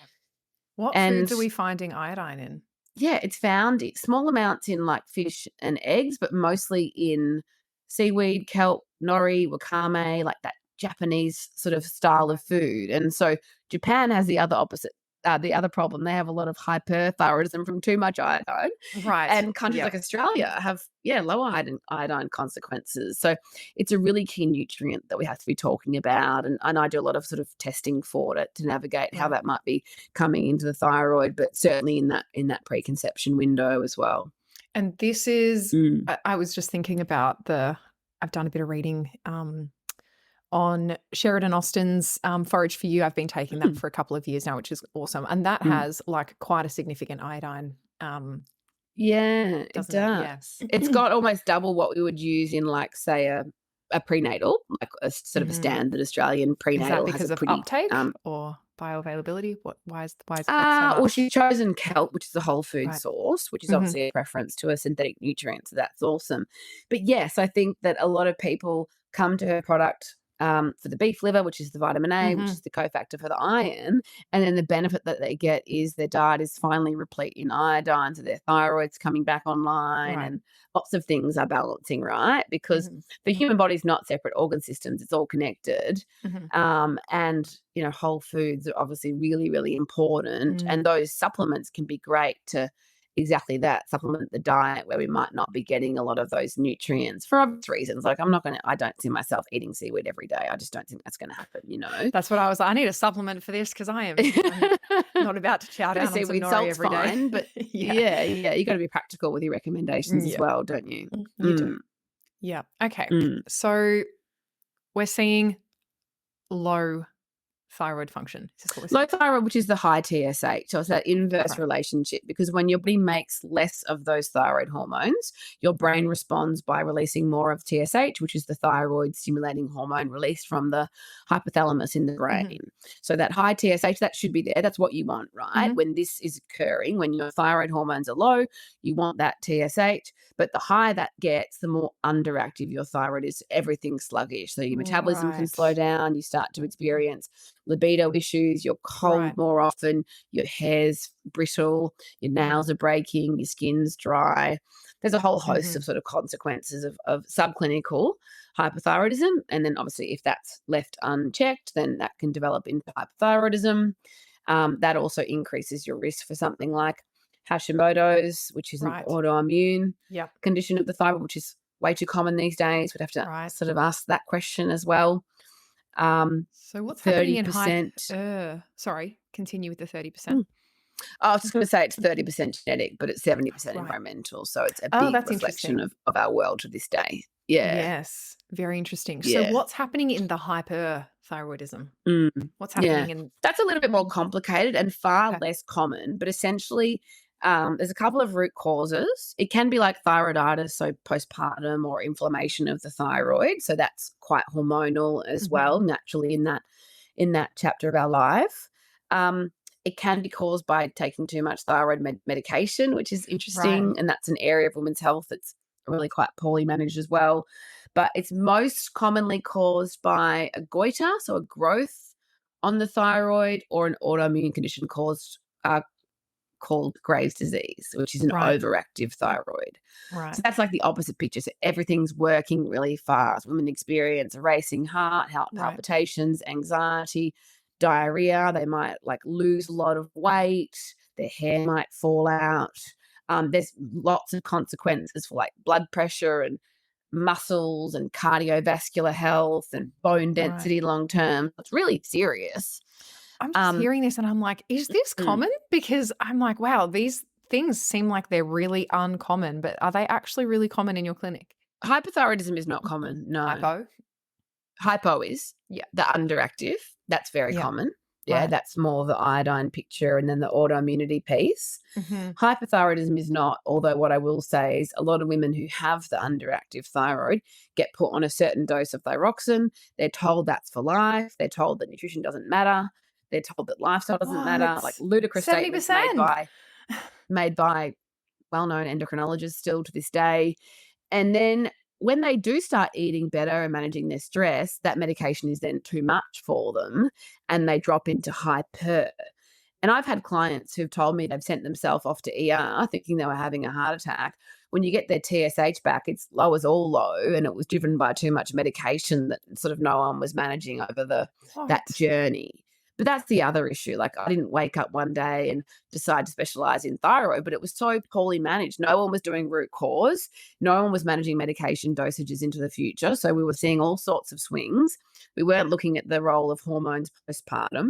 [SPEAKER 1] What foods are we finding iodine in?
[SPEAKER 2] Yeah, it's found in small amounts in like fish and eggs, but mostly in seaweed, kelp, nori, wakame, like that Japanese sort of style of food. And so Japan has the other opposite, the other problem. They have a lot of hyperthyroidism from too much iodine.
[SPEAKER 1] Right.
[SPEAKER 2] And countries like Australia have, lower iodine consequences. So it's a really key nutrient that we have to be talking about. And I do a lot of sort of testing for it to navigate how that might be coming into the thyroid, but certainly in that preconception window as well.
[SPEAKER 1] And this is, I was just thinking about the I've done a bit of reading on Sheridan Austin's Forage for You. I've been taking that for a couple of years now, which is awesome. And that has like quite a significant iodine.
[SPEAKER 2] Yeah, it
[SPEAKER 1] Doesn't it? Yeah.
[SPEAKER 2] does. It's got almost double what we would use in like, say, a prenatal, like a sort of a standard Australian
[SPEAKER 1] Is that
[SPEAKER 2] prenatal has
[SPEAKER 1] because
[SPEAKER 2] a
[SPEAKER 1] of
[SPEAKER 2] pretty
[SPEAKER 1] uptake or bioavailability? Why is it so much?
[SPEAKER 2] well, she's chosen kelp, which is a whole food
[SPEAKER 1] Right.
[SPEAKER 2] source, which is obviously a preference to a synthetic nutrient, so that's awesome. But yes, I think that a lot of people come to her product for the beef liver, which is the vitamin A, which is the cofactor for the iron, and then the benefit that they get is their diet is finally replete in iodine, so their thyroid's coming back online,
[SPEAKER 1] Right.
[SPEAKER 2] and lots of things are balancing, right? Because the human body's not separate organ systems; it's all connected. And whole foods are obviously really, really important, and those supplements can be great to exactly that, supplement the diet where we might not be getting a lot of those nutrients for obvious reasons. Like I don't see myself eating seaweed every day. I just don't think that's going to happen,
[SPEAKER 1] That's what I was like. I need a supplement for this because I'm not about to chow down on some
[SPEAKER 2] seaweed
[SPEAKER 1] nori
[SPEAKER 2] salt's
[SPEAKER 1] every day.
[SPEAKER 2] fine, but yeah, you got to be practical with your recommendations as well, don't you?
[SPEAKER 1] You do. Yeah. Okay. So we're seeing low thyroid function. Is this what we're
[SPEAKER 2] Low
[SPEAKER 1] saying?
[SPEAKER 2] thyroid, which is the high TSH. So it's that inverse relationship, because when your body makes less of those thyroid hormones, your brain responds by releasing more of TSH, which is the thyroid stimulating hormone released from the hypothalamus in the brain. So that high TSH, that should be there. That's what you want, right? When this is occurring, when your thyroid hormones are low, you want that TSH. But the higher that gets, the more underactive your thyroid is. Everything's sluggish. So your metabolism can slow down. You start to experience libido issues, you're cold more often, your hair's brittle, your nails are breaking, your skin's dry. There's a whole host of sort of consequences of subclinical hypothyroidism. And then obviously if that's left unchecked, then that can develop into hypothyroidism. That also increases your risk for something like Hashimoto's, which is an autoimmune condition of the thyroid, which is way too common these days. We'd have to sort of ask that question as well.
[SPEAKER 1] So what's happening in
[SPEAKER 2] 30%?
[SPEAKER 1] Sorry, continue with the 30%.
[SPEAKER 2] I was just going to say it's 30% genetic, but it's 70% environmental. So it's a big reflection of our world to this day. Yeah.
[SPEAKER 1] Yes. Very interesting.
[SPEAKER 2] Yeah.
[SPEAKER 1] So what's happening in the hyperthyroidism? What's happening in...
[SPEAKER 2] That's a little bit more complicated and far less common, but essentially there's a couple of root causes. It can be like thyroiditis, so postpartum, or inflammation of the thyroid. So that's quite hormonal as well, naturally in that chapter of our life. It can be caused by taking too much thyroid medication, which is interesting, and that's an area of women's health that's really quite poorly managed as well. But it's most commonly caused by a goiter, so a growth on the thyroid, or an autoimmune condition called Graves' disease, which is an overactive thyroid. So that's like the opposite picture. So everything's working really fast. Women experience a racing heart, palpitations, anxiety, diarrhea. They might like lose a lot of weight. Their hair might fall out. There's lots of consequences for like blood pressure and muscles and cardiovascular health and bone density long term. It's really serious.
[SPEAKER 1] I'm just hearing this and I'm like, is this common? Because I'm like, wow, these things seem like they're really uncommon, but are they actually really common in your clinic?
[SPEAKER 2] Hypothyroidism is not common, no. Hypo is, the underactive. That's very common. Yeah, that's more the iodine picture, and then the autoimmunity piece. Hypothyroidism is not, although what I will say is a lot of women who have the underactive thyroid get put on a certain dose of thyroxine. They're told that's for life. They're told that nutrition doesn't matter. They're told that lifestyle doesn't matter. Like ludicrous
[SPEAKER 1] 70%.
[SPEAKER 2] statements made by well-known endocrinologists still to this day. And then when they do start eating better and managing their stress, that medication is then too much for them and they drop into hyper. And I've had clients who've told me they've sent themselves off to ER thinking they were having a heart attack. When you get their TSH back, it's low as all low, and it was driven by too much medication that sort of no one was managing over that journey. But that's the other issue. Like, I didn't wake up one day and decide to specialize in thyroid, but it was so poorly managed. No one was doing root cause. No one was managing medication dosages into the future. So we were seeing all sorts of swings. We weren't looking at the role of hormones postpartum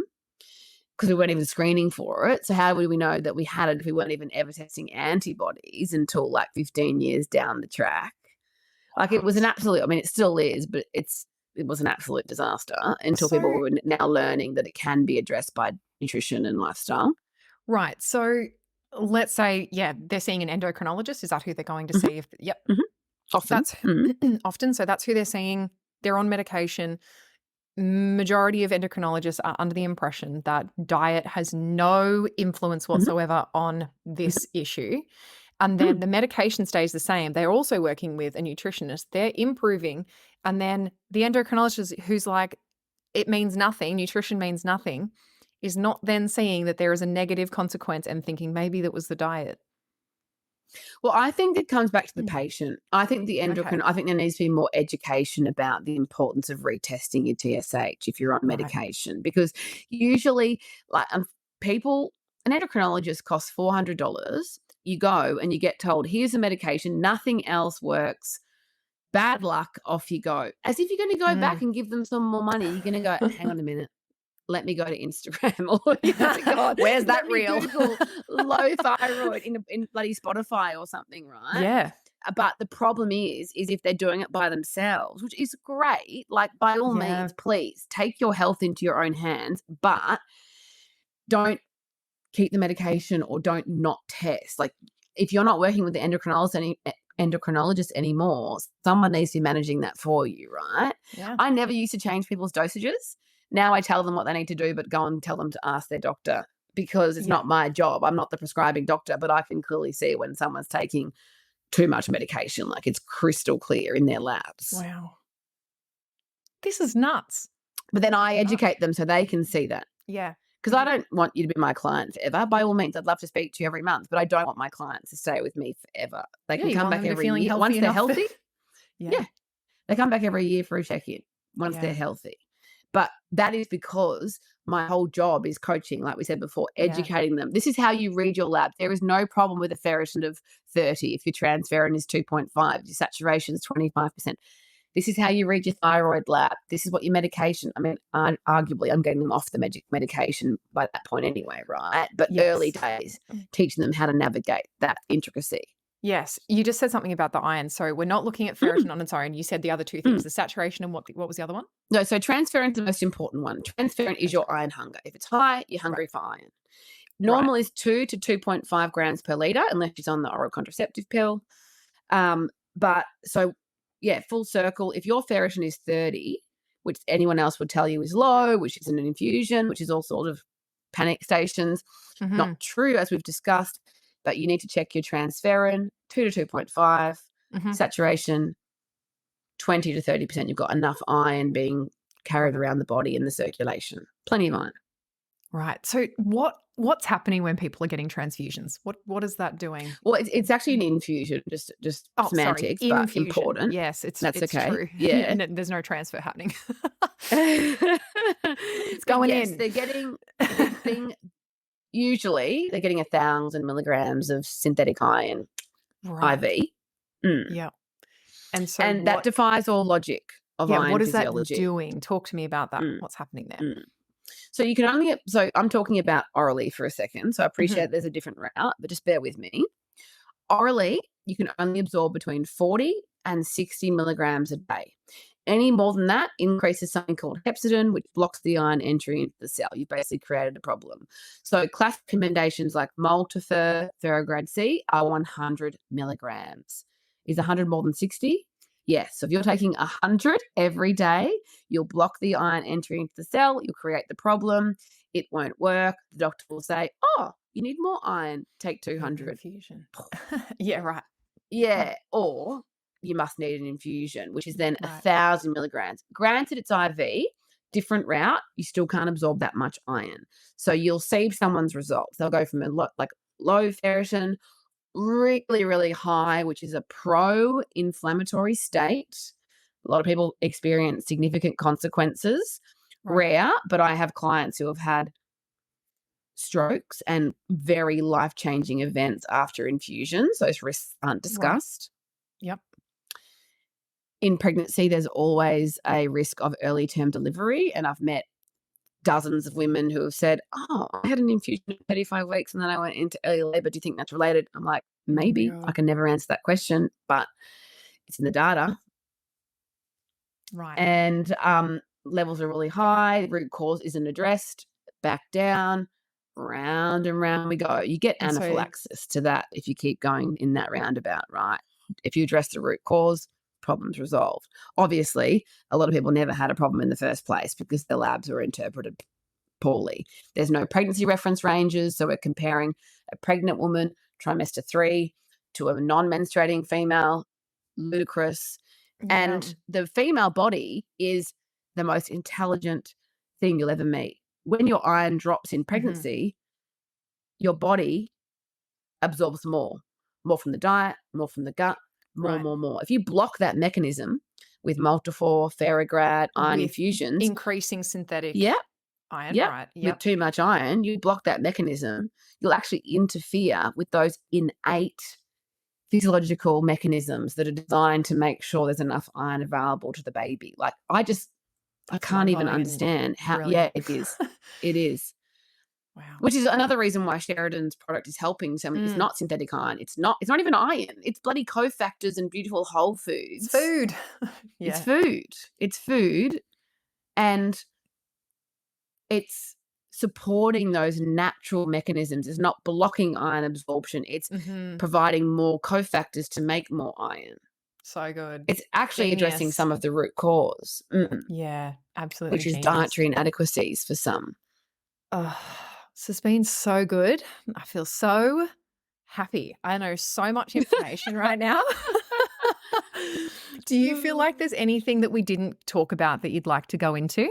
[SPEAKER 2] because we weren't even screening for it. So how would we know that we had it if we weren't even ever testing antibodies until like 15 years down the track? Like it was an absolute, I mean, it still is, but it was an absolute disaster until people
[SPEAKER 1] So
[SPEAKER 2] were now learning that it can be addressed by nutrition and lifestyle.
[SPEAKER 1] right. So let's say, yeah, they're seeing an endocrinologist. Is that who they're going to
[SPEAKER 2] Mhm,
[SPEAKER 1] see? If yep.
[SPEAKER 2] mhm.
[SPEAKER 1] So
[SPEAKER 2] Often.
[SPEAKER 1] that's
[SPEAKER 2] Mhm,
[SPEAKER 1] often. So that's who they're seeing. They're on medication. Majority of endocrinologists are under the impression that diet has no influence
[SPEAKER 2] mhm,
[SPEAKER 1] whatsoever on
[SPEAKER 2] mhm,
[SPEAKER 1] this issue. And
[SPEAKER 2] mm.
[SPEAKER 1] then the medication stays the same. They're also working with a nutritionist. They're improving. And then the endocrinologist who's like, it means nothing, nutrition means nothing, is not then seeing that there is a negative consequence and thinking maybe that was the diet.
[SPEAKER 2] Well, I think it comes back to the
[SPEAKER 1] Mm.
[SPEAKER 2] patient. I think
[SPEAKER 1] Okay.
[SPEAKER 2] I think there needs to be more education about the importance of retesting your TSH if you're on
[SPEAKER 1] Right.
[SPEAKER 2] medication, because usually, like, people, an endocrinologist costs $400. You go and you get told, "Here's a medication, nothing else works. Bad luck, off you go." As if you're gonna go back
[SPEAKER 1] Mm.
[SPEAKER 2] and give them some more money. You're gonna go, "Hang on a minute. Let me go to Instagram," or you're gonna go on,
[SPEAKER 1] Where's that
[SPEAKER 2] "Let me
[SPEAKER 1] reel?
[SPEAKER 2] Google low thyroid in bloody Spotify," or something, right?
[SPEAKER 1] Yeah.
[SPEAKER 2] But the problem is if they're doing it by themselves, which is great, like, by all
[SPEAKER 1] Yeah.
[SPEAKER 2] means, please take your health into your own hands, but don't keep the medication or don't not test. Like, if you're not working with the endocrinologist anymore, someone needs to be managing that for you, right?
[SPEAKER 1] Yeah.
[SPEAKER 2] I never used to change people's dosages. Now I tell them what they need to do, but go and tell them to ask their doctor, because it's
[SPEAKER 1] Yeah.
[SPEAKER 2] not my job. I'm not the prescribing doctor, but I can clearly see when someone's taking too much medication. Like, it's crystal clear in their labs.
[SPEAKER 1] Wow. This is nuts.
[SPEAKER 2] But then I
[SPEAKER 1] Nuts.
[SPEAKER 2] educate them so they can see that.
[SPEAKER 1] Yeah.
[SPEAKER 2] Because I don't want you to be my client forever. By all means, I'd love to speak to you every month, but I don't want my clients to stay with me forever. They
[SPEAKER 1] Yeah,
[SPEAKER 2] can
[SPEAKER 1] you
[SPEAKER 2] come
[SPEAKER 1] want
[SPEAKER 2] back
[SPEAKER 1] them to be
[SPEAKER 2] every
[SPEAKER 1] feeling
[SPEAKER 2] year.
[SPEAKER 1] healthy
[SPEAKER 2] Once they're
[SPEAKER 1] enough that
[SPEAKER 2] healthy,
[SPEAKER 1] yeah.
[SPEAKER 2] yeah, they come back every year for a check-in once they're
[SPEAKER 1] Yeah.
[SPEAKER 2] healthy. But that is because my whole job is coaching, like we said before,
[SPEAKER 1] Yeah.
[SPEAKER 2] educating them. This is how you read your lab. There is no problem with a ferritin of 30 if your transferrin is 2.5, your saturation is 25%. This is how you read your thyroid lab. This is what your medication. I mean, arguably, I'm getting them off the medication by that point anyway, right? But early
[SPEAKER 1] Yes.
[SPEAKER 2] days, teaching them how to navigate that intricacy.
[SPEAKER 1] Yes. You just said something about the iron. So we're not looking at
[SPEAKER 2] Mm,
[SPEAKER 1] ferritin on its own. You said the other two
[SPEAKER 2] mm.
[SPEAKER 1] things, the saturation and what was the other one?
[SPEAKER 2] No, so transferrin is the most important one. Transferrin is your
[SPEAKER 1] Transferrin.
[SPEAKER 2] iron hunger. If it's high, you're
[SPEAKER 1] Right.
[SPEAKER 2] hungry for iron.
[SPEAKER 1] Right.
[SPEAKER 2] Normal is 2 to 2.5 grams per litre, unless she's on the oral contraceptive pill. But so, yeah, full circle. If your ferritin is 30, which anyone else would tell you is low, which is an infusion, which is all sort of panic stations,
[SPEAKER 1] Mm-hmm.
[SPEAKER 2] not true, as we've discussed, but you need to check your transferrin, 2 to 2.5,
[SPEAKER 1] Mm-hmm.
[SPEAKER 2] saturation, 20 to 30%. You've got enough iron being carried
[SPEAKER 1] Right.
[SPEAKER 2] around the body in the circulation. Plenty of iron.
[SPEAKER 1] Right. So what's happening when people are getting transfusions? What is that doing?
[SPEAKER 2] Well, it's actually an infusion, just
[SPEAKER 1] Oh, sorry,
[SPEAKER 2] semantics, but
[SPEAKER 1] infusion.
[SPEAKER 2] important.
[SPEAKER 1] Yes,
[SPEAKER 2] That's
[SPEAKER 1] it's
[SPEAKER 2] okay.
[SPEAKER 1] true.
[SPEAKER 2] Yeah.
[SPEAKER 1] There's no transfer happening. It's
[SPEAKER 2] But
[SPEAKER 1] going
[SPEAKER 2] yes,
[SPEAKER 1] in.
[SPEAKER 2] they're getting the thing. Usually, they're getting 1,000 milligrams of synthetic iron
[SPEAKER 1] Right.
[SPEAKER 2] IV. Mm.
[SPEAKER 1] Yeah. And so
[SPEAKER 2] And that defies all logic of
[SPEAKER 1] what
[SPEAKER 2] iron
[SPEAKER 1] is that
[SPEAKER 2] physiology.
[SPEAKER 1] doing? Talk to me about that.
[SPEAKER 2] Mm,
[SPEAKER 1] What's happening there?
[SPEAKER 2] mm. So you can only so I'm talking about orally for a second. So I
[SPEAKER 1] Mhm.
[SPEAKER 2] appreciate there's a different route, but just bear with me. Orally, you can only absorb between 40 and 60 milligrams a day. Any more than that increases something called hepcidin, which blocks the iron entry into the cell. You've basically created a problem. So classic recommendations like Moltifer, Ferrograd C are 100 milligrams. Is 100 more than 60? Yes. So if you're taking 100 every day, you'll block the iron entry into the cell. You'll create the problem. It won't work. The doctor will say, "Oh, you need more iron. Take
[SPEAKER 1] Need an
[SPEAKER 2] 200."
[SPEAKER 1] infusion. Yeah, right.
[SPEAKER 2] Yeah, or you must need an infusion, which is then
[SPEAKER 1] Right.
[SPEAKER 2] 1,000 milligrams. Granted, it's IV, different route, you still can't absorb that much iron. So you'll see someone's results. They'll go from a lot like low ferritin, really, really high, which is a pro-inflammatory state. A lot of people experience significant consequences.
[SPEAKER 1] Right.
[SPEAKER 2] Rare, but I have clients who have had strokes and very life-changing events after infusions. Those risks aren't
[SPEAKER 1] Right.
[SPEAKER 2] discussed.
[SPEAKER 1] Yep.
[SPEAKER 2] In pregnancy, there's always a risk of early term delivery, and I've met dozens of women who have said, "Oh, I had an infusion at 35 weeks and then I went into early labor. Do you think that's related?" I'm like,
[SPEAKER 1] Oh my
[SPEAKER 2] maybe. I
[SPEAKER 1] God.
[SPEAKER 2] can never answer that question, but it's in the data.
[SPEAKER 1] Right.
[SPEAKER 2] and levels are really high, root cause isn't addressed, back down, round and round we go. You get
[SPEAKER 1] And so
[SPEAKER 2] anaphylaxis to that if you keep going in that roundabout, right? If you address the root cause, problem's resolved. Obviously, a lot of people never had a problem in the first place because the labs were interpreted poorly. There's no pregnancy reference ranges, so we're comparing a pregnant woman, trimester 3, to a non-menstruating female. Ludicrous.
[SPEAKER 1] yeah.
[SPEAKER 2] And the female body is the most intelligent thing you'll ever meet. When your iron drops in
[SPEAKER 1] Mhm.
[SPEAKER 2] pregnancy, your body absorbs more from the diet, more from the gut,
[SPEAKER 1] Right.
[SPEAKER 2] more. If you block that mechanism with Multifor, Ferrograd, iron
[SPEAKER 1] With
[SPEAKER 2] infusions,
[SPEAKER 1] increasing synthetic
[SPEAKER 2] yeah,
[SPEAKER 1] iron,
[SPEAKER 2] yep,
[SPEAKER 1] right?
[SPEAKER 2] with
[SPEAKER 1] Yep.
[SPEAKER 2] too much iron, you block that mechanism, you'll actually interfere with those innate physiological mechanisms that are designed to make sure there's enough iron available to the baby. Like, I
[SPEAKER 1] That's
[SPEAKER 2] can't even
[SPEAKER 1] mind-blowing and
[SPEAKER 2] understand how, yeah,
[SPEAKER 1] brilliant.
[SPEAKER 2] it is. It is.
[SPEAKER 1] Wow.
[SPEAKER 2] Which is another reason why Sheridan's product is helping so many. It's
[SPEAKER 1] Mm.
[SPEAKER 2] not synthetic iron. It's not even iron. It's bloody cofactors and beautiful whole
[SPEAKER 1] It's
[SPEAKER 2] foods.
[SPEAKER 1] food.
[SPEAKER 2] It's
[SPEAKER 1] Yeah.
[SPEAKER 2] food. It's food. And it's supporting those natural mechanisms. It's not blocking iron absorption. It's
[SPEAKER 1] Mhm.
[SPEAKER 2] providing more cofactors to make more iron.
[SPEAKER 1] So good.
[SPEAKER 2] It's actually addressing
[SPEAKER 1] Genius.
[SPEAKER 2] some of the root cause,
[SPEAKER 1] Yeah, absolutely
[SPEAKER 2] which is
[SPEAKER 1] genius.
[SPEAKER 2] dietary inadequacies for some.
[SPEAKER 1] Oh, this has been so good. I feel so happy. I know so much information right now. Do you feel like there's anything that we didn't talk about that you'd like to go into?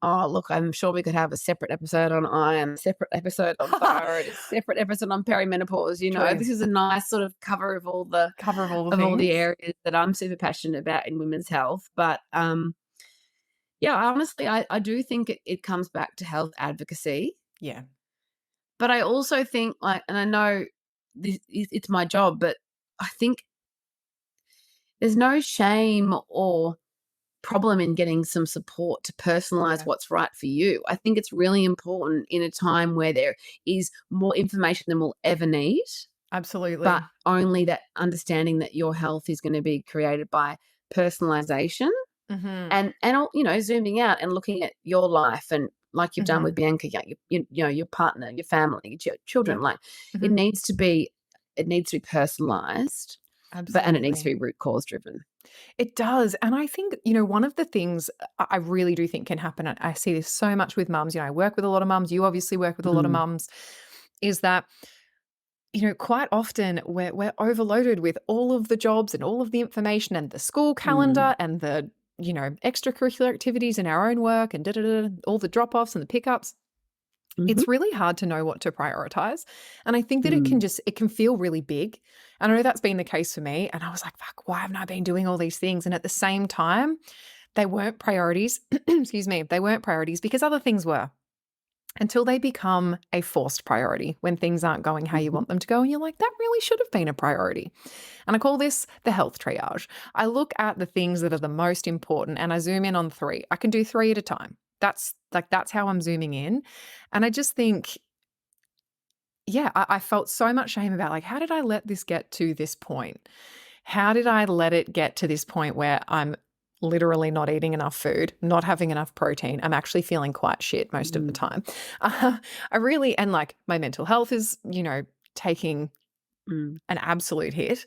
[SPEAKER 2] Oh, look, I'm sure we could have a separate episode on iron, a separate episode on thyroid, a separate episode on perimenopause.
[SPEAKER 1] True.
[SPEAKER 2] This is a nice sort of cover
[SPEAKER 1] Cover of all the
[SPEAKER 2] of all the
[SPEAKER 1] things.
[SPEAKER 2] areas that I'm super passionate about in women's health. But yeah, honestly, I do think it comes back to health advocacy.
[SPEAKER 1] Yeah.
[SPEAKER 2] But I also think, like, and I know it's my job, but I think there's no shame or problem in getting some support to personalize
[SPEAKER 1] Yeah.
[SPEAKER 2] what's right for you. I think it's really important in a time where there is more information than we'll ever need, but
[SPEAKER 1] Absolutely.
[SPEAKER 2] only that understanding that your health is going to be created by personalization
[SPEAKER 1] Mhm.
[SPEAKER 2] and zooming out and looking at your life and like you've done
[SPEAKER 1] Mhm.
[SPEAKER 2] with Bianca, yeah, your partner, your family, your children.
[SPEAKER 1] Yep.
[SPEAKER 2] Like, it
[SPEAKER 1] Mhm.
[SPEAKER 2] needs to be personalized, and it needs to
[SPEAKER 1] Absolutely.
[SPEAKER 2] be root cause driven.
[SPEAKER 1] It does. And I think, one of the things I really do think can happen, and I see this so much with mums, I work with a lot of mums, you obviously work with a lot of
[SPEAKER 2] Mm,
[SPEAKER 1] mums, is that, quite often we're overloaded with all of the jobs and all of the information and the school
[SPEAKER 2] mm,
[SPEAKER 1] calendar and the, extracurricular activities and our own work and all the drop-offs and the pickups.
[SPEAKER 2] mhm,
[SPEAKER 1] It's really hard to know what to prioritize. And I think that
[SPEAKER 2] mm,
[SPEAKER 1] it can feel really big. And I know that's been the case for me. And I was like, fuck, why haven't I been doing all these things? And at the same time, they weren't priorities. Excuse me. They weren't priorities because other things were, until they become a forced priority when things aren't going how you
[SPEAKER 2] mhm,
[SPEAKER 1] want them to go. And you're like, that really should have been a priority. And I call this the health triage. I look at the things that are the most important and I zoom in on 3. I can do 3 at a time. That's how I'm zooming in. And I just think, yeah, I felt so much shame about, like, how did I let this get to this point? How did I let it get to this point where I'm literally not eating enough food, not having enough protein? I'm actually feeling quite shit most of the
[SPEAKER 2] mm,
[SPEAKER 1] time. I really, and like my mental health is, taking
[SPEAKER 2] mm.
[SPEAKER 1] an absolute hit.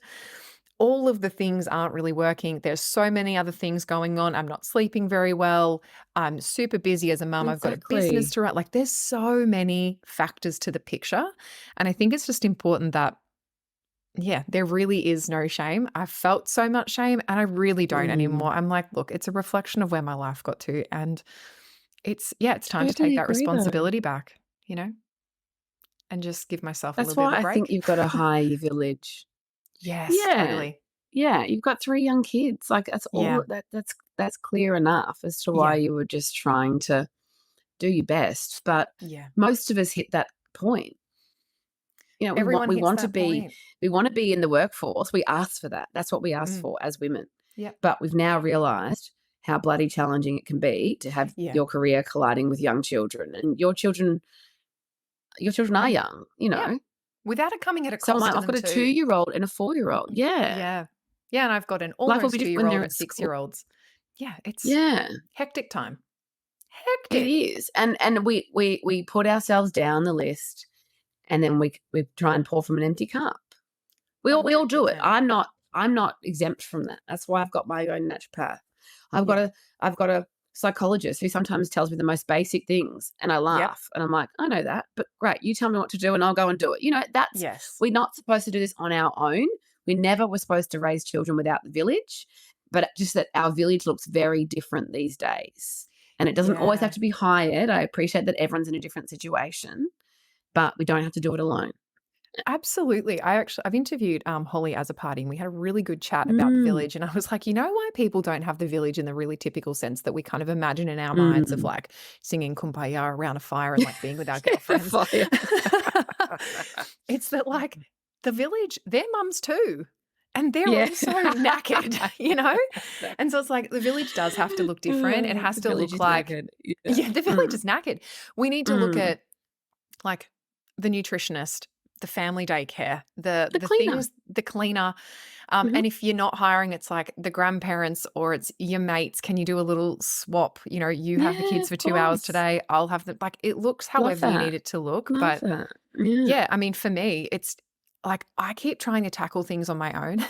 [SPEAKER 1] All of the things aren't really working. There's so many other things going on. I'm not sleeping very well. I'm super busy as a mum. I've got a business
[SPEAKER 2] Exactly.
[SPEAKER 1] to run. Like, there's so many factors to the picture. And I think it's just important that, yeah, there really is no shame. I felt so much shame and I really don't
[SPEAKER 2] Mm.
[SPEAKER 1] anymore. I'm like, look, it's a reflection of where my life got to. And it's time to take
[SPEAKER 2] Totally
[SPEAKER 1] that
[SPEAKER 2] agree, though.
[SPEAKER 1] responsibility back, and just give myself a
[SPEAKER 2] That's
[SPEAKER 1] little bit of
[SPEAKER 2] why
[SPEAKER 1] a
[SPEAKER 2] I think
[SPEAKER 1] break.
[SPEAKER 2] you've got to hire your village.
[SPEAKER 1] Yes,
[SPEAKER 2] Yeah.
[SPEAKER 1] totally.
[SPEAKER 2] Yeah, you've got 3 young kids. Like, that's
[SPEAKER 1] Yeah.
[SPEAKER 2] all that's clear enough as to why
[SPEAKER 1] Yeah.
[SPEAKER 2] you were just trying to do your best. But
[SPEAKER 1] Yeah.
[SPEAKER 2] most of us hit that point. We want
[SPEAKER 1] Everyone
[SPEAKER 2] we
[SPEAKER 1] hits
[SPEAKER 2] want to
[SPEAKER 1] that
[SPEAKER 2] be
[SPEAKER 1] point.
[SPEAKER 2] we want to be in the workforce. We ask for that. That's what we ask
[SPEAKER 1] Mm.
[SPEAKER 2] for as women.
[SPEAKER 1] Yep.
[SPEAKER 2] But we've now realized how bloody challenging it can be to have
[SPEAKER 1] Yeah.
[SPEAKER 2] your career colliding with young children. And your children are
[SPEAKER 1] Mm.
[SPEAKER 2] young,
[SPEAKER 1] Yeah. Without it coming at a
[SPEAKER 2] So
[SPEAKER 1] cost to
[SPEAKER 2] I've
[SPEAKER 1] them
[SPEAKER 2] got a
[SPEAKER 1] too.
[SPEAKER 2] 2-year-old and a 4-year-old. Yeah.
[SPEAKER 1] Yeah. Yeah, and I've got an
[SPEAKER 2] Life will
[SPEAKER 1] almost
[SPEAKER 2] be different when
[SPEAKER 1] 2-year-old
[SPEAKER 2] they're
[SPEAKER 1] and
[SPEAKER 2] at school.
[SPEAKER 1] 6-year-olds. yeah, it's
[SPEAKER 2] Yeah,
[SPEAKER 1] hectic time.
[SPEAKER 2] it
[SPEAKER 1] Hectic.
[SPEAKER 2] is. And we put ourselves down the list, and then we try and pour from an empty cup. We all do it.
[SPEAKER 1] 100%.
[SPEAKER 2] I'm not exempt from that. That's why I've got my own naturopath. I've got
[SPEAKER 1] Yeah.
[SPEAKER 2] a psychologist who sometimes tells me the most basic things, and I
[SPEAKER 1] Yep.
[SPEAKER 2] laugh and I'm like, I know that, but great, you tell me what to do and I'll go and do it. That's
[SPEAKER 1] Yes.
[SPEAKER 2] we're not supposed to do this on our own. We never were supposed to raise children without the village, but just that our village looks very different these days. And it doesn't always have
[SPEAKER 1] Yeah.
[SPEAKER 2] to be hired. I appreciate that everyone's in a different situation, but we don't have to do it alone.
[SPEAKER 1] Absolutely. I've interviewed Holly as a party, and we had a really good chat about the
[SPEAKER 2] Mm,
[SPEAKER 1] village. And I was like, you know why people don't have the village in the really typical sense that we kind of imagine in our minds of
[SPEAKER 2] mm.
[SPEAKER 1] like singing kumbaya around a fire and like being with our girlfriends.
[SPEAKER 2] Fire.
[SPEAKER 1] It's that like the village, they're mums too. And they're
[SPEAKER 2] Yeah.
[SPEAKER 1] also knackered, you know? And so it's like the village does have to look different. It has
[SPEAKER 2] The
[SPEAKER 1] to
[SPEAKER 2] village
[SPEAKER 1] look
[SPEAKER 2] is
[SPEAKER 1] like,
[SPEAKER 2] knackered.
[SPEAKER 1] yeah, the village
[SPEAKER 2] Mm,
[SPEAKER 1] is knackered. We need to look
[SPEAKER 2] mm.
[SPEAKER 1] at like the nutritionist, the family daycare, the
[SPEAKER 2] The
[SPEAKER 1] the
[SPEAKER 2] cleaner.
[SPEAKER 1] things, the cleaner.
[SPEAKER 2] Mhm.
[SPEAKER 1] And if you're not hiring, it's like the grandparents or it's your mates. Can you do a little swap? You know, you have the
[SPEAKER 2] Yeah,
[SPEAKER 1] kids
[SPEAKER 2] of
[SPEAKER 1] for 2 hours
[SPEAKER 2] course.
[SPEAKER 1] today. I'll have the like it looks
[SPEAKER 2] Love
[SPEAKER 1] however you
[SPEAKER 2] that.
[SPEAKER 1] need it to look.
[SPEAKER 2] Love
[SPEAKER 1] But
[SPEAKER 2] that. Yeah.
[SPEAKER 1] yeah, I mean, for me, it's like I keep trying to tackle things on my own.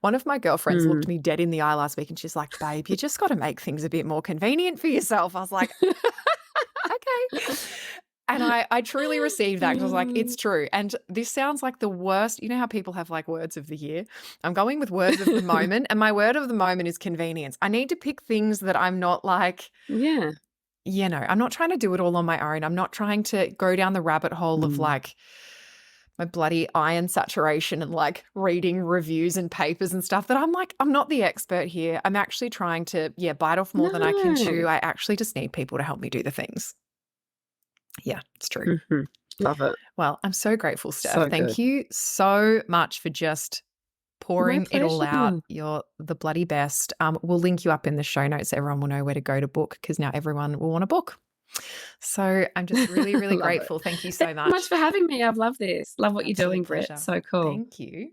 [SPEAKER 1] One of my girlfriends
[SPEAKER 2] Mm.
[SPEAKER 1] looked me dead in the eye last week and she's like, babe, you just got to make things a bit more convenient for yourself. I was like, okay. And I truly received that because I was like, it's true. And this sounds like the worst. You know how people have like words of the year? I'm going with words of the moment. And my word of the moment is convenience. I need to pick things that I'm not like,
[SPEAKER 2] Yeah.
[SPEAKER 1] I'm not trying to do it all on my own. I'm not trying to go down the rabbit hole of
[SPEAKER 2] Mm.
[SPEAKER 1] like my bloody iron saturation and like reading reviews and papers and stuff that I'm like, I'm not the expert here. I'm actually trying to, bite off more than I can
[SPEAKER 2] No.
[SPEAKER 1] chew. I actually just need people to help me do the things. Yeah, it's true.
[SPEAKER 2] Mhm. Love it.
[SPEAKER 1] Well, I'm so grateful, Steph.
[SPEAKER 2] So good.
[SPEAKER 1] Thank you so much for just
[SPEAKER 2] My
[SPEAKER 1] pouring it all out.
[SPEAKER 2] pleasure.
[SPEAKER 1] You're the bloody best. We'll link you up in the show notes so everyone will know where to go to book because now everyone will want to book. So I'm just really, really
[SPEAKER 2] Love it.
[SPEAKER 1] grateful. Thank you
[SPEAKER 2] Thanks
[SPEAKER 1] so
[SPEAKER 2] so much
[SPEAKER 1] much.
[SPEAKER 2] for having me. I've loved this. Love what you're
[SPEAKER 1] Absolute
[SPEAKER 2] doing, Britt.
[SPEAKER 1] pleasure.
[SPEAKER 2] So cool.
[SPEAKER 1] Thank you.